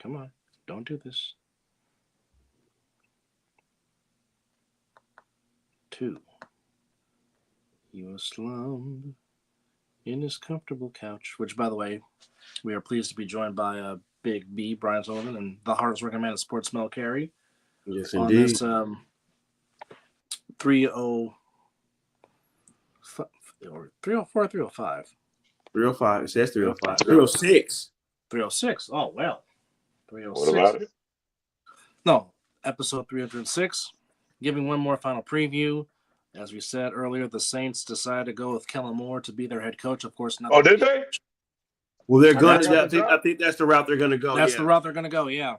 Come on. Don't do this. 2. He was slumped in his comfortable couch, which, by the way, we are pleased to be joined by Big B, Brian Sullivan, and the hardest working man at Sports Mel Carey. Yes, On indeed. this 304 or 305. 305. It says 305. 306. 306. Oh, well. What 306. about it? No, episode 306. Giving one more final preview. As we said earlier, the Saints decided to go with Kellen Moore to be their head coach. Of course, not. Oh, did they? Well, they're going That's to. I think that's the route they're going to go. That's the route they're going to go, yeah.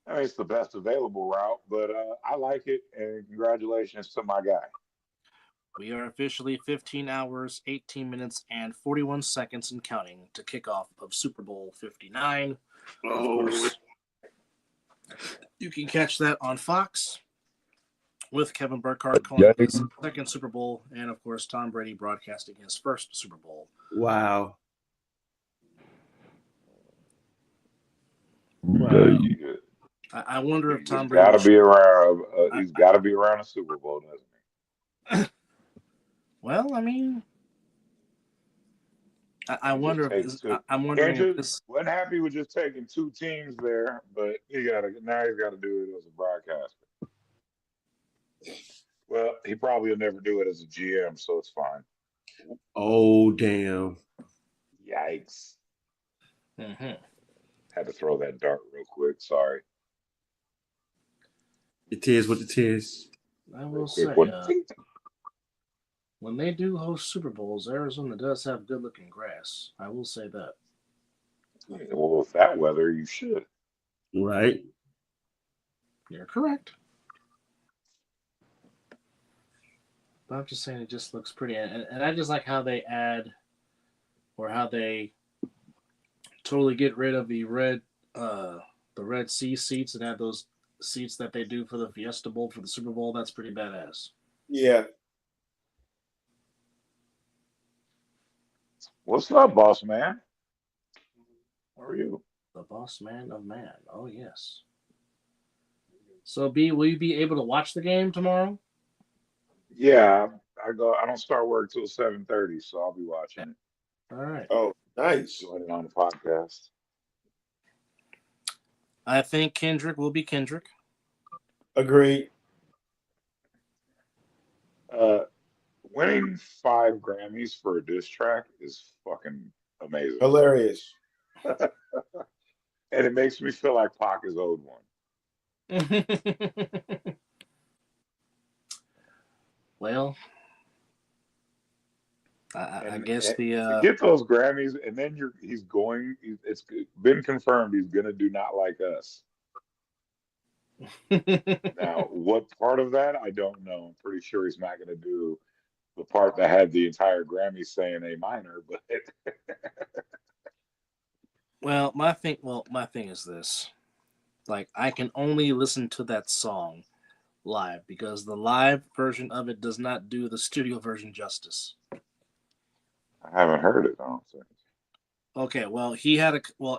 I mean, it's the best available route, but I like it, and congratulations to my guy. We are officially 15 hours, 18 minutes, and 41 seconds and counting to kickoff of Super Bowl 59. Of course, you can catch that on Fox with Kevin Burkhardt calling his second Super Bowl, and of course, Tom Brady broadcasting his first Super Bowl. Wow. I wonder if Tom Brady Brady got to be around. He's got to be around a Super Bowl, doesn't he? Well, I mean, I wonder if I'm wondering if this wasn't happy with just taking 2 teams there, but he's got to do it as a broadcaster. Well, he probably will never do it as a GM, so it's fine. Oh, damn. Yikes. Mm-hmm. Had to throw that dart real quick. Sorry. It is what it is. I will say, when they do host Super Bowls, Arizona does have good-looking grass. I will say that. Well, with that weather, you should. Right. You're correct. But I'm just saying it just looks pretty. And I just like how they add or how they totally get rid of the red sea seats and add those seats that they do for the Fiesta Bowl for the Super Bowl. That's pretty badass. Yeah. What's up, boss man? How are you? The boss man of man. Oh, yes. So, B, will you be able to watch the game tomorrow? Yeah, I don't start work till 7:30, so I'll be watching it. All right. Oh, nice. Join it on the podcast. I think Kendrick will be Kendrick. Agreed. Winning 5 Grammys for a diss track is fucking amazing. Hilarious. And it makes me feel like Pac is owed one. Well, I guess and the to get those Grammys, and then it's been confirmed he's gonna do Not Like Us. Now, what part of that I don't know. I'm pretty sure he's not gonna do the part that had the entire Grammy saying A minor, but Well, my thing is this. Like, I can only listen to that song live because the live version of it does not do the studio version justice. I haven't heard it. I don't think. Okay, well,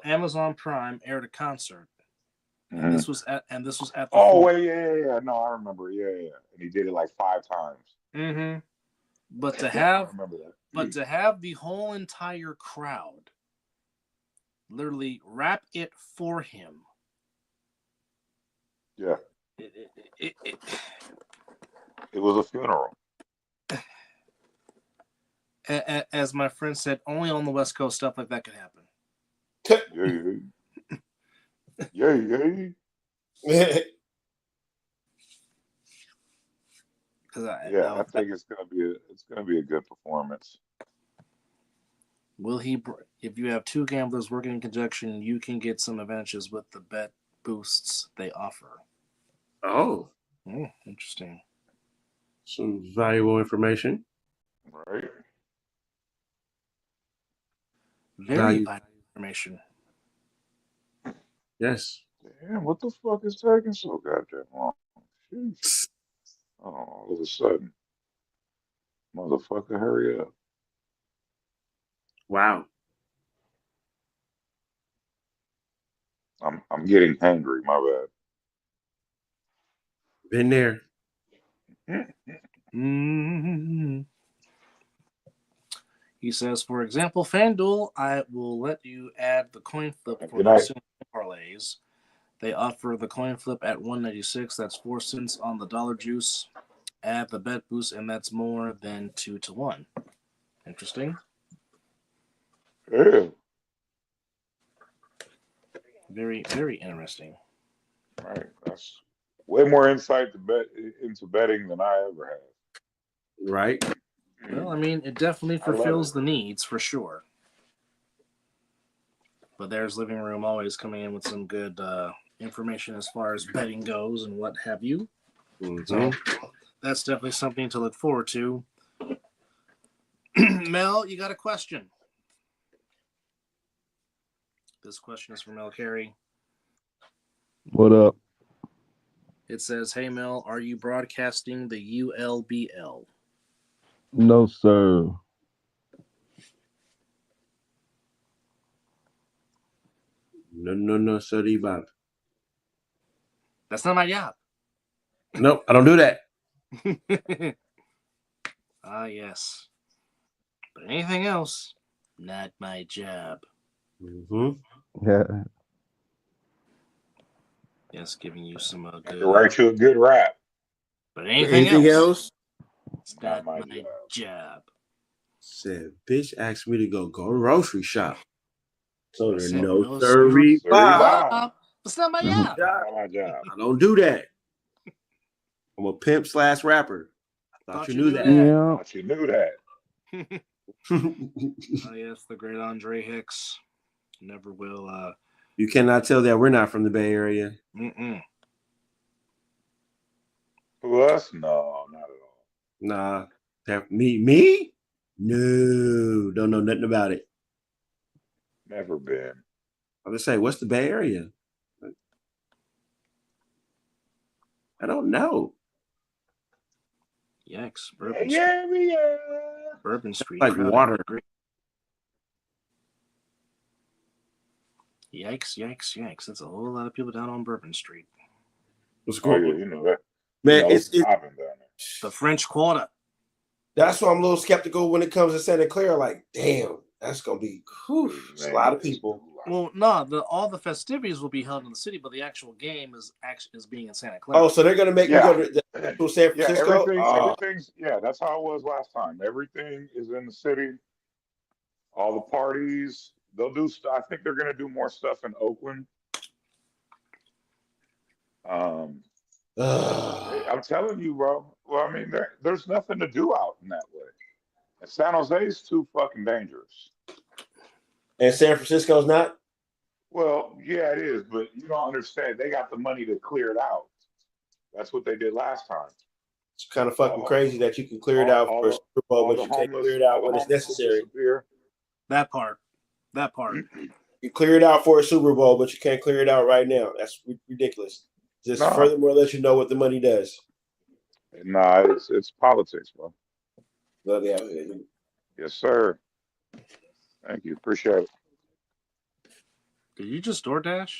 Amazon Prime aired a concert, and this was at the Oh Forum. wait, yeah. No, I remember. Yeah. And he did it like 5 times. Mm-hmm. But to I have remember that. But to have the whole entire crowd literally rap it for him. Yeah. It was a funeral. As my friend said, only on the West Coast stuff like that can happen. Yeah. I think it's gonna be a good performance. Will he? If you have 2 gamblers working in conjunction, you can get some advantages with the bet boosts they offer. Oh, Interesting. some valuable information. Right. Very valuable information. Yes. Damn, what the fuck is taking so goddamn long? Jeez. Oh, all of a sudden. Motherfucker, hurry up. Wow. I'm getting hangry, my Been there. bad. Mm-hmm. He says, for example, FanDuel, I will let you add the coin flip for Good the night. parlays. They offer the coin flip at $1.96. That's 4 cents on the dollar juice. Add the bet boost, and that's more than 2 to 1. Interesting. Yeah. Very, very interesting. Right. That's way more insight into betting than I ever had. Right. Well, I mean, it definitely I love fulfills it. the needs for sure. But there's Living Room always coming in with some good information as far as betting goes and what have you. Mm-hmm. So that's definitely something to look forward to. Mel, you got a question? This question is from Mel Carey. What up? It says, hey, Mel, are you broadcasting the ULBL? No, sir. No, sorry, Bob. That's not my job. Nope, I don't do that. Ah, yes. But anything else, not my job. Mm-hmm. Yeah. Yes, giving you some I good. can write you a good rap. But anything else? It's Not not my my job. Said, bitch asked me to go grocery shop. So there's Said, no no, sorry, sorry, Bob. Bob. It's not my job. Not my job. I don't do that. I'm a pimp / rapper. Thought you knew that. Yeah. Thought you knew that. Oh, yes, the great Andre Hicks. Never will. You cannot tell that we're not from the Bay Area. Mm-mm. Who us? No, not at all. Nah. Me? No. Don't know nothing about it. Never been. I'm just saying, what's the Bay Area? I don't know. Yikes. Bourbon Street. Yeah. Bourbon Street. Like crowded. water. Yikes. That's a whole lot of people down on Bourbon Street. What's Oh, going on? yeah, you know that. Man, You know, it's popping down there. The French Quarter. That's why I'm a little skeptical when it comes to Santa Clara. Like, damn, That's gonna be it's a lot of people. Well, no, all the festivities will be held in the city, but the actual game is being in Santa Clara. Oh, so they're gonna make me go to the actual San Francisco? Everything's that's how it was last time. Everything is in the city. All the parties, they'll do stuff. I think they're gonna do more stuff in Oakland. I'm telling you, bro. Well, I mean, there's nothing to do out in that way. And San Jose's too fucking dangerous. And San Francisco's not? Well, yeah, it is, but you don't understand. They got the money to clear it out. That's what they did last time. It's kind of fucking crazy that you can clear it out for a Super Bowl, but you can't clear it out when it's necessary. That part. You clear it out for a Super Bowl, but you can't clear it out right now. That's ridiculous. Just furthermore, let you know what the money does. Nah, it's politics, bro. Love you. Yes, sir. Thank you. Appreciate it. Did you just DoorDash?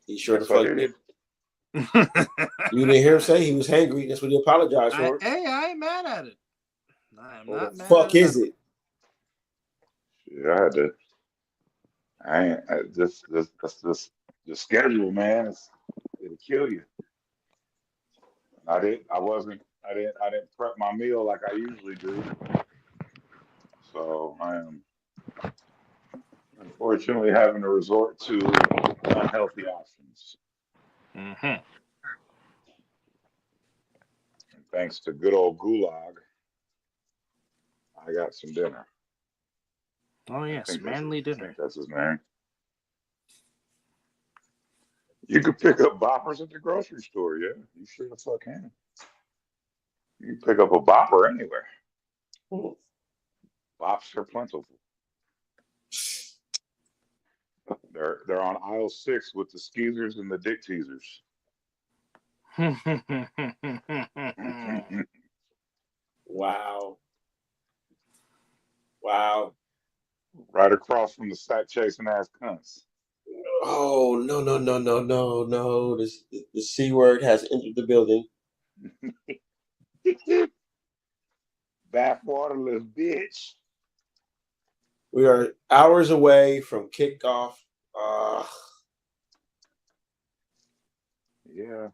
He sure the fuck did. You didn't hear him say he was hangry. That's what he apologized for. Hey, I ain't mad at it. I'm not mad. Fuck is it? Yeah, I had to. This the schedule, man. It'll kill you. I didn't prep my meal like I usually do. So I am unfortunately having to resort to unhealthy options. Mm-hmm. And thanks to good old Gulag, I got some dinner. Oh yes, manly dinner. I think that's his name. You could pick up boppers at the grocery store, yeah. You sure the fuck can. You can pick up a bopper anywhere. Bops are plentiful. They're on aisle 6 with the skeezers and the dick teasers. Wow. Right across from the sack chasing ass cunts. Oh, no. The C word has entered the building. Bathwaterless bitch. We are hours away from kickoff. Yeah.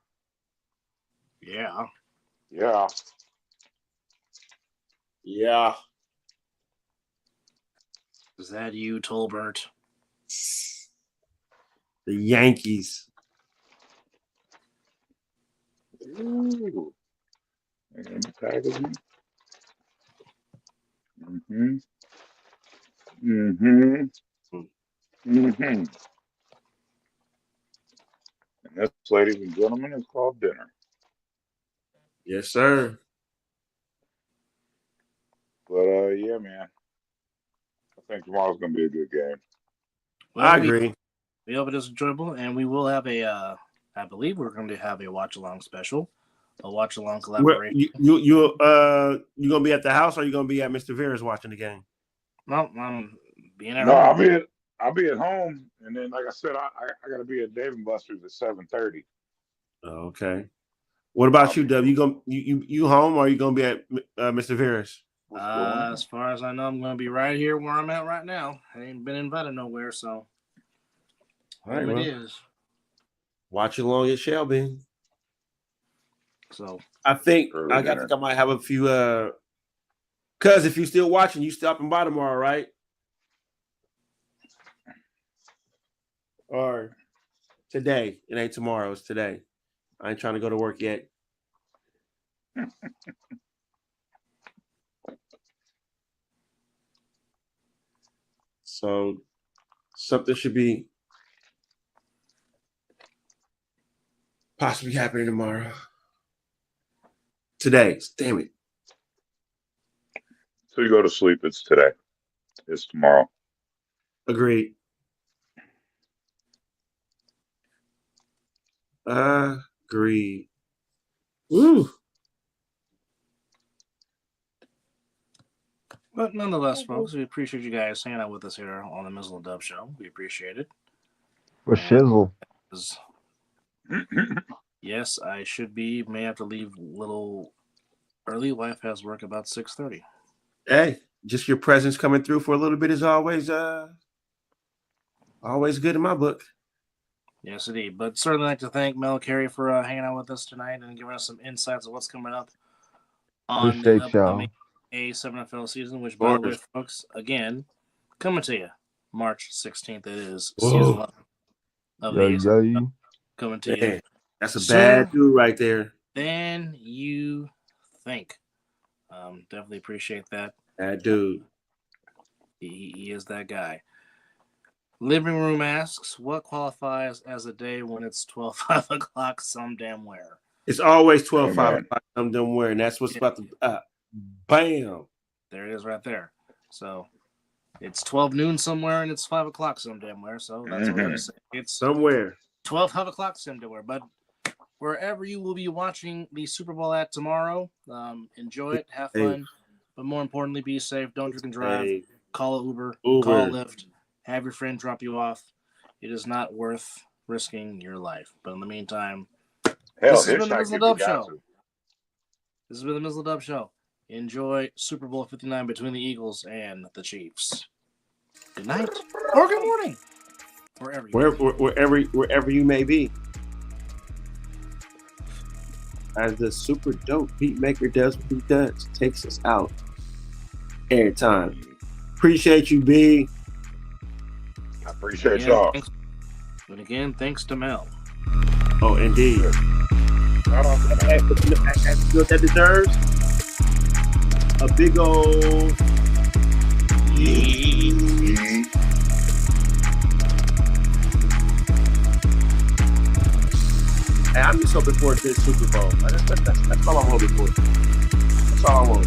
Is that you, Tolbert? The Yankees. Ooh. And the packaging. Mm-hmm. And this, ladies and gentlemen, is called dinner. Yes, sir. But yeah, man. I think tomorrow's gonna be a good game. Well, I agree. We hope it is enjoyable, and we will have I believe we're going to have a watch along special, a watch along collaboration. You gonna be at the house, or you gonna be at Mr. Vera's watching the game? No, I'm being at home. I'll be at home, and then like I said, I got to be at Dave and Buster's at 7:30. Okay. What about you, Dub? You home, or are you gonna be at Mr. Vera's? As far as I know, I'm going to be right here where I'm at right now. I ain't been invited nowhere, so All right, it is. Watch along it shall be. So I think I might have a few. Cuz if you still watching, you stopping by tomorrow, right? Or today? It ain't tomorrow. It's today. I ain't trying to go to work yet. So something should be possibly happening tomorrow. Today. Damn it. So you go to sleep, it's today. It's tomorrow. Agreed. Agreed. Woo. But nonetheless, folks, we appreciate you guys hanging out with us here on the Mizzle Dub Show. We appreciate it. For shizzle. Yes, I should may have to leave a little early. Wife has work about 6:30. Hey, just your presence coming through for a little bit is always good in my book. Yes, indeed. But certainly like to thank Mel Carey for hanging out with us tonight and giving us some insights of what's coming up on the Appreciate y'all. upcoming A7FL season, which, by the way, folks, again, coming to you March 16th. It is season 11 of the A7FL coming to you. That's a bad dude right there. Than you think. Definitely appreciate that. That dude. He is that guy. Living Room asks, what qualifies as a day when it's 5 o'clock some damn where? It's always 5 o'clock some damn where, and that's what's about to bam. There it is right there. So it's 12 noon somewhere and it's 5 o'clock some damn where. So that's what I say. It's somewhere. 5 o'clock some damn where. But wherever you will be watching the Super Bowl at tomorrow, enjoy it, have fun, but more importantly, be safe. Don't drink and drive. Call an Uber, call a Lyft. Have your friend drop you off. It is not worth risking your life. But in the meantime, this has been the Mizzle Dub Show. This has been the Mizzle Dub Show. Enjoy Super Bowl 59 between the Eagles and the Chiefs. Good night or good morning, wherever you may be. As the super dope beat maker does what he does, takes us out every time. Appreciate you, B. I appreciate y'all. But again, thanks to Mel. Oh, indeed. That deserves a big old. Hey, I'm just hoping for a good Super Bowl. That's all I'm hoping for. That's all I want.